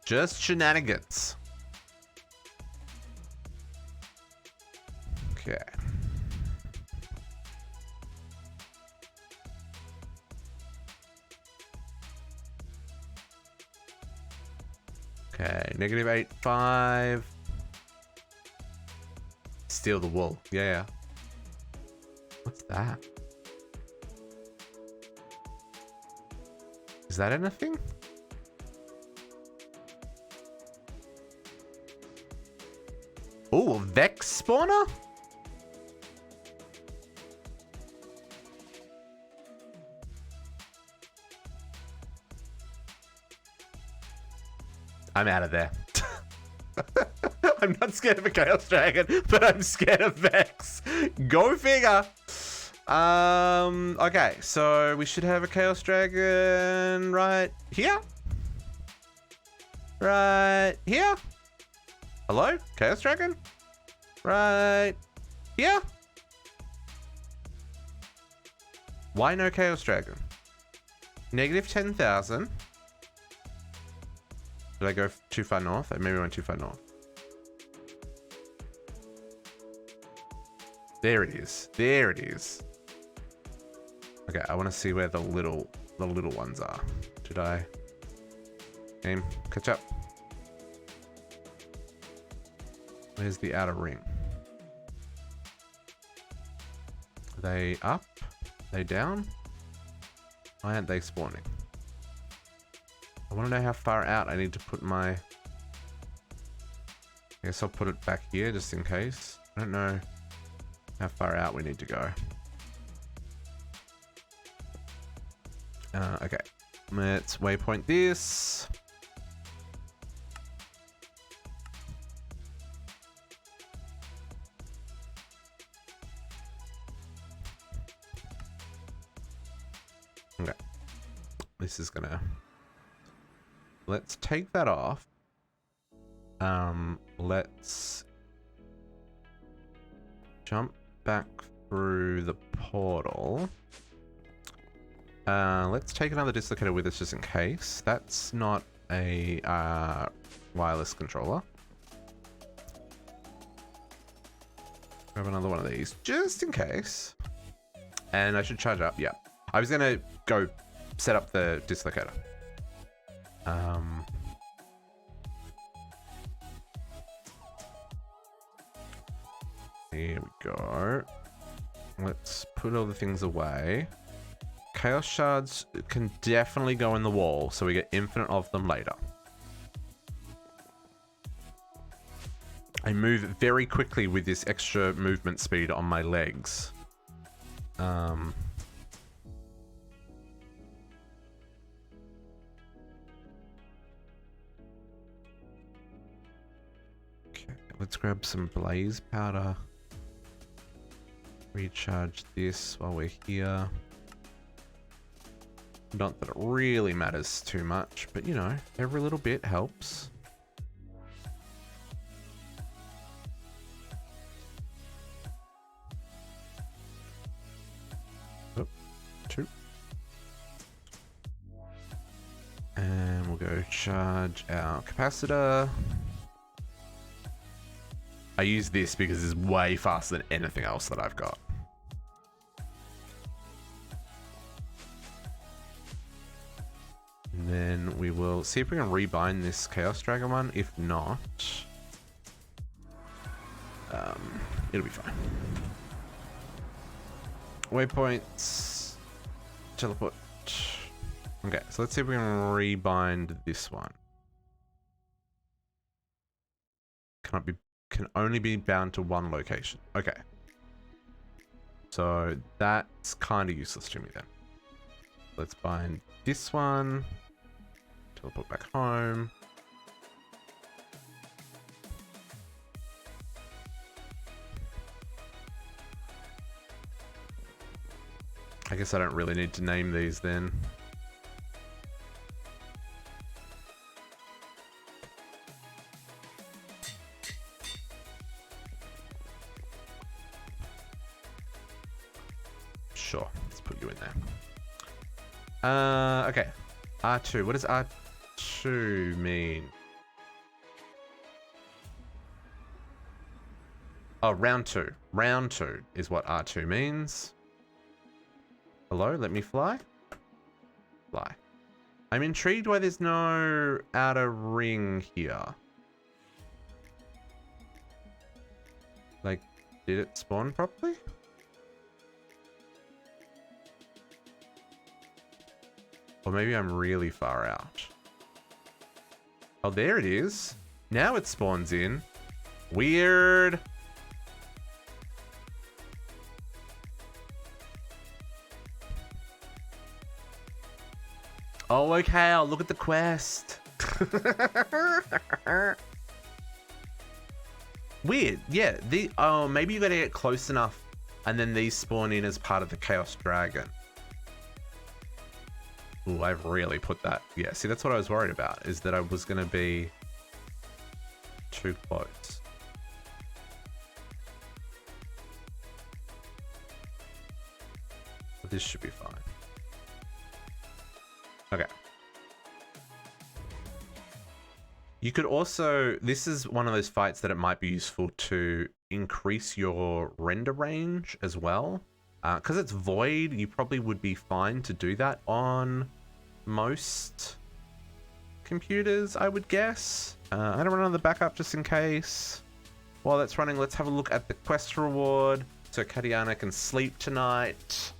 Just shenanigans. Okay. Okay, negative 8.5. Steal the wool. Yeah. What's that? Is that anything? Oh, Vex spawner? I'm out of there. I'm not scared of a Chaos Dragon, but I'm scared of Vex. Go figure. Okay, so we should have a Chaos Dragon right here. Right here. Hello? Chaos Dragon? Right here. Why no Chaos Dragon? Negative 10,000. Did I go too far north? I maybe went too far north. There it is. There it is. Okay, I want to see where the little ones are. Did I? Game, catch up. Where's the outer ring? Are they up? Are they down? Why aren't they spawning? I want to know how far out I need to put my... I guess I'll put it back here just in case. I don't know how far out we need to go. Okay, let's waypoint this. Okay, this is gonna... Let's take that off. Let's jump back through the portal. Let's take another dislocator with us just in case. That's not a wireless controller. Grab another one of these just in case. And I should charge up. Yeah. I was going to go set up the dislocator. Here we go. Let's put all the things away. Chaos shards can definitely go in the wall, so we get infinite of them later. I move very quickly with this extra movement speed on my legs. Okay, let's grab some blaze powder. Recharge this while we're here. Not that it really matters too much, but you know, every little bit helps. Oh, 2. And we'll go charge our capacitor. I use this because it's way faster than anything else that I've got. And then we will see if we can rebind this Chaos Dragon one. If not, it'll be fine. Waypoints, teleport. Okay, so let's see if we can rebind this one. Can only be bound to one location. Okay. So that's kind of useless to me then. Let's bind this one. Teleport back home. I guess I don't really need to name these then. Sure, let's put you in there. Okay. R2. What does R2 mean? Oh, round 2. Round 2 is what R2 means. Hello, let me fly. Fly. I'm intrigued why there's no outer ring here. Like, did it spawn properly? Or maybe I'm really far out. Oh, there it is. Now it spawns in. Weird. Oh, okay. I'll look at the quest. Weird. Yeah. Oh, maybe you gotta get close enough and then these spawn in as part of the Chaos Dragon. Ooh, I've really put that. Yeah, see, that's what I was worried about, is that I was going to be too close. But this should be fine. Okay. You could also, this is one of those fights that it might be useful to increase your render range as well. Because it's void, you probably would be fine to do that on most computers, I would guess. I'm going to run another backup just in case. While that's running, let's have a look at the quest reward. So Katiana can sleep tonight.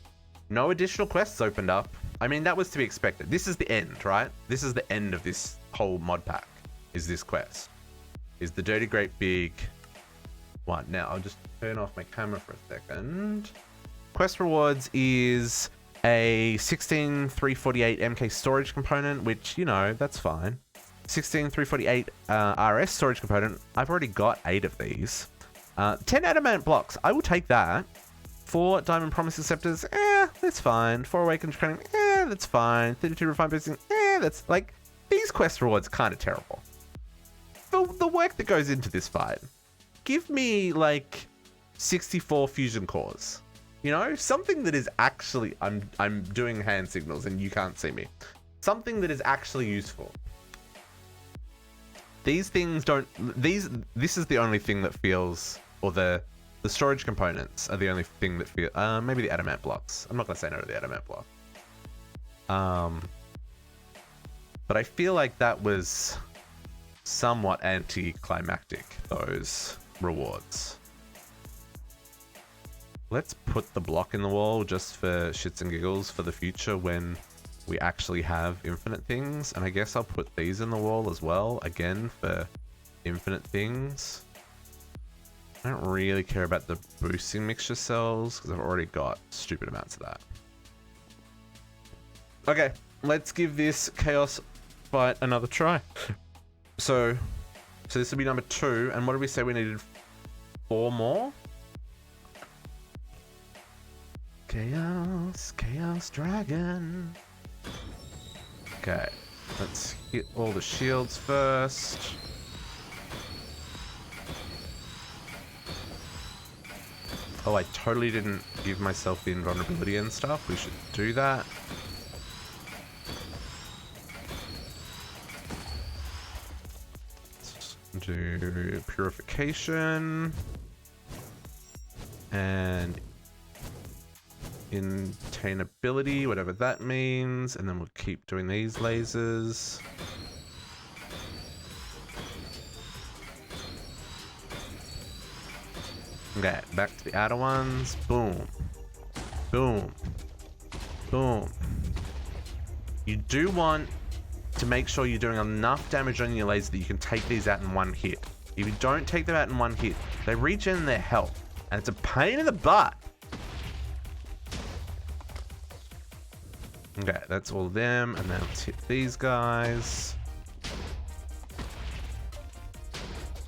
No additional quests opened up. I mean, that was to be expected. This is the end, right? This is the end of this whole mod pack, is this quest. Is the Dirty Great Big one. Now, I'll just turn off my camera for a second. Quest rewards is a 16348 MK storage component, which, you know, that's fine. 16348 RS storage component. I've already got 8 of these. 10 adamant blocks. I will take that. 4 diamond promise acceptors. That's fine. 4 awakened training. That's fine. 32 refined boosting. That's like, these quest rewards are kind of terrible. The work that goes into this fight. Give me like 64 fusion cores. You know, something that is actually, I'm doing hand signals and you can't see me. Something that is actually useful. These things don't, this is the only thing that feels, or the storage components are the only thing that feel, maybe the adamant blocks. I'm not gonna say no to the adamant block. But I feel like that was somewhat anticlimactic, those rewards. Let's put the block in the wall just for shits and giggles for the future when we actually have infinite things. And I guess I'll put these in the wall as well, again, for infinite things. I don't really care about the boosting mixture cells because I've already got stupid amounts of that. Okay, let's give this chaos fight another try. So this will be number 2. And what did we say we needed? 4 more? Chaos dragon. Okay, let's hit all the shields first. Oh, I totally didn't give myself the invulnerability and stuff. We should do that. Let's do purification. And intainability, whatever that means, and then we'll keep doing these lasers. Okay, back to the outer ones. Boom. Boom. Boom. You do want to make sure you're doing enough damage on your laser that you can take these out in one hit. If you don't take them out in one hit, they regen their health, and it's a pain in the butt. Okay, that's all of them, and then let's hit these guys.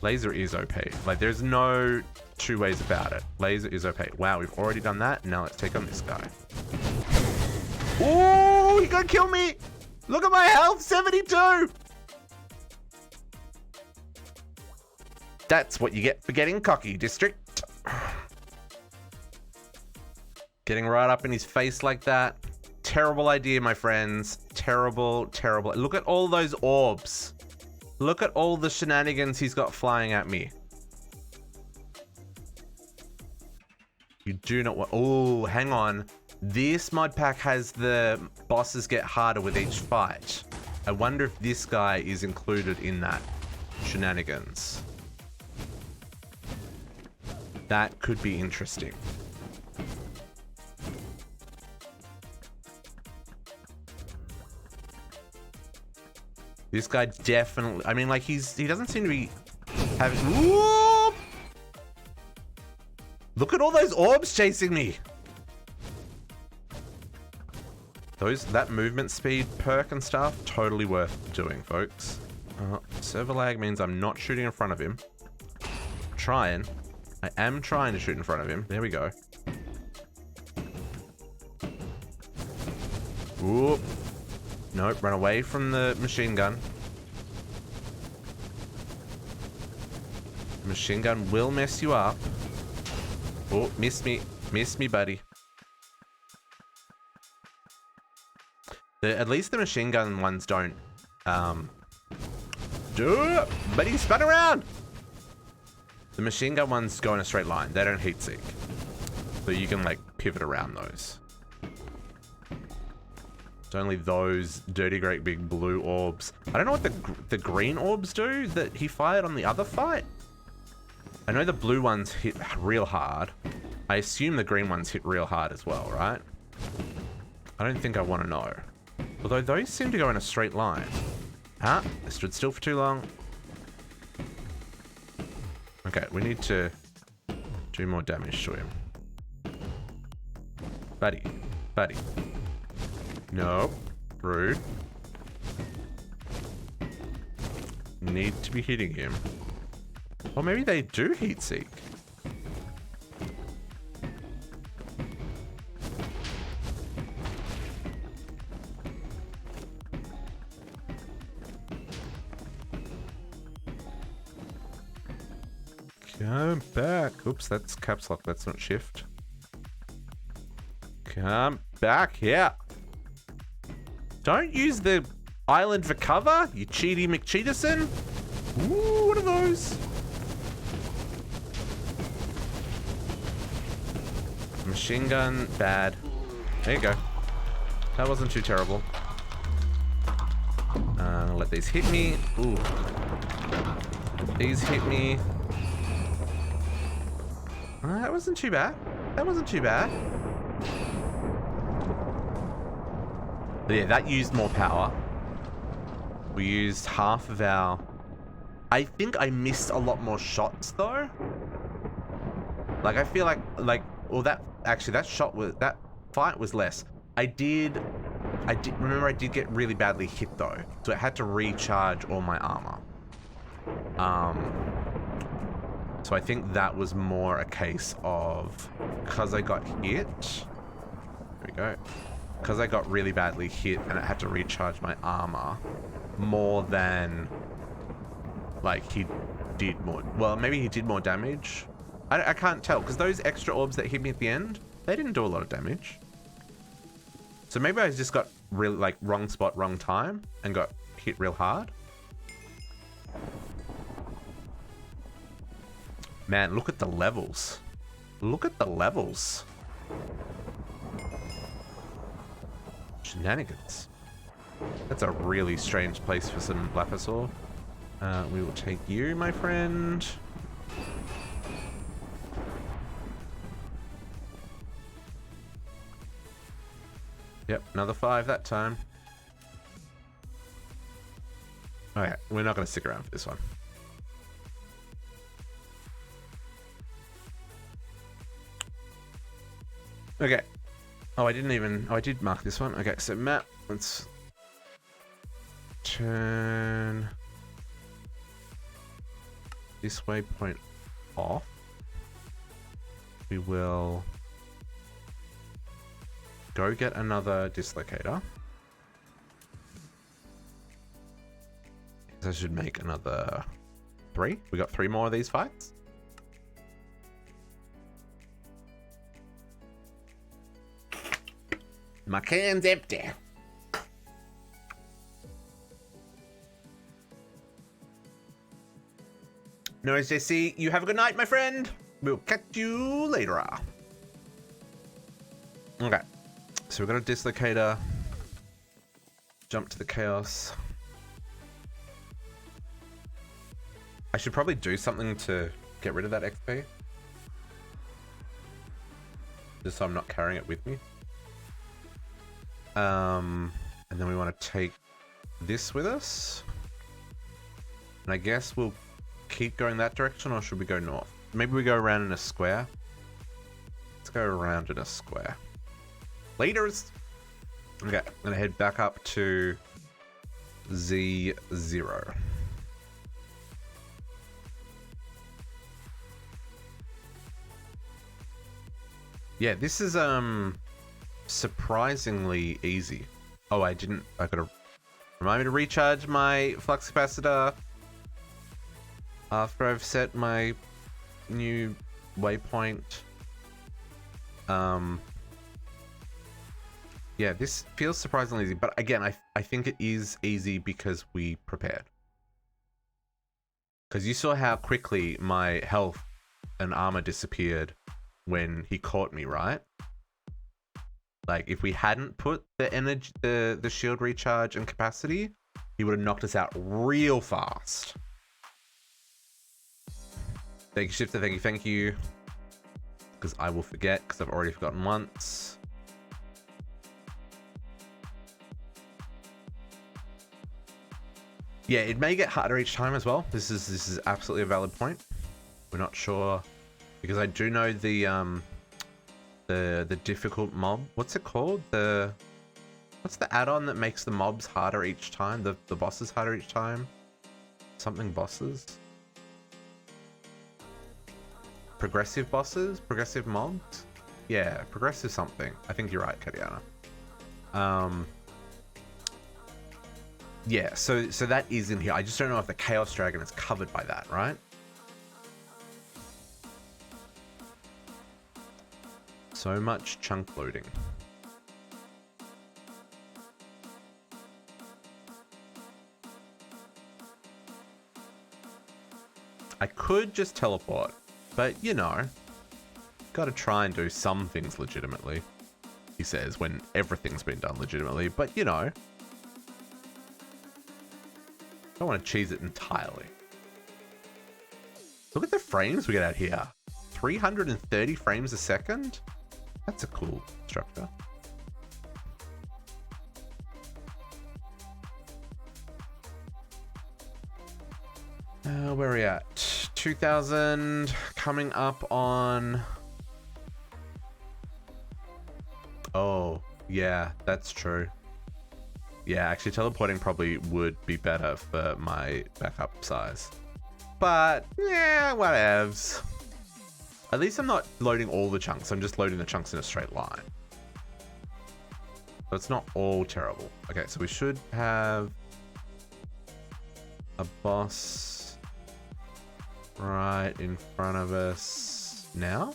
Laser is OP. Like, there's no two ways about it. Laser is OP. Wow, we've already done that. Now let's take on this guy. Ooh, he gonna kill me! Look at my health, 72! That's what you get for getting cocky, District. Getting right up in his face like that. Terrible idea, my friends. Terrible, terrible. Look at all those orbs. Look at all the shenanigans he's got flying at me. You do not want... Oh, hang on. This mod pack has the bosses get harder with each fight. I wonder if this guy is included in that shenanigans. That could be interesting. This guy definitely... I mean, like, he doesn't seem to be having... Whoop! Look at all those orbs chasing me! That movement speed perk and stuff, totally worth doing, folks. Server lag means I'm not shooting in front of him. I am trying to shoot in front of him. There we go. Whoop. Nope, run away from the machine gun. The machine gun will mess you up. Oh, missed me. Missed me, buddy. At least the machine gun ones don't... But he spun around! The machine gun ones go in a straight line. They don't heat seek. So you can, like, pivot around those. It's only those dirty great big blue orbs. I don't know what the green orbs do that he fired on the other fight. I know the blue ones hit real hard. I assume the green ones hit real hard as well, right? I don't think I want to know. Although those seem to go in a straight line. Ah, I stood still for too long. Okay, we need to do more damage to him. Buddy. Buddy. Nope. Rude. Need to be hitting him. Or maybe they do heat seek. Go back. Oops, that's caps lock. That's not shift. Come back here. Don't use the island for cover, you cheaty McCheaterson. Ooh, what are those? Machine gun, bad. There you go. That wasn't too terrible. Let these hit me. Ooh. These hit me. That wasn't too bad. That wasn't too bad. But yeah, that used more power. We used half of our... I think I missed a lot more shots though. Like I feel like well that actually that fight was less. I did remember I did get really badly hit though. So I had to recharge all my armor. So I think that was more a case of because I got hit. There we go. Because I got really badly hit and I had to recharge my armor more than like he did more. Well, maybe he did more damage. I can't tell because those extra orbs that hit me at the end, they didn't do a lot of damage. So maybe I just got really like wrong spot, wrong time and got hit real hard. Man, look at the levels. Look at the levels. Shenanigans. That's a really strange place for some Lapisaur. We will take you, my friend. Yep, another 5 that time. Alright, we're not going to stick around for this one. Okay. Oh, I did mark this one. Okay, so map, let's turn this waypoint off. We will go get another dislocator. I should make another 3. We got 3 more of these fights. My can's empty. No worries, JC. You have a good night, my friend. We'll catch you later. Okay. So we've got a dislocator. Jump to the chaos. I should probably do something to get rid of that XP. Just so I'm not carrying it with me. And then we want to take this with us. And I guess we'll keep going that direction, or should we go north? Maybe we go around in a square. Let's go around in a square. Laters! Okay, I'm gonna head back up to Z0. Yeah, this is surprisingly easy. Oh, I gotta remind me to recharge my flux capacitor after I've set my new waypoint. Yeah, this feels surprisingly easy, but again, I think it is easy because we prepared. Because you saw how quickly my health and armor disappeared when he caught me, right? Like, if we hadn't put the energy, the shield recharge and capacity, he would have knocked us out real fast. Thank you, Shifter. Thank you. Because I will forget, because I've already forgotten once. Yeah, it may get harder each time as well. This is absolutely a valid point. We're not sure, because I do know the difficult mob. What's it called? What's the add-on that makes the mobs harder each time? The bosses harder each time? Something bosses? Progressive bosses? Progressive mobs? Yeah, progressive something. I think you're right, Kadiana. Yeah, so that is in here. I just don't know if the Chaos Dragon is covered by that, right? So much chunk loading. I could just teleport, but you know, gotta try and do some things legitimately, he says, when everything's been done legitimately, but you know, don't want to cheese it entirely. Look at the frames we get out here. 330 frames a second? That's a cool structure. Where are we at? 2000, coming up on... Oh, yeah, that's true. Yeah, actually teleporting probably would be better for my backup size. But, yeah, whatevs. At least I'm not loading all the chunks, I'm just loading the chunks in a straight line. So it's not all terrible. Okay, so we should have a boss right in front of us now.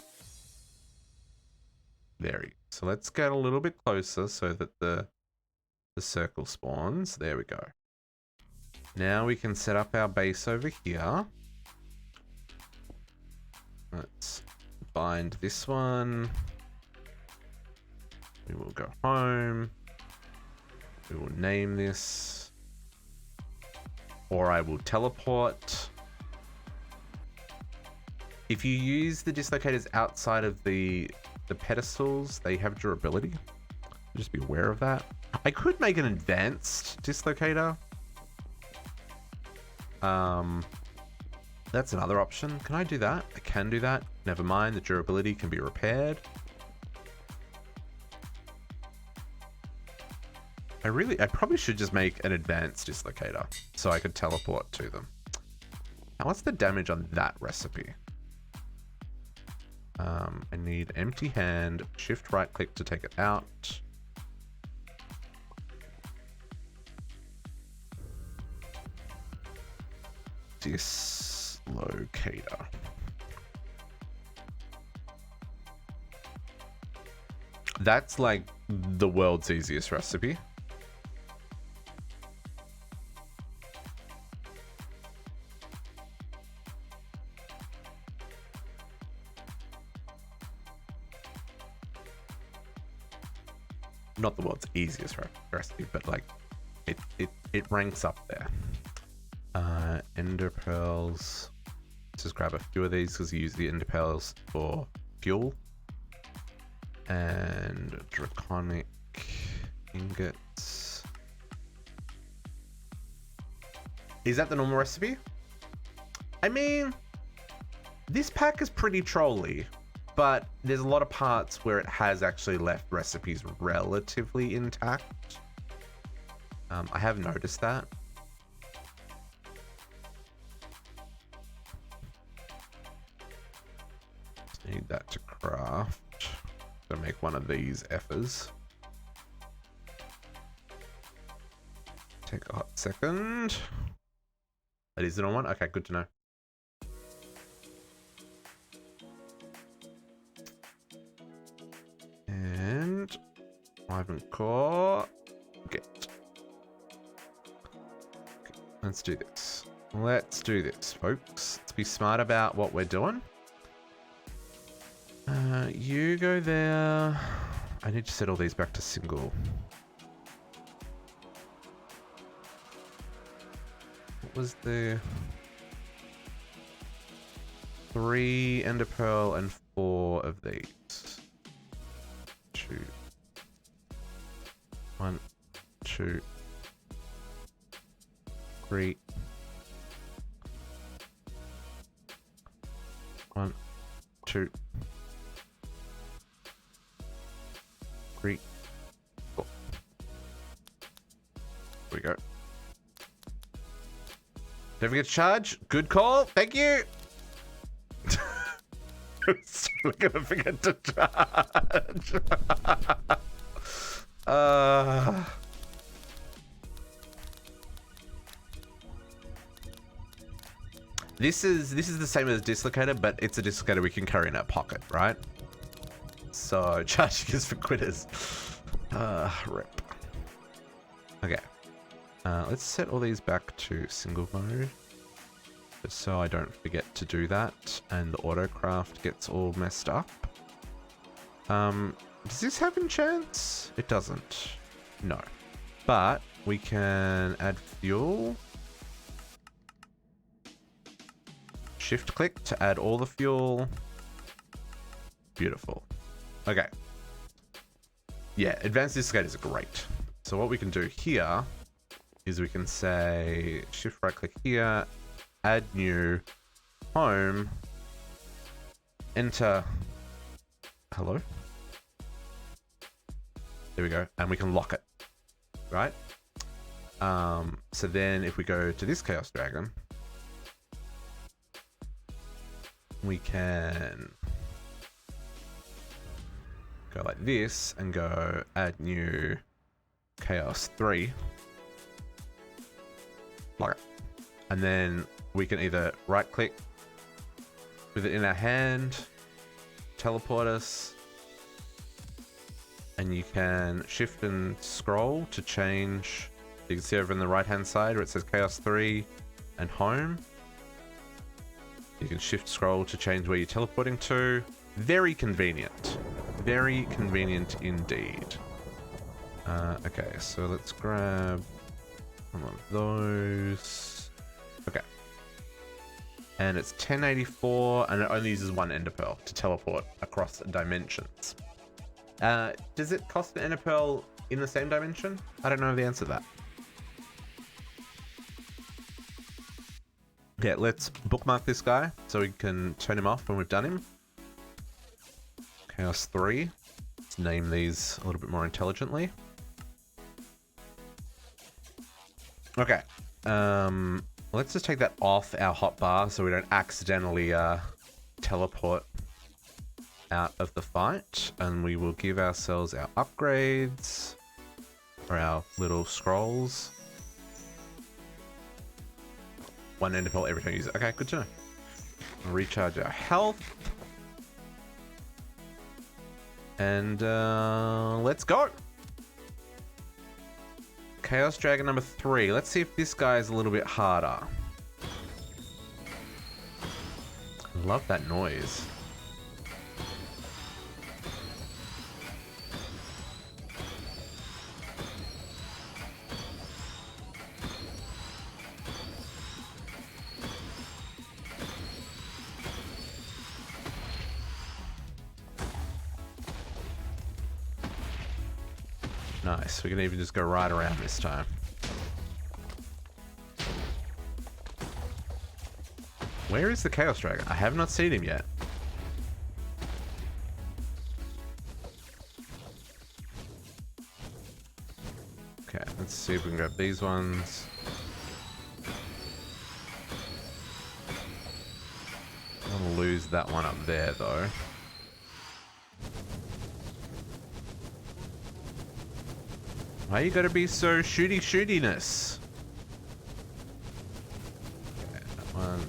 There we go. So let's get a little bit closer so that the circle spawns. There we go. Now we can set up our base over here. Let's bind this one. We will go home. We will name this. Or I will teleport. If you use the dislocators outside of the pedestals, they have durability. Just be aware of that. I could make an advanced dislocator. That's another option. Can I do that? I can do that. Never mind, the durability can be repaired. I probably should just make an advanced dislocator so I could teleport to them. Now, what's the damage on that recipe? I need empty hand, shift right click to take it out. Dislocator. That's like the world's easiest recipe. Not the world's easiest recipe, but like it ranks up there. Ender pearls. Let's just grab a few of these because you use the ender pearls for fuel. And draconic ingots. Is that the normal recipe? I mean, this pack is pretty trolly, but there's a lot of parts where it has actually left recipes relatively intact. I have noticed that. Just need that to craft. Gonna make one of these effers. Take a hot second. That is the normal one? Okay, good to know. And Wyvern core. Get. Okay, let's do this. Let's do this, folks. Let's be smart about what we're doing. You go there. I need to set all these back to single. What was the 3 ender pearl and 4 of these? 2. 1, 2, 3. 1, 2, 3, 4. There we go. Don't forget to charge. Good call. Thank you. Still gonna forget to charge. This is the same as dislocator, but it's a dislocator we can carry in our pocket, right? So charging is for quitters. Rip. Okay. Let's set all these back to single mode. Just so I don't forget to do that and the autocraft gets all messed up. Does this have enchants? It doesn't. No. But we can add fuel. Shift click to add all the fuel. Beautiful. Okay. Yeah, advanced discretors are great. So what we can do here is we can say shift right click here, add new, home, enter, hello. There we go. And we can lock it, right? So then if we go to this Chaos Dragon, we can go like this and go add new Chaos 3. Lock it. And then we can either right click with it in our hand, teleport us, and you can shift and scroll to change. You can see over on the right hand side where it says Chaos 3 and home. You can shift scroll to change where you're teleporting to. Very convenient. Very convenient indeed. Okay, so let's grab one of those. Okay. And it's 1084 and it only uses one ender pearl to teleport across dimensions. Does it cost an ender pearl in the same dimension? I don't know the answer to that. Yeah, let's bookmark this guy so we can turn him off when we've done him. Chaos 3. Let's name these a little bit more intelligently. Okay. Let's just take that off our hotbar so we don't accidentally teleport out of the fight. And we will give ourselves our upgrades or our little scrolls. One ender pearl every time you use it. Okay, good to know. Recharge our health. And let's go. Chaos Dragon number 3. Let's see if this guy is a little bit harder. I love that noise. Nice, we can even just go right around this time. Where is the Chaos Dragon? I have not seen him yet. Okay, let's see if we can grab these ones. I'm gonna lose that one up there though. Why you gotta be so shootiness? Okay, that one.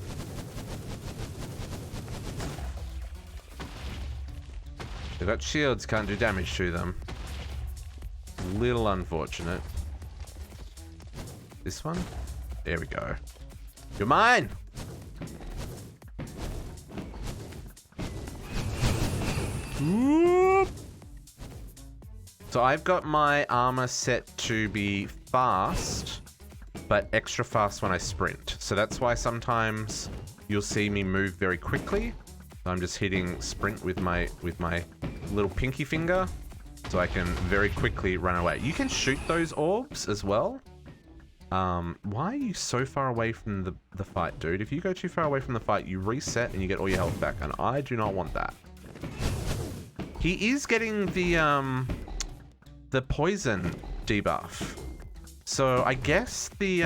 They've got shields, can't do damage to them. Little unfortunate. This one? There we go. You're mine! Whoop. So I've got my armor set to be fast, but extra fast when I sprint. So that's why sometimes you'll see me move very quickly. I'm just hitting sprint with my little pinky finger, so I can very quickly run away. You can shoot those orbs as well. Why are you so far away from the fight, dude? If you go too far away from the fight, you reset and you get all your health back, and I do not want that. He is getting the poison debuff. So I guess the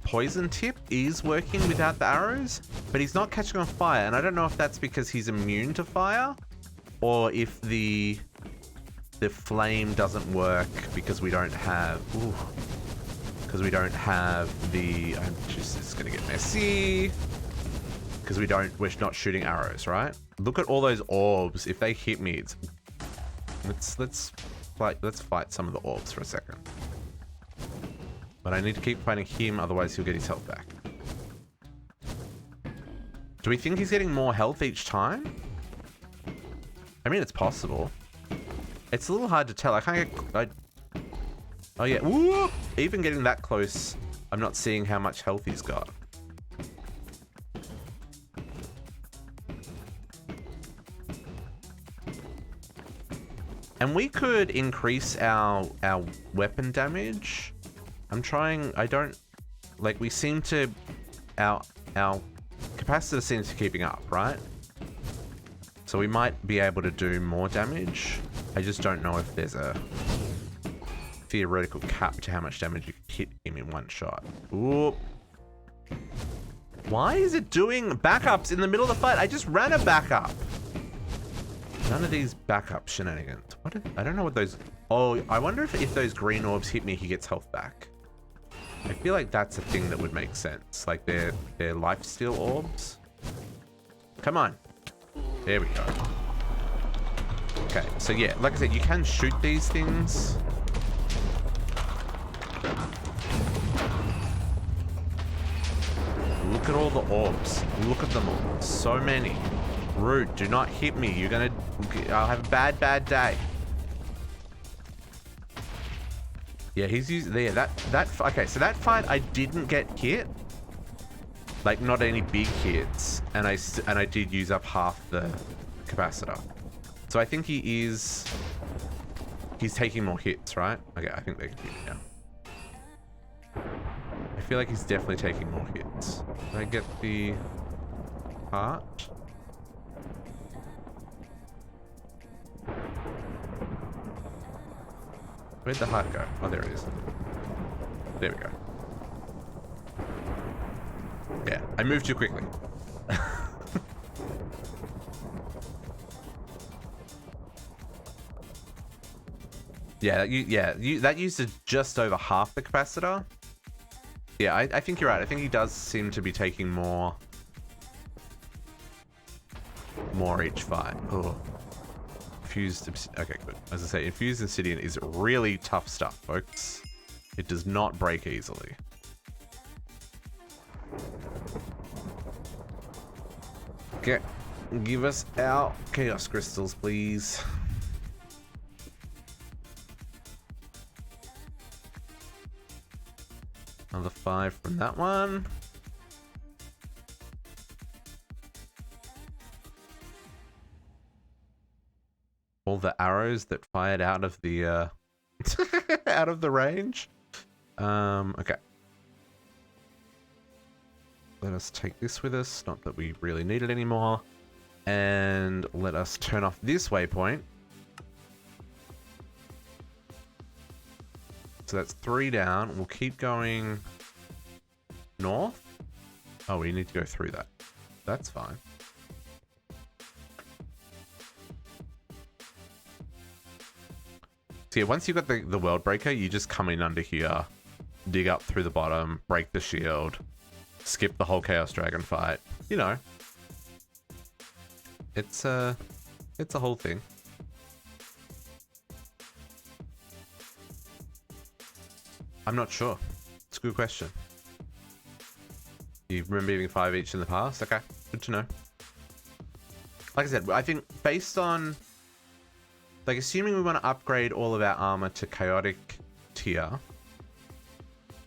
poison tip is working without the arrows, but he's not catching on fire, and I don't know if that's because he's immune to fire or if the flame doesn't work because we don't have it's gonna get messy. Because we're not shooting arrows, right? Look at all those orbs. If they hit me, it's... Let's fight some of the orbs for a second. But I need to keep fighting him, otherwise he'll get his health back. Do we think he's getting more health each time? I mean, it's possible. It's a little hard to tell. I can't get... Oh, yeah. Whoop! Even getting that close, I'm not seeing how much health he's got. And we could increase our weapon damage. I'm trying... I don't... Like, we seem to... Our capacitor seems to be keeping up, right? So we might be able to do more damage. I just don't know if there's a theoretical cap to how much damage you can hit him in one shot. Ooh. Why is it doing backups in the middle of the fight? I just ran a backup. None of these backup shenanigans. I don't know what those... Oh, I wonder if those green orbs hit me, he gets health back. I feel like that's a thing that would make sense. Like they're lifesteal orbs. Come on. There we go. Okay, so yeah, like I said, you can shoot these things. Look at all the orbs. Look at them all. So many. Rude, do not hit me. You're gonna... I'll have a bad day. Yeah, he's used... Yeah, okay, so that fight I didn't get hit. Like, not any big hits. And I did use up half the capacitor. So I think he is... He's taking more hits, right? Okay, I think they can hit me now. I feel like he's definitely taking more hits. Can I get the heart? Where'd the heart go? Oh, there it is. There we go. Yeah, I moved too quickly. That used just over half the capacitor. Yeah, I think you're right. I think he does seem to be taking more each fight. Oh. Infused... Okay, good. As I say, Infused Obsidian is really tough stuff, folks. It does not break easily. Okay. Give us our Chaos Crystals, please. Another 5 from that one. All the arrows that fired out of the out of the range. Okay. Let us take this with us. Not that we really need it anymore. And let us turn off this waypoint. So that's 3 down. We'll keep going north. Oh, we need to go through that. That's fine. So yeah, once you've got the World Breaker, you just come in under here, dig up through the bottom, break the shield, skip the whole Chaos Dragon fight. You know. It's a whole thing. I'm not sure. It's a good question. You remember giving 5 each in the past? Okay, good to know. Like I said, I think based on... Like, assuming we want to upgrade all of our armor to chaotic tier,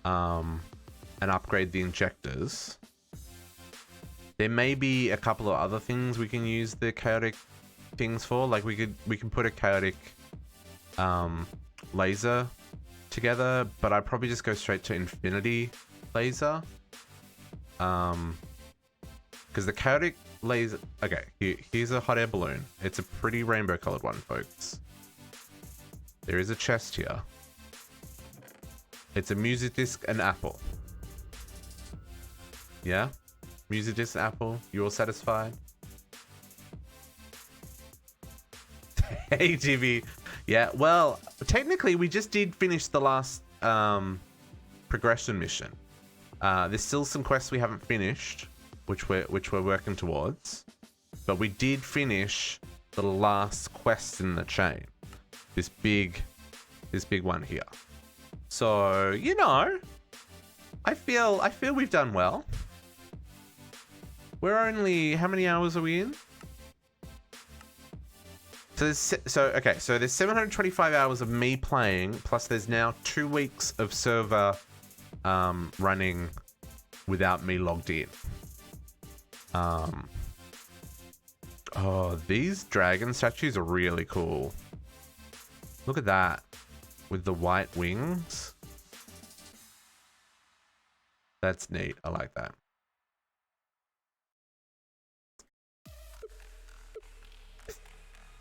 and upgrade the injectors, there may be a couple of other things we can use the chaotic things for. Like, we can put a chaotic laser together, but I'd probably just go straight to infinity laser, because the chaotic laser... Okay, here's a hot air balloon. It's a pretty rainbow colored one, folks. There is a chest here. It's a music disc and apple. Yeah? Music disc and apple. You all satisfied? Hey, TV. Yeah, well, technically we just did finish the last progression mission. There's still some quests we haven't finished, which we're working towards, but we did finish the last quest in the chain. This big one here. So, you know, I feel we've done well. We're only, how many hours are we in? So there's 725 hours of me playing, plus there's now 2 weeks of server running without me logged in. Oh, these dragon statues are really cool. Look at that with the white wings. That's neat. I like that.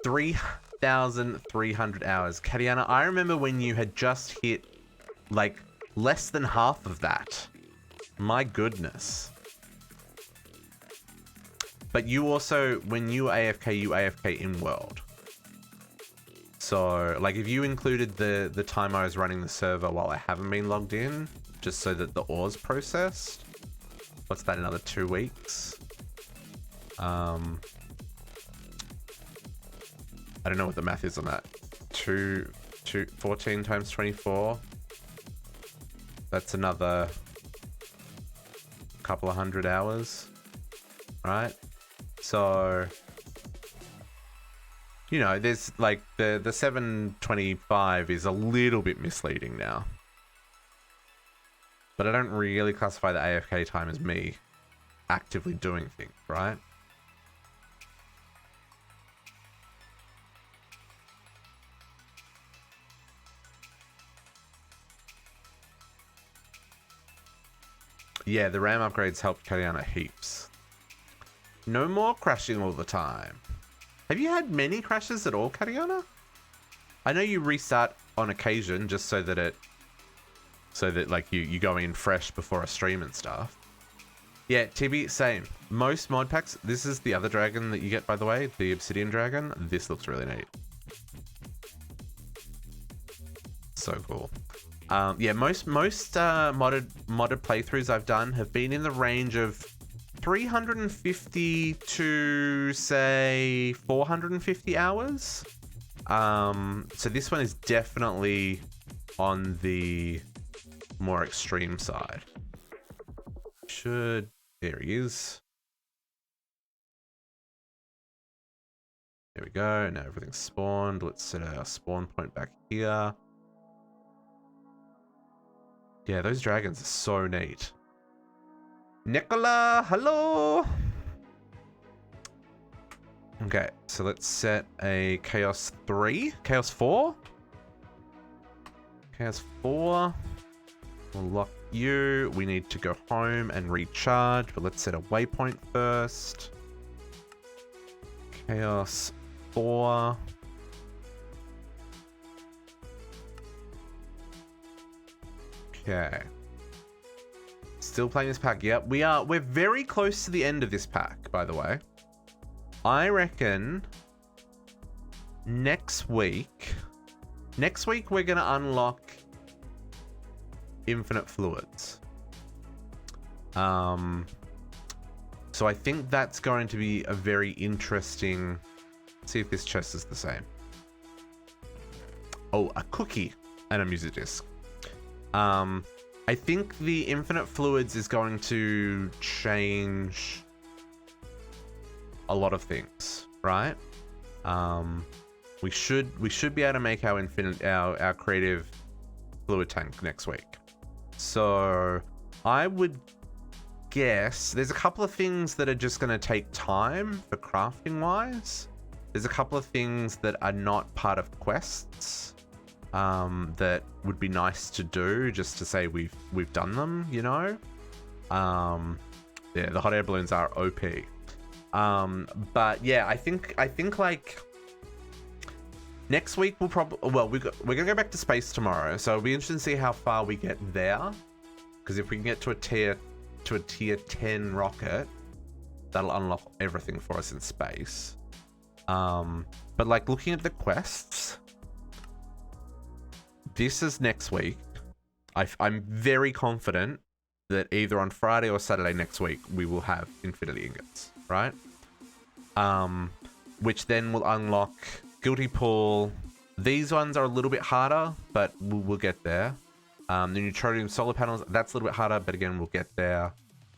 $3,300 hours. Katiana, I remember when you had just hit like less than half of that. My goodness. But you also, when you AFK, you AFK in world. So like if you included the time I was running the server while I haven't been logged in, just so that the ore's processed. What's that, another 2 weeks? I don't know what the math is on that. 14 times 24. That's another couple of 100 hours, right? So, you know, there's like the 725 is a little bit misleading now. But I don't really classify the AFK time as me actively doing things, right? Yeah, the RAM upgrades helped Katiana heaps. No more crashing all the time. Have you had many crashes at all, Katiana? I know you restart on occasion just so that like you go in fresh before a stream and stuff. Yeah, TB, same. Most mod packs, this is the other dragon that you get, by the way, the obsidian dragon. This looks really neat. So cool. Yeah, most modded playthroughs I've done have been in the range of 350 to say 450 hours. So this one is definitely on the more extreme side. There he is. There we go. Now everything's spawned. Let's set our spawn point back here. Yeah, those dragons are so neat. Nicola, hello. Okay, so let's set a Chaos 3. Chaos 4? Chaos 4. We'll lock you. We need to go home and recharge, but let's set a waypoint first. Chaos 4. Okay. Still playing this pack. Yep, we're very close to the end of this pack, by the way. I reckon next week we're gonna unlock infinite fluids. So I think that's going to be a very interesting. Let's see if this chest is the same. Oh, a cookie and a music disc. I think the infinite fluids is going to change a lot of things, right? We should be able to make our creative fluid tank next week. So I would guess there's a couple of things that are just going to take time for crafting wise. There's a couple of things that are not part of quests. That would be nice to do just to say we've done them, you know. Yeah, the hot air balloons are OP. But yeah, I think like next week we'll probably, well, we're gonna go back to space tomorrow, so it'll be interesting to see how far we get there. Because if we can get to a tier 10 rocket, that'll unlock everything for us in space. But like looking at the quests. This is next week. I'm very confident that either on Friday or Saturday next week, we will have infinity ingots, right? Which then will unlock Guilty Pool. These ones are a little bit harder, but we'll get there. The neutronium solar panels, that's a little bit harder, but again, we'll get there.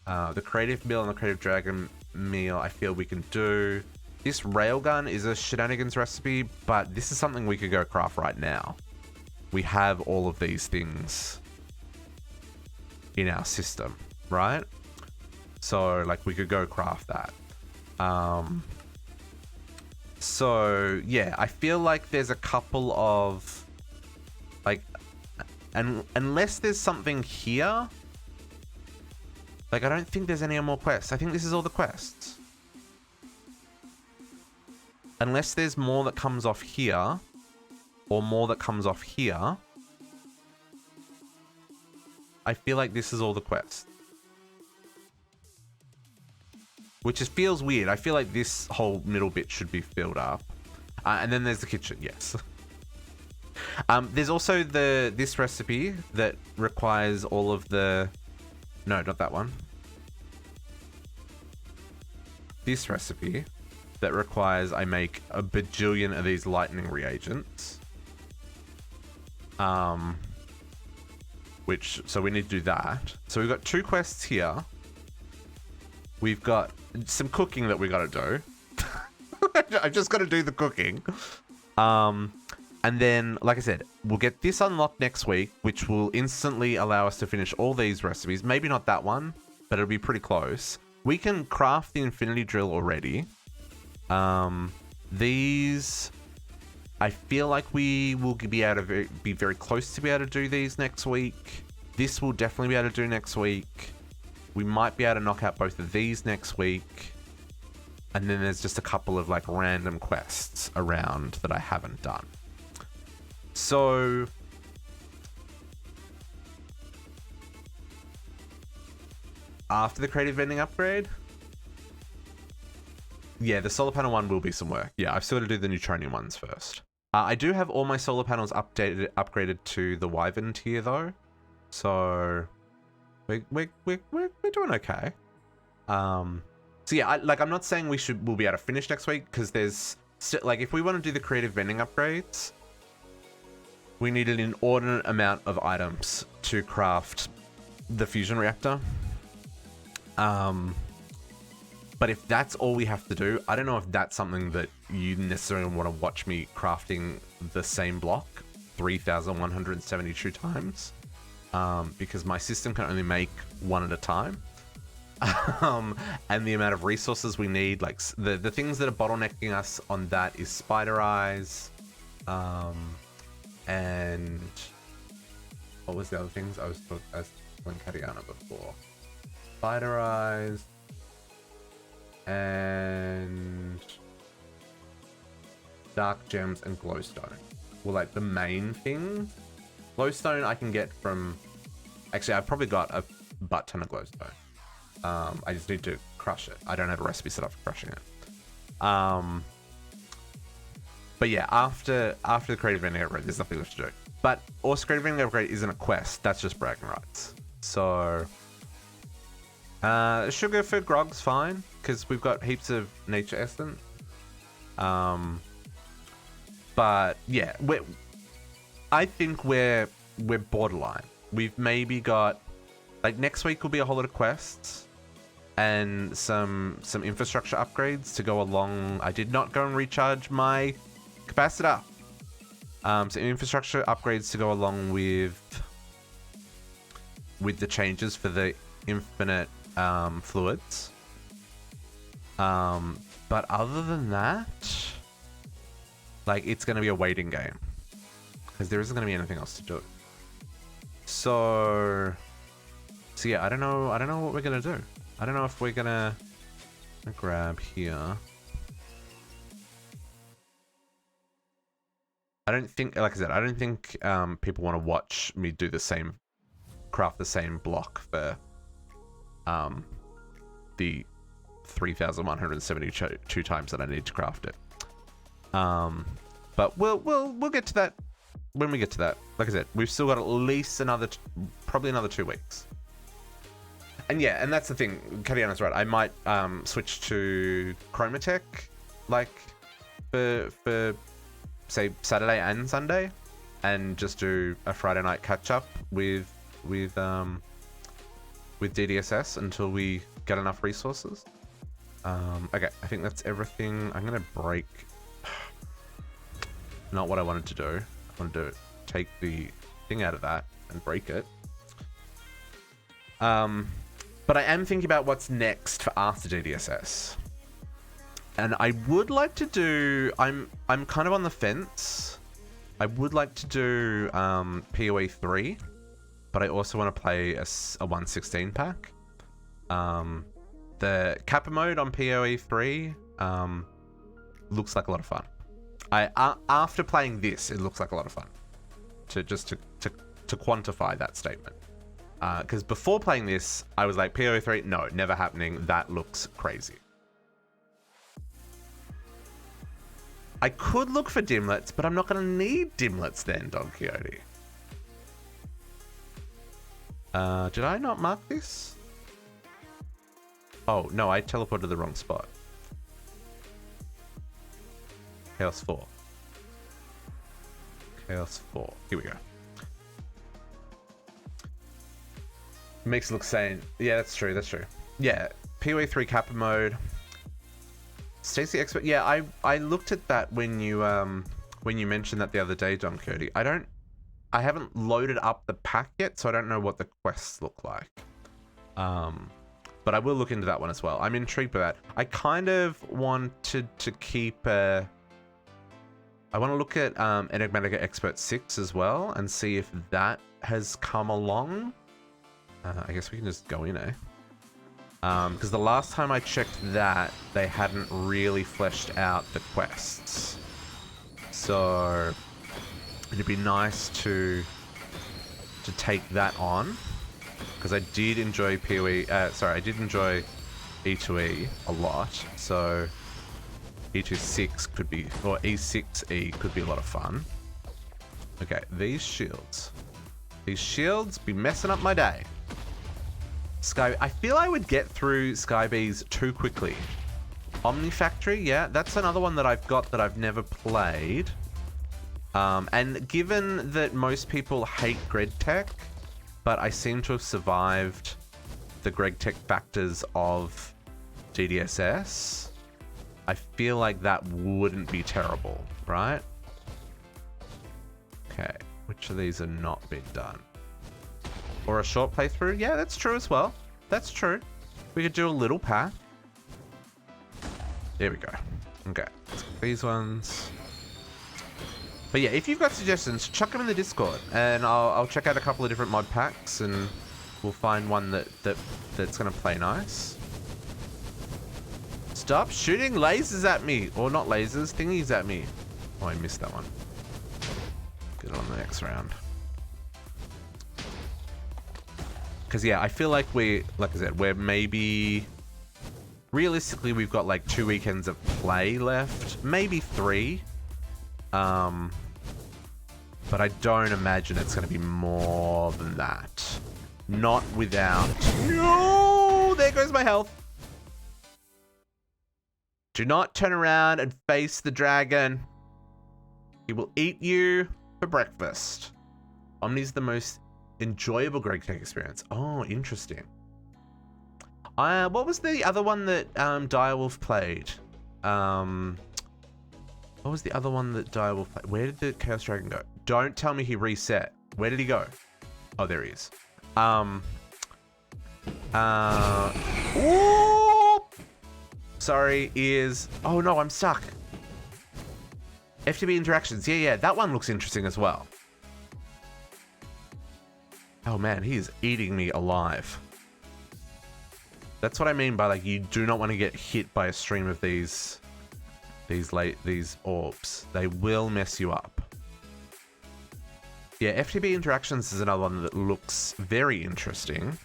The creative meal and the creative dragon meal, I feel we can do. This railgun is a shenanigans recipe, but this is something we could go craft right now. We have all of these things in our system, right? So, like, we could go craft that. So, yeah, I feel like there's a couple of, like, and unless there's something here, like, I don't think there's any more quests. I think this is all the quests. Unless there's more that comes off here, or more that comes off here, I feel like this is all the quests. Which just feels weird. I feel like this whole middle bit should be filled up. And then there's the kitchen, yes. There's also this recipe that requires all of the... No, not that one. This recipe that requires I make a bajillion of these lightning reagents. So we need to do that. So we've got 2 quests here. We've got some cooking that we got to do. I've just got to do the cooking. And then, like I said, we'll get this unlocked next week, which will instantly allow us to finish all these recipes. Maybe not that one, but it'll be pretty close. We can craft the infinity drill already. These, I feel like we will be able to be very close to be able to do these next week. This will definitely be able to do next week. We might be able to knock out both of these next week. And then there's just a couple of like random quests around that I haven't done. So after the creative vending upgrade, yeah, the solar panel one will be some work. Yeah, I've still got to do the neutronium ones first. I do have all my solar panels upgraded to the Wyvern tier though. So we're doing okay. So yeah, I'm not saying we'll be able to finish next week, because there's still, like, if we want to do the creative vending upgrades, we need an inordinate amount of items to craft the fusion reactor. But if that's all we have to do, I don't know if that's something that you necessarily want to watch me crafting the same block 3,172 times. Because my system can only make one at a time. And the amount of resources we need, like the things that are bottlenecking us on that is spider eyes. And what was the other things? I was telling Katiana before. Spider eyes. And dark gems and glowstone were like the main thing. Glowstone I can get from... Actually, I've probably got a butt ton of glowstone. I just need to crush it. I don't have a recipe set up for crushing it. But yeah, after the creative vending upgrade, there's nothing left to do. But also, creative vending upgrade isn't a quest. That's just bragging rights. So... sugar for grog's fine, because we've got heaps of nature essence. But yeah, I think we're borderline. We've maybe got, like, next week will be a whole lot of quests and some infrastructure upgrades to go along. I did not go and recharge my capacitor. Some infrastructure upgrades to go along with the changes for the infinite fluids. But other than that, like, it's going to be a waiting game, because there isn't going to be anything else to do. So yeah, I don't know what we're going to do. I don't know if we're going to grab here. I don't think, like I said, I don't think people want to watch me do craft the same block for the 3,172 times that I need to craft it. But we'll get to that when we get to that. Like I said, we've still got at least probably another 2 weeks. And yeah, and that's the thing. Katiana's right. I might switch to Chromatech, like for say Saturday and Sunday. and just do a Friday night catch up with DDSS until we get enough resources. Okay, I think that's everything. I'm gonna break. Not what I wanted to do. I wanted to take the thing out of that and break it. But I am thinking about what's next for after DDSS. And I would like to do... I'm kind of on the fence. I would like to do PoE 3, but I also want to play a 116 pack. The Kappa mode on PoE 3 looks like a lot of fun. After playing this, it looks like a lot of fun. To quantify that statement. Because before playing this, I was like, PoE 3, no, never happening. That looks crazy. I could look for dimlets, but I'm not going to need dimlets then, Don Quixote. Did I not mark this? Oh, no, I teleported to the wrong spot. Chaos 4. Chaos 4. Here we go. Makes it look sane. Yeah, that's true. That's true. Yeah, PoE 3 Kappa mode. Stacy Expert. Yeah, I looked at that when you mentioned that the other day, Don Curdy. I haven't loaded up the pack yet, so I don't know what the quests look like. But I will look into that one as well. I'm intrigued by that. I kind of wanted to keep I want to look at Enigmatica Expert 6 as well and see if that has come along. I guess we can just go in, eh? Because the last time I checked that, they hadn't really fleshed out the quests. So it'd be nice to take that on. Because I did enjoy I did enjoy E2E a lot. So E26 could be, or E6E could be a lot of fun. Okay, these shields. These shields be messing up my day. Sky, I feel I would get through Skybees too quickly. Omnifactory, yeah, that's another one that I've got that I've never played. And given that most people hate GregTech, but I seem to have survived the GregTech factors of DDSS, I feel like that wouldn't be terrible, right? Okay, which of these are not being done? Or a short playthrough? Yeah, that's true as well. That's true. We could do a little pack. There we go. Okay, let's get these ones. But yeah, if you've got suggestions, chuck them in the Discord, and I'll check out a couple of different mod packs, and we'll find one that's gonna play nice. Stop shooting lasers at me, or not lasers, thingies at me. Oh, I missed that one. Get it on the next round. Because yeah, I feel like like I said, we're maybe... Realistically, we've got like 2 weekends of play left. Maybe 3. But I don't imagine it's going to be more than that. Not without... No! There goes my health. Do not turn around and face the dragon. He will eat you for breakfast. Omni's the most enjoyable GregTech experience. Oh, interesting. What was the other one that Direwolf played? What was the other one that Direwolf played? Where did the Chaos Dragon go? Don't tell me he reset. Where did he go? Oh, there he is. Ooh! Sorry, ears. Oh no, I'm stuck. FTB interactions. Yeah, that one looks interesting as well. Oh man, he is eating me alive. That's what I mean by like, you do not want to get hit by a stream of these orbs. They will mess you up. Yeah, FTB interactions is another one that looks very interesting.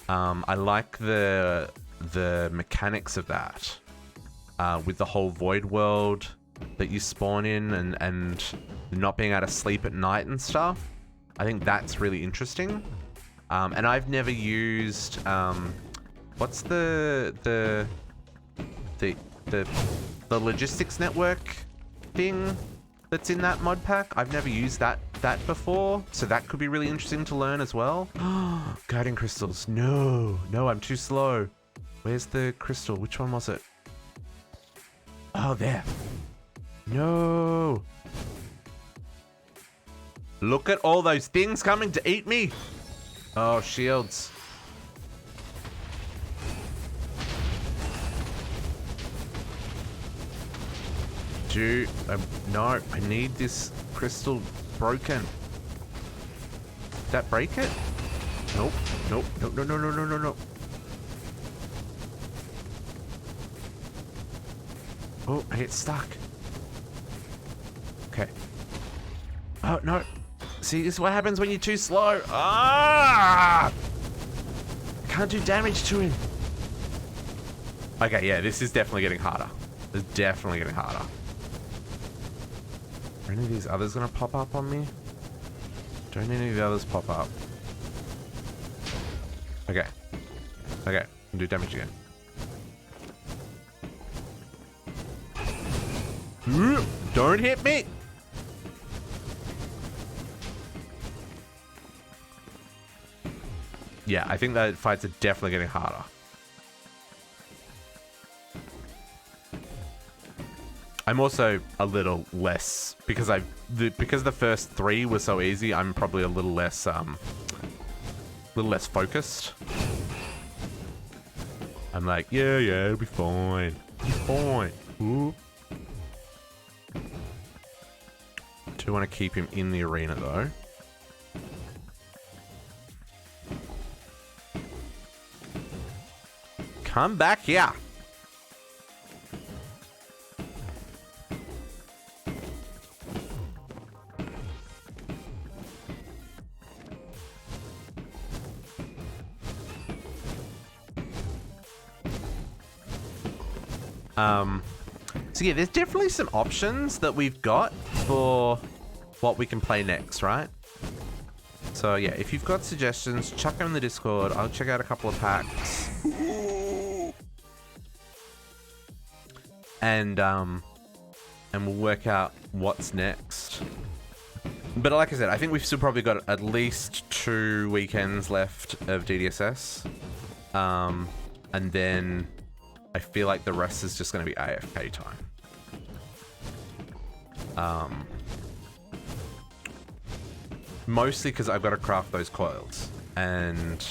I like the mechanics of that. With the whole void world that you spawn in and not being able to sleep at night and stuff. I think that's really interesting. And I've never used what's the logistics network thing? that's in that mod pack. I've never used that before, so that could be really interesting to learn as well. Guiding crystals. No, I'm too slow. Where's the crystal? Which one was it? Oh, there. No. Look at all those things coming to eat me. Oh, shields. Dude, no, I need this crystal broken. Did that break it? Nope. No. Oh, I get stuck. Okay. Oh, no. See, this is what happens when you're too slow. Ah! Can't do damage to him. Okay, yeah, this is definitely getting harder. It's definitely getting harder. Are any of these others gonna pop up on me? Don't any of the others pop up? Okay. Okay, can do damage again. Don't hit me! Yeah, I think that fights are definitely getting harder. I'm also a little less because because the first 3 were so easy. I'm probably a little less focused. I'm like, yeah, it'll be fine. It'll be fine. Ooh. Do want to keep him in the arena though. Come back here. So yeah, there's definitely some options that we've got for what we can play next, right? So yeah, if you've got suggestions, chuck them in the Discord. I'll check out a couple of packs. And we'll work out what's next. But like I said, I think we've still probably got at least 2 weekends left of DDSS. And then I feel like the rest is just going to be AFK time. Mostly because I've got to craft those coils. And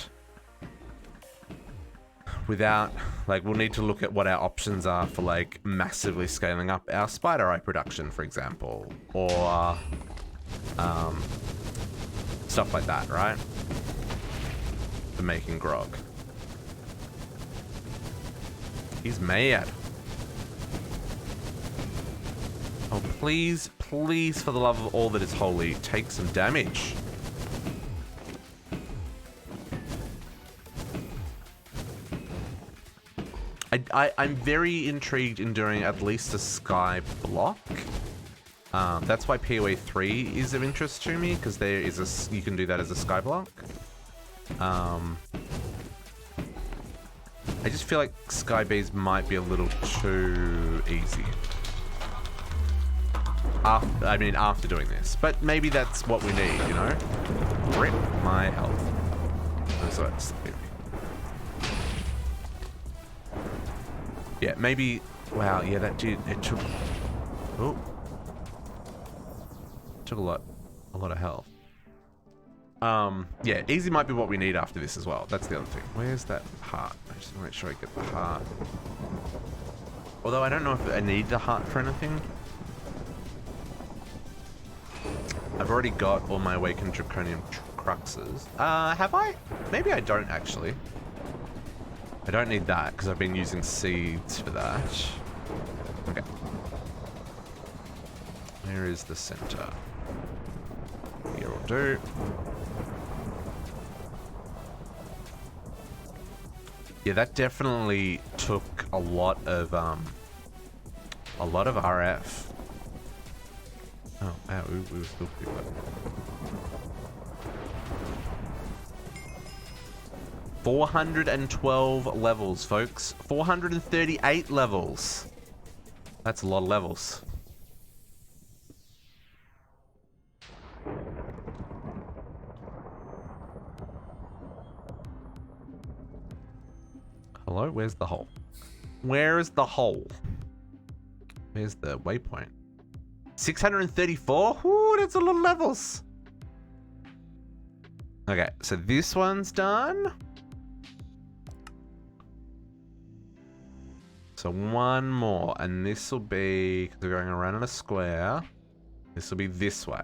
without, like, we'll need to look at what our options are for, like, massively scaling up our spider eye production, for example. Or stuff like that, right? For making grog. He's mad. Oh, please, please, for the love of all that is holy, take some damage. I'm very intrigued in doing at least a sky block. That's why PoE 3 is of interest to me, because there is you can do that as a sky block. I just feel like Sky Bees might be a little too easy. After doing this. But maybe that's what we need, you know? Rip my health. So it's, yeah, maybe... Wow, yeah, that did... It took... Oh. Took a lot of health. Yeah, easy might be what we need after this as well. That's the other thing. Where's that heart? I just want to make sure I get the heart. Although I don't know if I need the heart for anything. I've already got all my Awakened Draconian Cruxes. Have I? Maybe I don't actually. I don't need that because I've been using seeds for that. Okay. Where is the center? Here will do. Yeah, that definitely took a lot of RF. Oh, wow, we were still pretty good. 412 levels, folks. 438 levels. That's a lot of levels. Hello? Where's the hole? Where is the hole? Where's the waypoint? 634? Ooh, that's a lot of levels. Okay, so this one's done. So one more, and this will be, because we're going around in a square, this will be this way.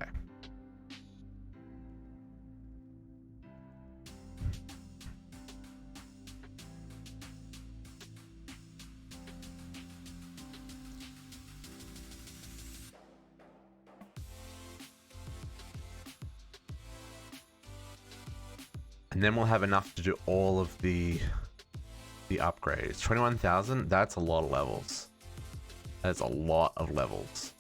And then we'll have enough to do all of the upgrades. 21,000, that's a lot of levels. That's a lot of levels.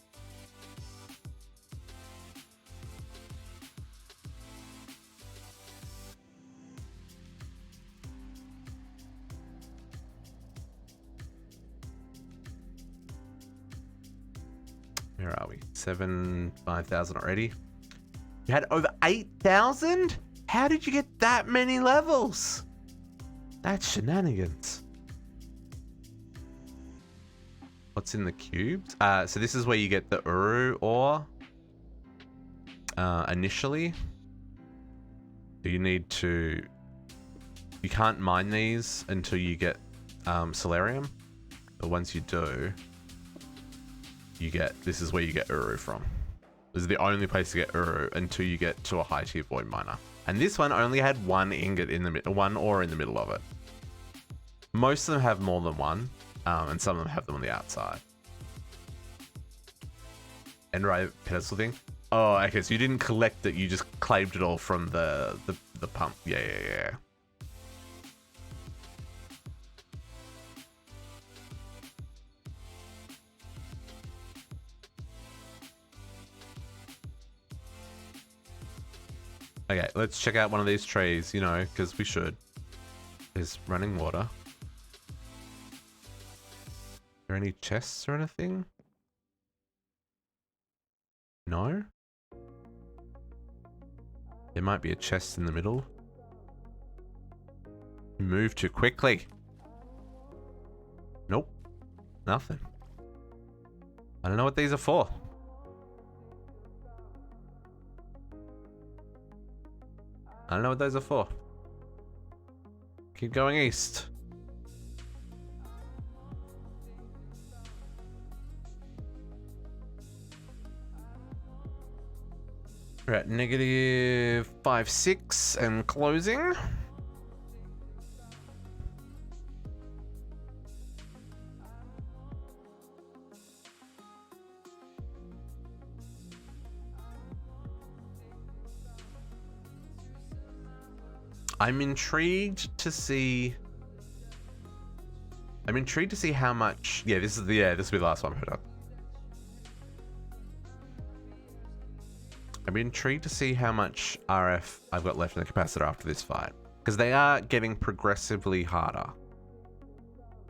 Where are we? 5,000 already. You had over 8,000? How did you get that many levels? That's shenanigans. What's in the cubes? So this is where you get the Uru ore initially. You need to... You can't mine these until you get Solarium. But once you do, you get... This is where you get Uru from. This is the only place to get Uru until you get to a high tier void miner. And this one only had one ingot in the middle, one ore in the middle of it. Most of them have more than one, and some of them have them on the outside. And right, pedestal thing. Oh, okay. So you didn't collect it; you just claimed it all from the pump. Yeah. Okay, let's check out one of these trees, you know, because we should. There's running water. Are there any chests or anything? No? There might be a chest in the middle. You move too quickly. Nope. Nothing. I don't know what these are for. I don't know what those are for. Keep going east. We're at -5.6 and closing. I'm intrigued to see how much. Yeah, this will be the last one I put up. I'm intrigued to see how much RF I've got left in the capacitor after this fight, because they are getting progressively harder,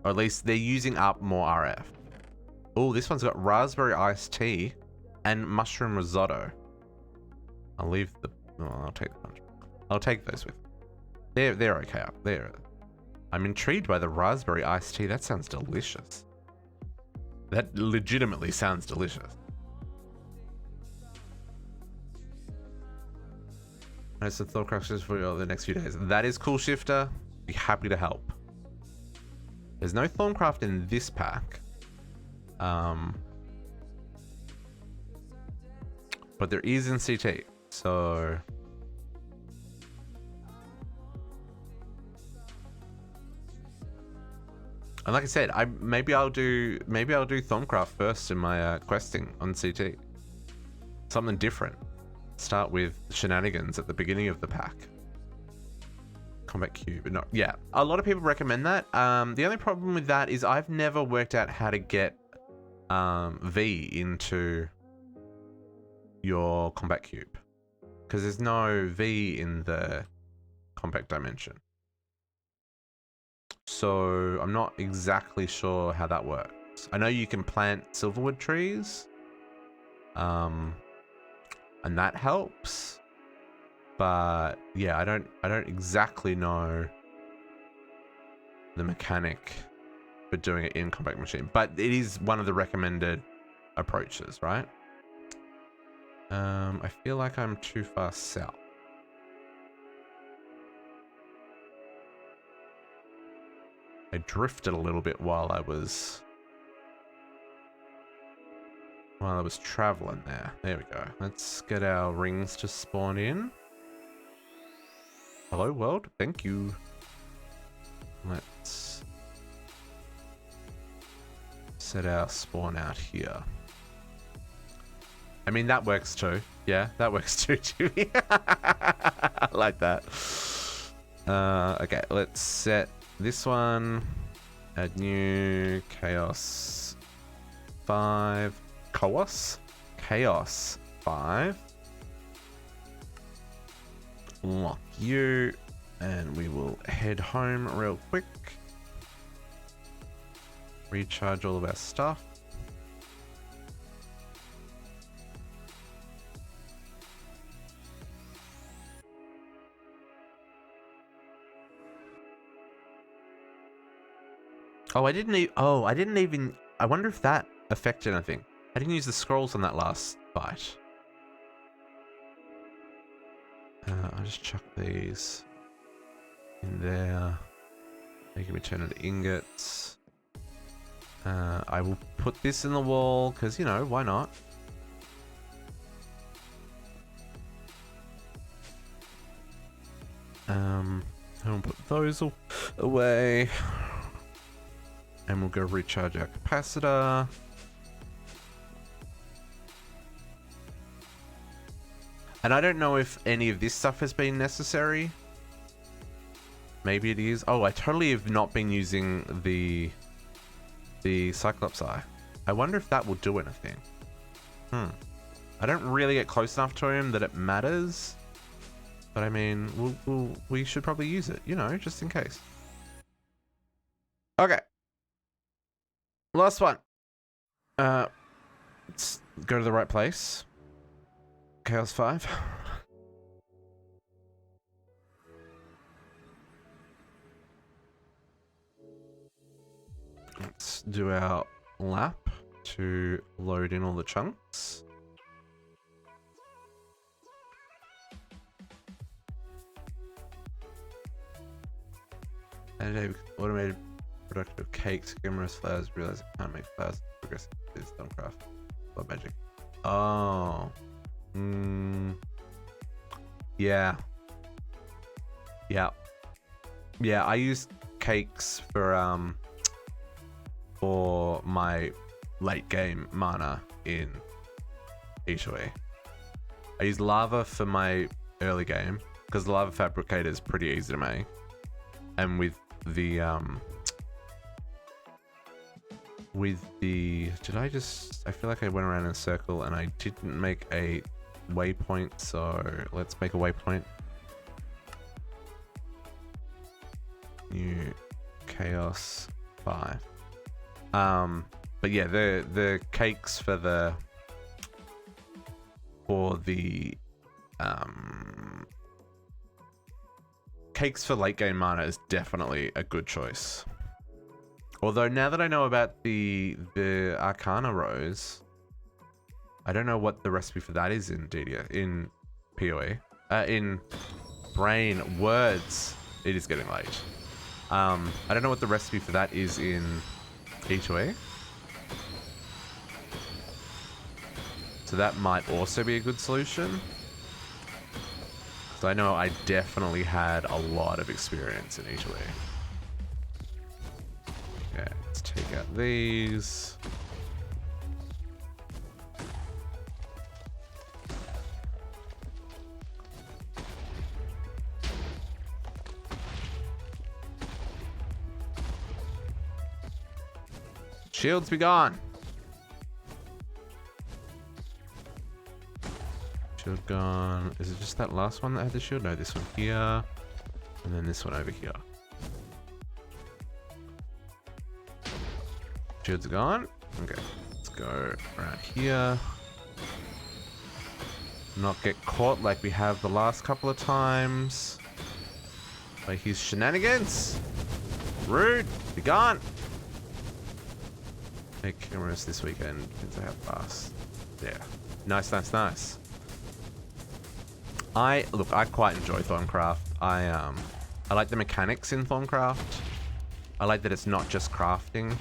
or at least they're using up more RF. Oh, this one's got raspberry iced tea and mushroom risotto. I'll leave the. Oh, I'll take the. I'll take those with. They're okay up there. I'm intrigued by the raspberry iced tea. That sounds delicious. That legitimately sounds delicious. I have some thought crushes for the next few days. That is cool, Shifter. Be happy to help. There's no Thorncraft in this pack. But there is in CT. So... And like I said, maybe I'll do Thorncraft first in my questing on CT. Something different. Start with shenanigans at the beginning of the pack. Combat cube, no, yeah. A lot of people recommend that. The only problem with that is I've never worked out how to get V into your combat cube, because there's no V in the compact dimension. So I'm not exactly sure how that works. I know you can plant silverwood trees, and that helps. But yeah, I don't exactly know the mechanic for doing it in Compact Machine, but it is one of the recommended approaches, right? I feel like I'm too far south. I drifted a little bit while I was traveling there. There we go. Let's get our rings to spawn in. Hello world, thank you. Let's set our spawn out here. I mean, that works too. Yeah, that works too, Jimmy. I like that. Okay, let's set this one. Add new chaos 5. Chaos 5. Lock you. And we will head home real quick. Recharge all of our stuff. Oh, I didn't even... I wonder if that affected anything. I didn't use the scrolls on that last fight. I'll just chuck these in there. They can be turned into ingots. I will put this in the wall, because, you know, why not? I'll put those away. And we'll go recharge our capacitor. And I don't know if any of this stuff has been necessary. Maybe it is. Oh, I totally have not been using the Cyclops Eye. I wonder if that will do anything. I don't really get close enough to him that it matters. But I mean, we should probably use it, you know, just in case. Okay. Last one. Let's go to the right place. Chaos 5. Let's do our lap to load in all the chunks. And automated production of cakes, glimmerous flowers, realize I can't make flowers, progressive Stonecraft. Blood magic. Oh. Yeah. Yeah, I use cakes for my late game mana in E2E. I use lava for my early game because the lava fabricator is pretty easy to make, and with the I feel like I went around in a circle and I didn't make a waypoint, so let's make a waypoint. New chaos 5. But yeah, the cakes for the cakes for late game mana is definitely a good choice. Although now that I know about the Arcana Rose, I don't know what the recipe for that is in in PoE. In brain words, it is getting late. I don't know what the recipe for that is in E2E. So that might also be a good solution. So I know I definitely had a lot of experience in E2E. Okay, let's take out these. Shields be gone. Shield gone. Is it just that last one that had the shield? No, this one here. And then this one over here. Shields are gone. Okay, let's go around here. Not get caught like we have the last couple of times by his shenanigans. Rude. Be gone. Make cameras this weekend. Depends on how fast. Yeah. Nice, nice, nice. I quite enjoy Thorncraft. I like the mechanics in Thorncraft. I like that it's not just crafting.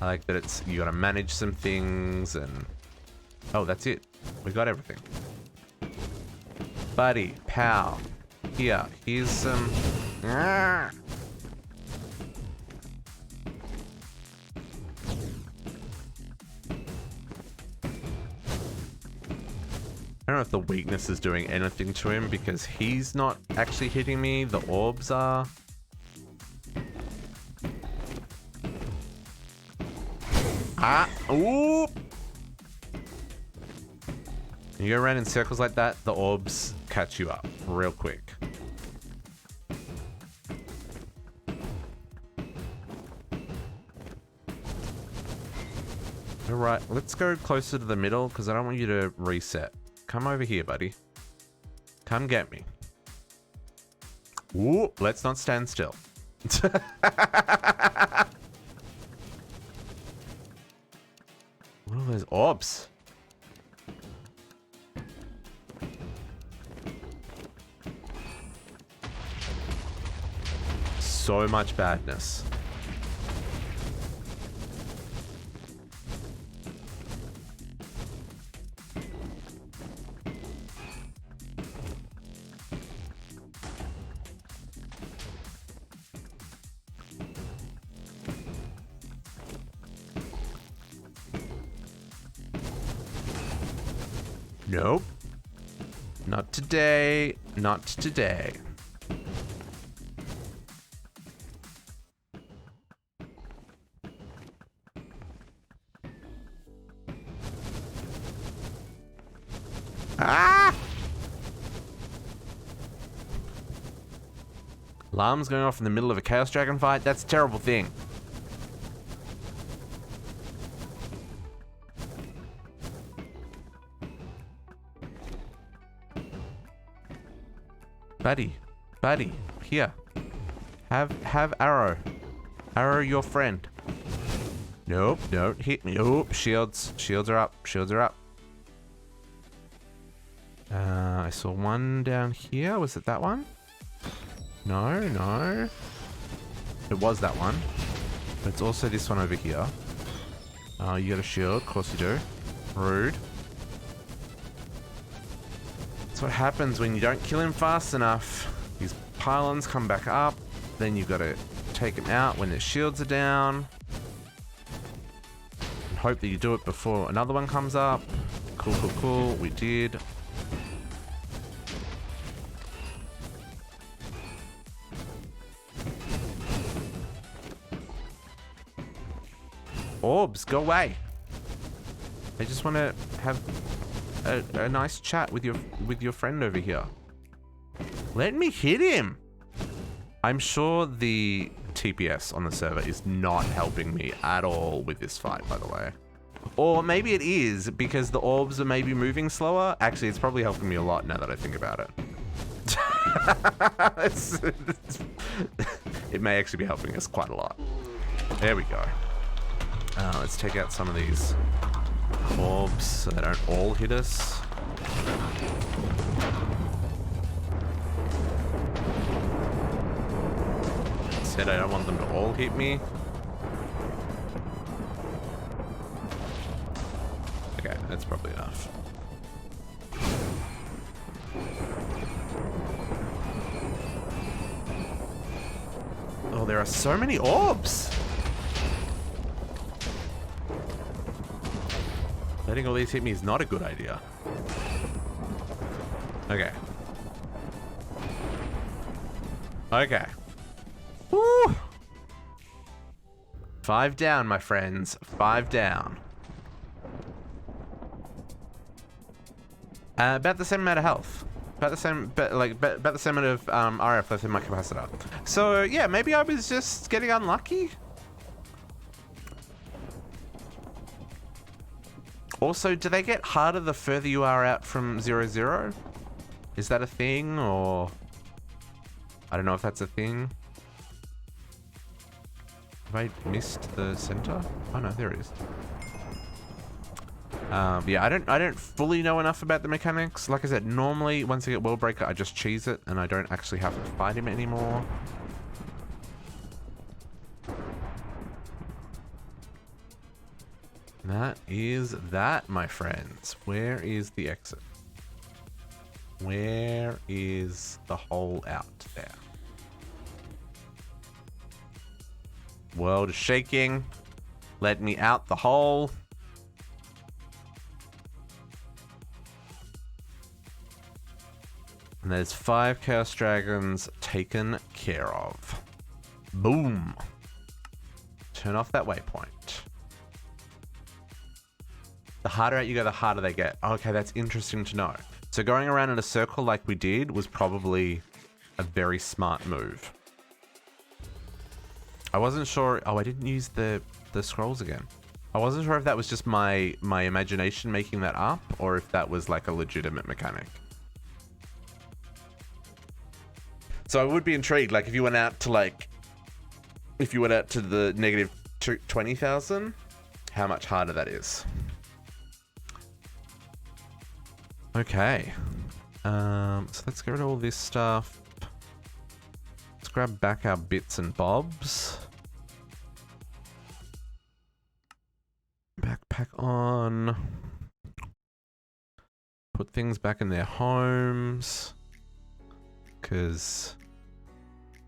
I like that you gotta manage some things and... Oh, that's it. We got everything. Buddy, pal. Here's some... I don't know if the weakness is doing anything to him because he's not actually hitting me. The orbs are. Ooh! You go around in circles like that, the orbs catch you up real quick. Alright, let's go closer to the middle because I don't want you to reset. Come over here, buddy. Come get me. Ooh, let's not stand still. What are those orbs? So much badness. Nope. Not today. Not today. Ah! Alarms going off in the middle of a Chaos Dragon fight? That's a terrible thing. Buddy, here. Have arrow. Arrow your friend. Nope, don't hit me. Oh, shields are up. I saw one down here. Was it that one? No. It was that one. But it's also this one over here. You got a shield. Of course you do. Rude. That's what happens when you don't kill him fast enough. These pylons come back up. Then you've got to take him out when their shields are down. And hope that you do it before another one comes up. Cool. We did. Orbs, go away. I just want to have a nice chat with your friend over here. Let me hit him. I'm sure the TPS on the server is not helping me at all with this fight, by the way. Or maybe it is because the orbs are maybe moving slower. Actually, it's probably helping me a lot now that I think about it. It may actually be helping us quite a lot. There we go. Let's take out some of these orbs so they don't all hit us. Said I don't want them to all hit me. Okay, that's probably enough. Oh, there are so many orbs! Letting all these hit me is not a good idea. Okay. Woo! 5 down, my friends. 5 down. About the same amount of health. About the same amount of RF left in my capacitor. So yeah, maybe I was just getting unlucky. Also, do they get harder the further you are out from 0-0? Is that a thing, or... I don't know if that's a thing. Have I missed the center? Oh no, there it is. Yeah, I don't fully know enough about the mechanics. Like I said, normally once I get World Breaker, I just cheese it and I don't actually have to fight him anymore. That is that, my friends. Where is the exit? Where is the hole out there? World is shaking. Let me out the hole. And there's 5 Chaos Dragons taken care of. Boom. Turn off that waypoint. The harder out you go, the harder they get. Okay, that's interesting to know. So going around in a circle like we did was probably a very smart move. I wasn't sure. Oh, I didn't use the scrolls again. I wasn't sure if that was just my imagination making that up or if that was like a legitimate mechanic. So I would be intrigued, like if you went out to the negative 20,000, how much harder that is. Okay. So let's get rid of all this stuff. Let's grab back our bits and bobs. Backpack on. Put things back in their homes. Because,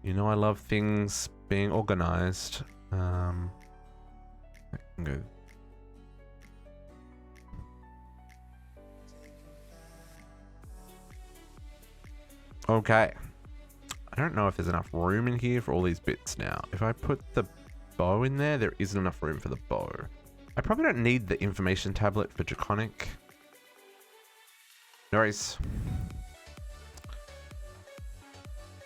you know, I love things being organized. I can go. Okay. I don't know if there's enough room in here for all these bits now. If I put the bow in there, there isn't enough room for the bow. I probably don't need the information tablet for Draconic. No worries.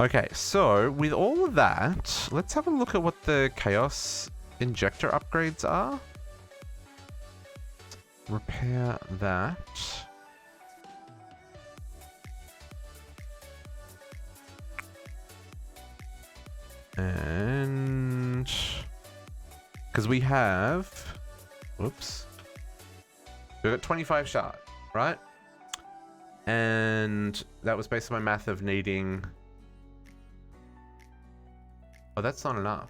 Okay, so with all of that, let's have a look at what the Chaos Injector upgrades are. Repair that. And because we have, whoops, we've got 25 shard, right? And that was based on my math of needing, oh, that's not enough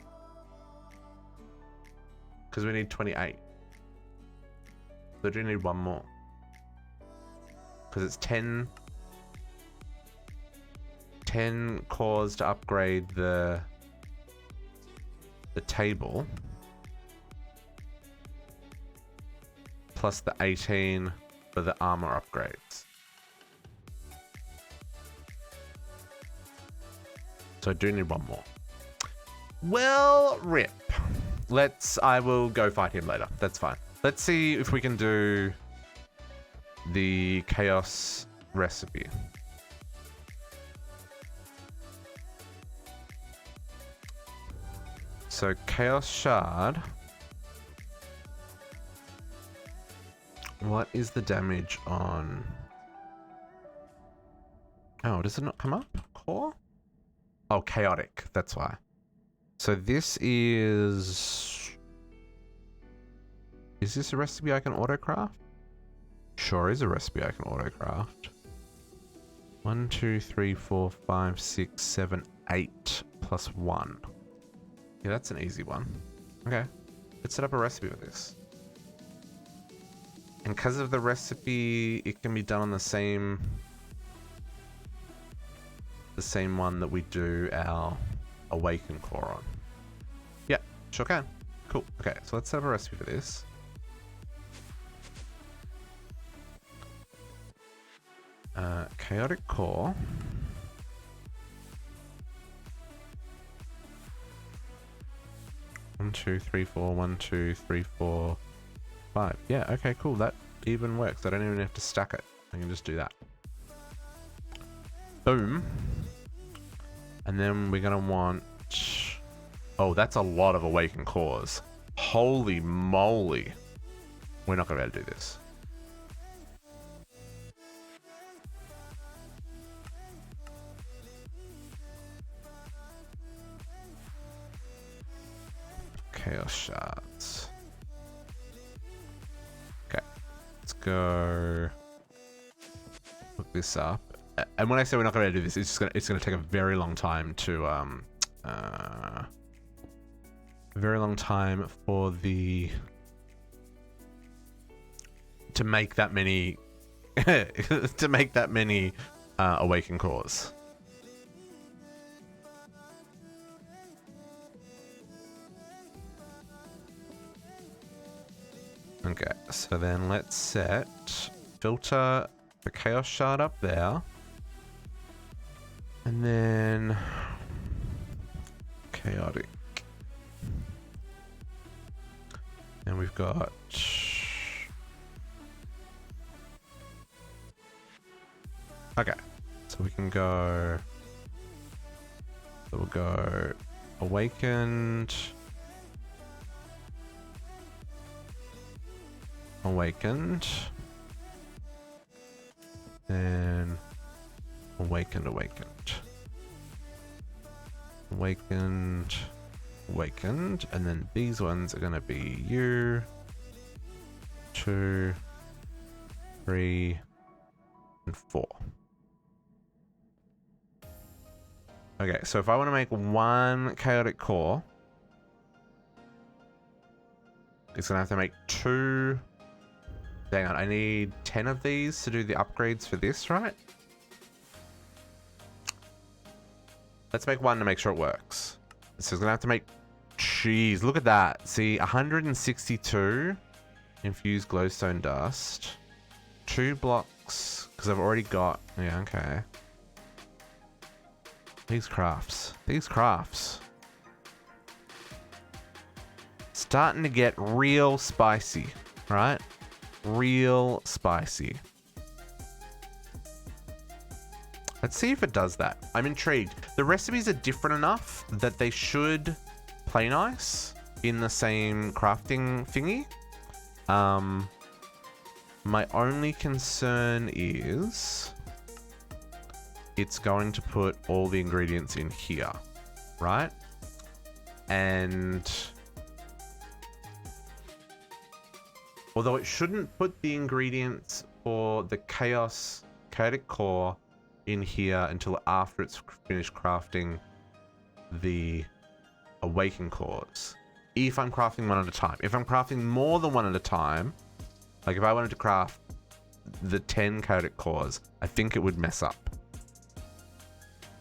because we need 28. So I do need one more because it's 10 cores to upgrade the table, plus the 18 for the armor upgrades. So I do need one more. Well, rip. I will go fight him later. That's fine. Let's see if we can do the chaos recipe. So Chaos Shard. What is the damage on... Oh, does it not come up? Core? Oh, chaotic. That's why. So this is... Is this a recipe I can autocraft? Sure is a recipe I can autocraft. 1, 2, 3, 4, 5, 6, 7, 8 plus 1. Yeah, that's an easy one. Okay, let's set up a recipe with this. And because of the recipe, it can be done on the same one that we do our Awaken core on. Yeah, sure can. Cool. Okay, so let's set up a recipe for this. Chaotic core. One, 2, 3, 4, 1, 2, 3, 4, 5. Yeah, okay, cool. That even works. I don't even have to stack it. I can just do that. Boom. And then we're going to want... Oh, that's a lot of Awakened cores. Holy moly. We're not going to be able to do this. chaos shards. Okay, let's go look this up. And when I say we're not going to do this, it's gonna take a very long time to very long time for the to make that many to make that many awaken cores. Okay, so then let's set filter the chaos shard up there, and then chaotic, and we've got okay, so we can go, so we'll go awakened, awakened, and awakened, awakened, awakened, awakened, and then these ones are going to be you, 2, 3, and 4. Okay, so if I want to make one chaotic core, it's going to have to make 2. Hang on, I need 10 of these to do the upgrades for this, right? Let's make one to make sure it works. So it's going to have to make... Jeez, look at that. See, 162 infused glowstone dust. 2 blocks, because I've already got... Yeah, okay. These crafts. These crafts. Starting to get real spicy, right? Real spicy. Let's see if it does that. I'm intrigued. The recipes are different enough that they should play nice in the same crafting thingy. My only concern is it's going to put all the ingredients in here, right? And although it shouldn't put the ingredients for the chaotic core in here until after it's finished crafting the awaken cores. If I'm crafting one at a time. If I'm crafting more than one at a time, like if I wanted to craft the 10 chaotic cores, I think it would mess up.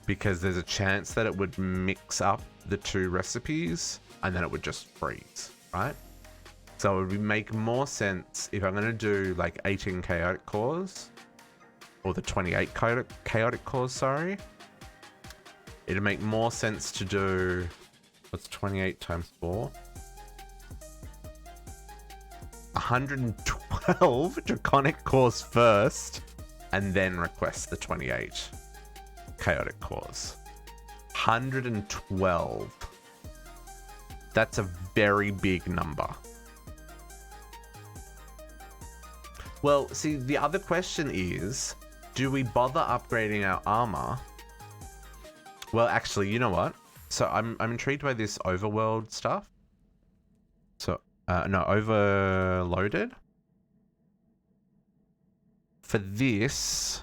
Because there's a chance that it would mix up the 2 recipes and then it would just freeze, right? So it would make more sense if I'm going to do like 18 chaotic cores, or the 28 chaotic cores, sorry. It'd make more sense to do, what's 28 times 4? 112 draconic cores first, and then request the 28 chaotic cores. 112. That's a very big number. Well, see, the other question is, do we bother upgrading our armor? Well, actually, you know what? So I'm intrigued by this overworld stuff. So, no, overloaded. For this...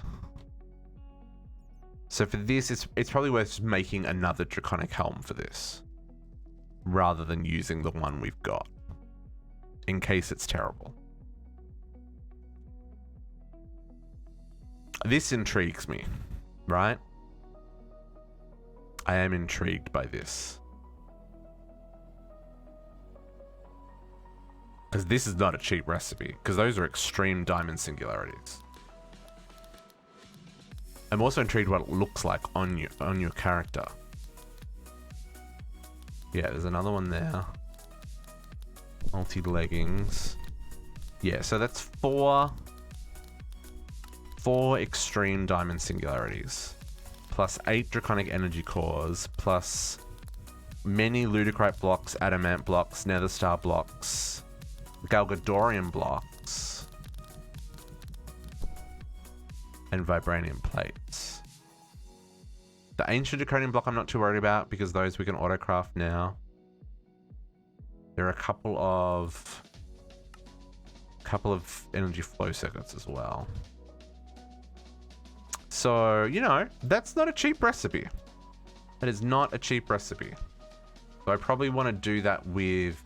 So for this, it's probably worth just making another draconic helm for this, rather than using the one we've got, in case it's terrible. This intrigues me, right? I am intrigued by this. Because this is not a cheap recipe, because those are extreme diamond singularities. I'm also intrigued what it looks like on your character. Yeah, there's another one there. Multi-leggings. Yeah, so that's 4 extreme diamond singularities, plus 8 draconic energy cores, plus many ludicrite blocks, adamant blocks, nether star blocks, galgadorian blocks, and vibranium plates. The ancient draconian block I'm not too worried about because those we can autocraft now. There are a couple of energy flow circuits as well. So, you know, that's not a cheap recipe. That is not a cheap recipe. So I probably want to do that with,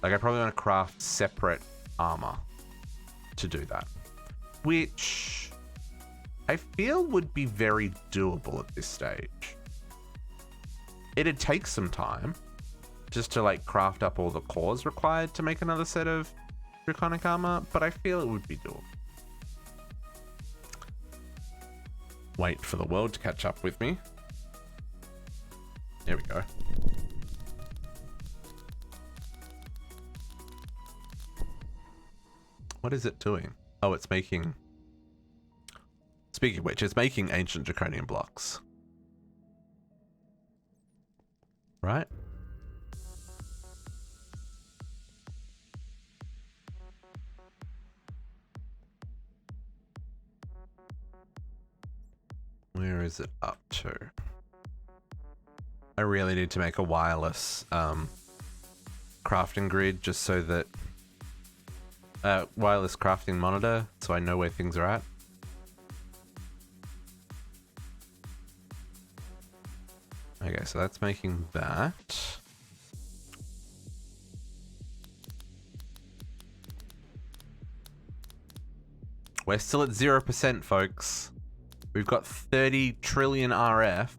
like, I probably want to craft separate armor to do that, which I feel would be very doable at this stage. It'd take some time just to like craft up all the cores required to make another set of draconic armor, but I feel it would be doable. Wait for the world to catch up with me. There we go. What is it doing? Oh, it's making... Speaking of which, it's making ancient draconian blocks. Right? Where is it up to? I really need to make a wireless crafting grid just so that wireless crafting monitor so I know where things are at. Okay, so that's making that. We're still at 0%, folks. We've got 30 trillion RF,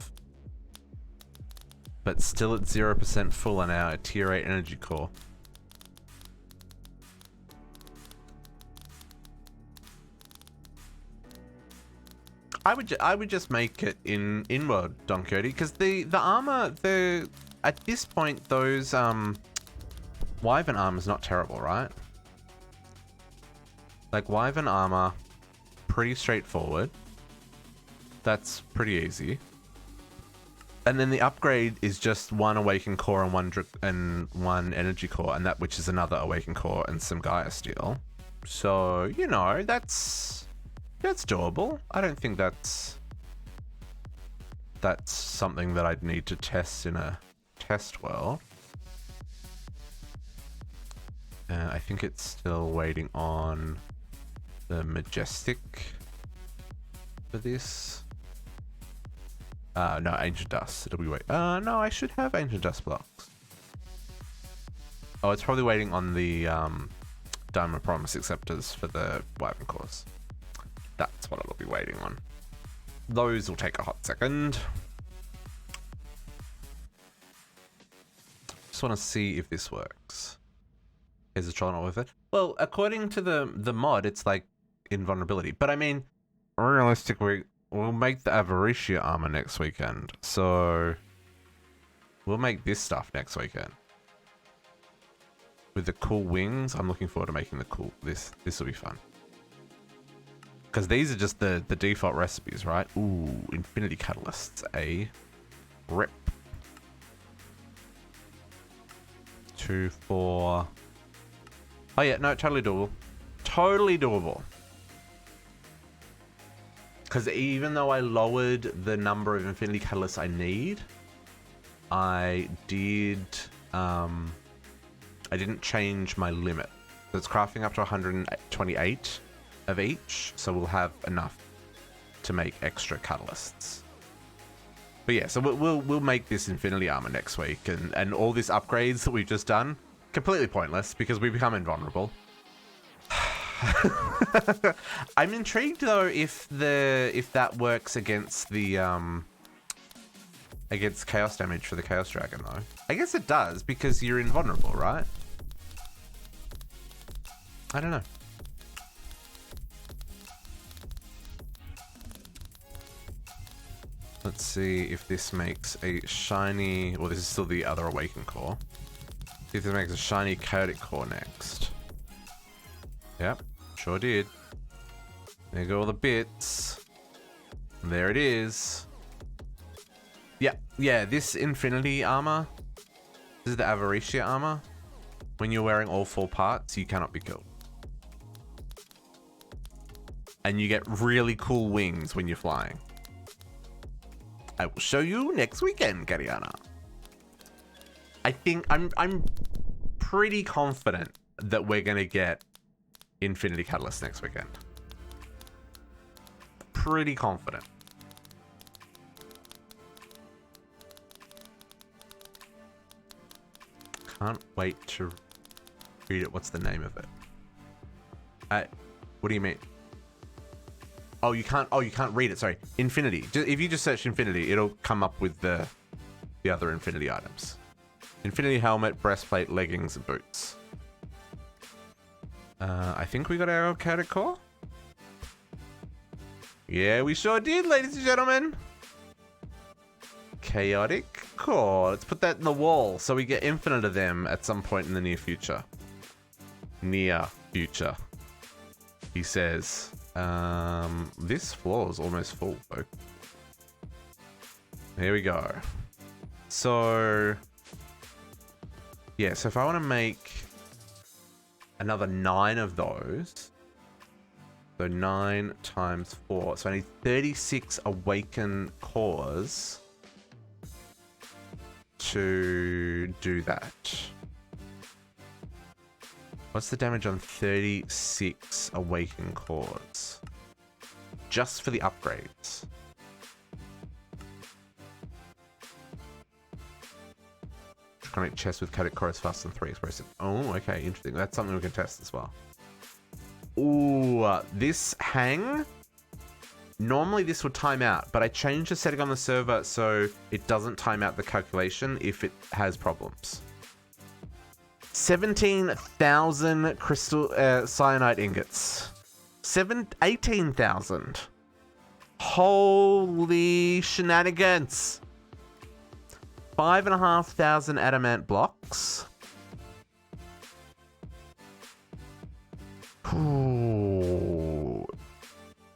but still at 0% full on our tier 8 energy core. I would just make it in world, Don Cody, because the armor, at this point those Wyvern armor is not terrible, right? Like Wyvern armor, pretty straightforward. That's pretty easy. And then the upgrade is just one awakened core and one energy core, and that which is another awakened core and some Gaia steel. So, you know, that's doable. I don't think that's something that I'd need to test in a test world. I think it's still waiting on the Majestic for this. No, Ancient Dust. It'll be wait. No, I should have Ancient Dust blocks. Oh, it's probably waiting on the Diamond Promise Acceptors for the Wyvern cores. That's what it'll be waiting on. Those will take a hot second. Just want to see if this works. Is the troll not worth it? Well, according to the mod, it's like invulnerability. But I mean, realistically, we'll make the Avaricia armor next weekend. So we'll make this stuff next weekend. With the cool wings, I'm looking forward to making the cool. This will be fun. Because these are just the default recipes, right? Ooh, Infinity Catalysts, a rip. 2, 4. Oh yeah, no, totally doable. Totally doable. Because even though I lowered the number of Infinity Catalysts I need, I didn't change my limit. So it's crafting up to 128 of each, so we'll have enough to make extra catalysts. But yeah, so we'll make this Infinity Armor next week, and all these upgrades that we've just done, completely pointless because we become invulnerable. I'm intrigued though if that works against the against chaos damage for the Chaos Dragon though. I guess it does because you're invulnerable, right? I don't know. Let's see if this makes a shiny... Well, this is still the other Awakened core. See if this makes a shiny Chaotic core next. Yep, sure did. There go all the bits. There it is. Yep, yeah, this Infinity armor. This is the Avaricia armor. When you're wearing all 4 parts, you cannot be killed. And you get really cool wings when you're flying. I will show you next weekend, Gariana. I think I'm pretty confident that we're going to get Infinity Catalyst next weekend. Pretty confident. Can't wait to read it. What's the name of it? What do you mean? Oh, you can't read it. Sorry. Infinity. If you just search Infinity, it'll come up with the other Infinity items. Infinity helmet, breastplate, leggings, and boots. I think we got our chaotic core. Yeah, we sure did, ladies and gentlemen. Chaotic core. Let's put that in the wall so we get infinite of them at some point in the near future. Near future. He says. This floor is almost full, though. There we go. So, yeah, so if I want to make another 9 of those, so 9 times 4, so I need 36 awaken cores to do that. What's the damage on 36 awaken cores? Just for the upgrades. Chronic chest with chaotic core is faster than 3 explosive. Oh, okay, interesting. That's something we can test as well. Ooh, this hang. Normally this would time out, but I changed the setting on the server so it doesn't time out the calculation if it has problems. 17,000 crystal cyanide ingots. 18,000. Holy shenanigans. 5,500 adamant blocks. Ooh.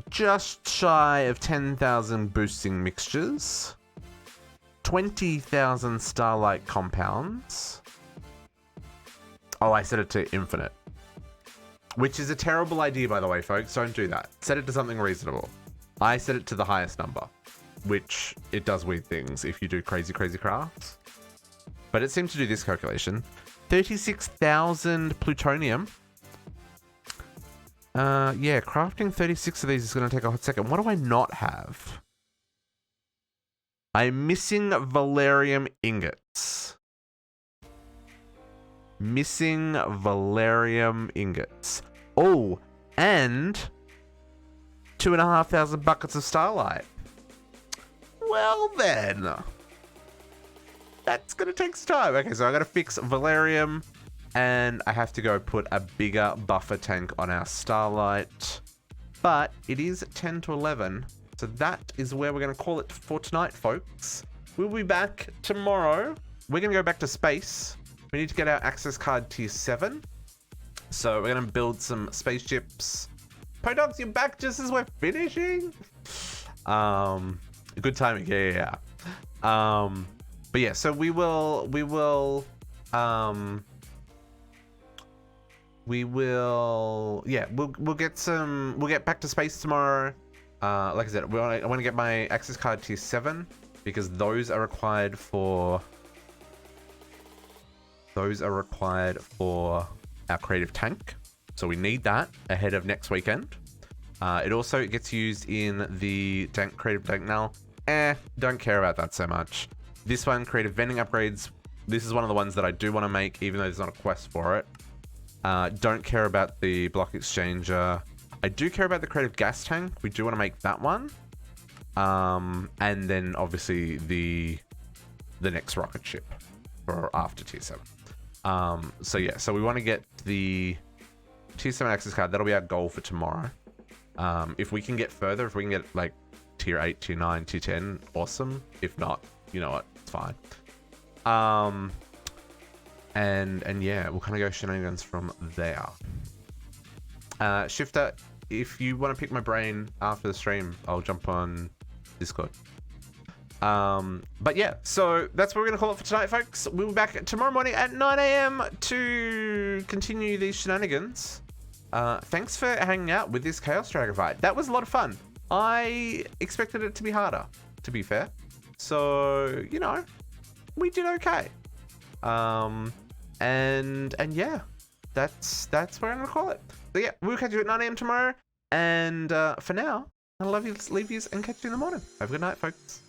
Just shy of 10,000 boosting mixtures. 20,000 starlight compounds. Oh, I set it to infinite. Which is a terrible idea, by the way, folks. Don't do that. Set it to something reasonable. I set it to the highest number, which it does weird things if you do crazy crafts. But it seemed to do this calculation. 36,000 plutonium. Yeah, crafting 36 of these is going to take a hot second. What do I not have? I'm missing valerium ingots. Missing valerium ingots. Oh, and 2,500 buckets of starlight. Well then, that's gonna take some time. Okay, so I gotta fix valerium, and I have to go put a bigger buffer tank on our starlight. But it is 10 to 11, so that is where we're gonna call it for tonight, folks. We'll be back tomorrow. We're gonna go back to space. We need to get our access card tier 7. So we're going to build some spaceships. Podox, you're back just as we're finishing? Good timing. Yeah. But yeah, so we'll get back to space tomorrow. Like I said, I want to get my access card tier 7 because those are required for our creative tank. So we need that ahead of next weekend. It also gets used in the creative tank now. Don't care about that so much. This one, creative vending upgrades. This is one of the ones that I do want to make, even though there's not a quest for it. Don't care about the block exchanger. I do care about the creative gas tank. We do want to make that one. And then obviously the next rocket ship for after tier 7. So yeah, so we want to get the tier 7 access card. That'll be our goal for tomorrow. If we can get further, if we can get like tier 8, tier 9, tier 10, awesome. If not, you know what, it's fine. And yeah, we'll kind of go shenanigans from there. Shifter, if you want to pick my brain after the stream, I'll jump on Discord. But yeah, so that's what we're going to call it for tonight, folks. We'll be back tomorrow morning at 9 AM to continue these shenanigans. Thanks for hanging out with this Chaos Dragon fight. That was a lot of fun. I expected it to be harder, to be fair. So, you know, we did okay. And yeah, that's what I'm gonna call it. So yeah, we'll catch you at 9 a.m. tomorrow. And for now, I love you, leave you, and catch you in the morning. Have a good night, folks.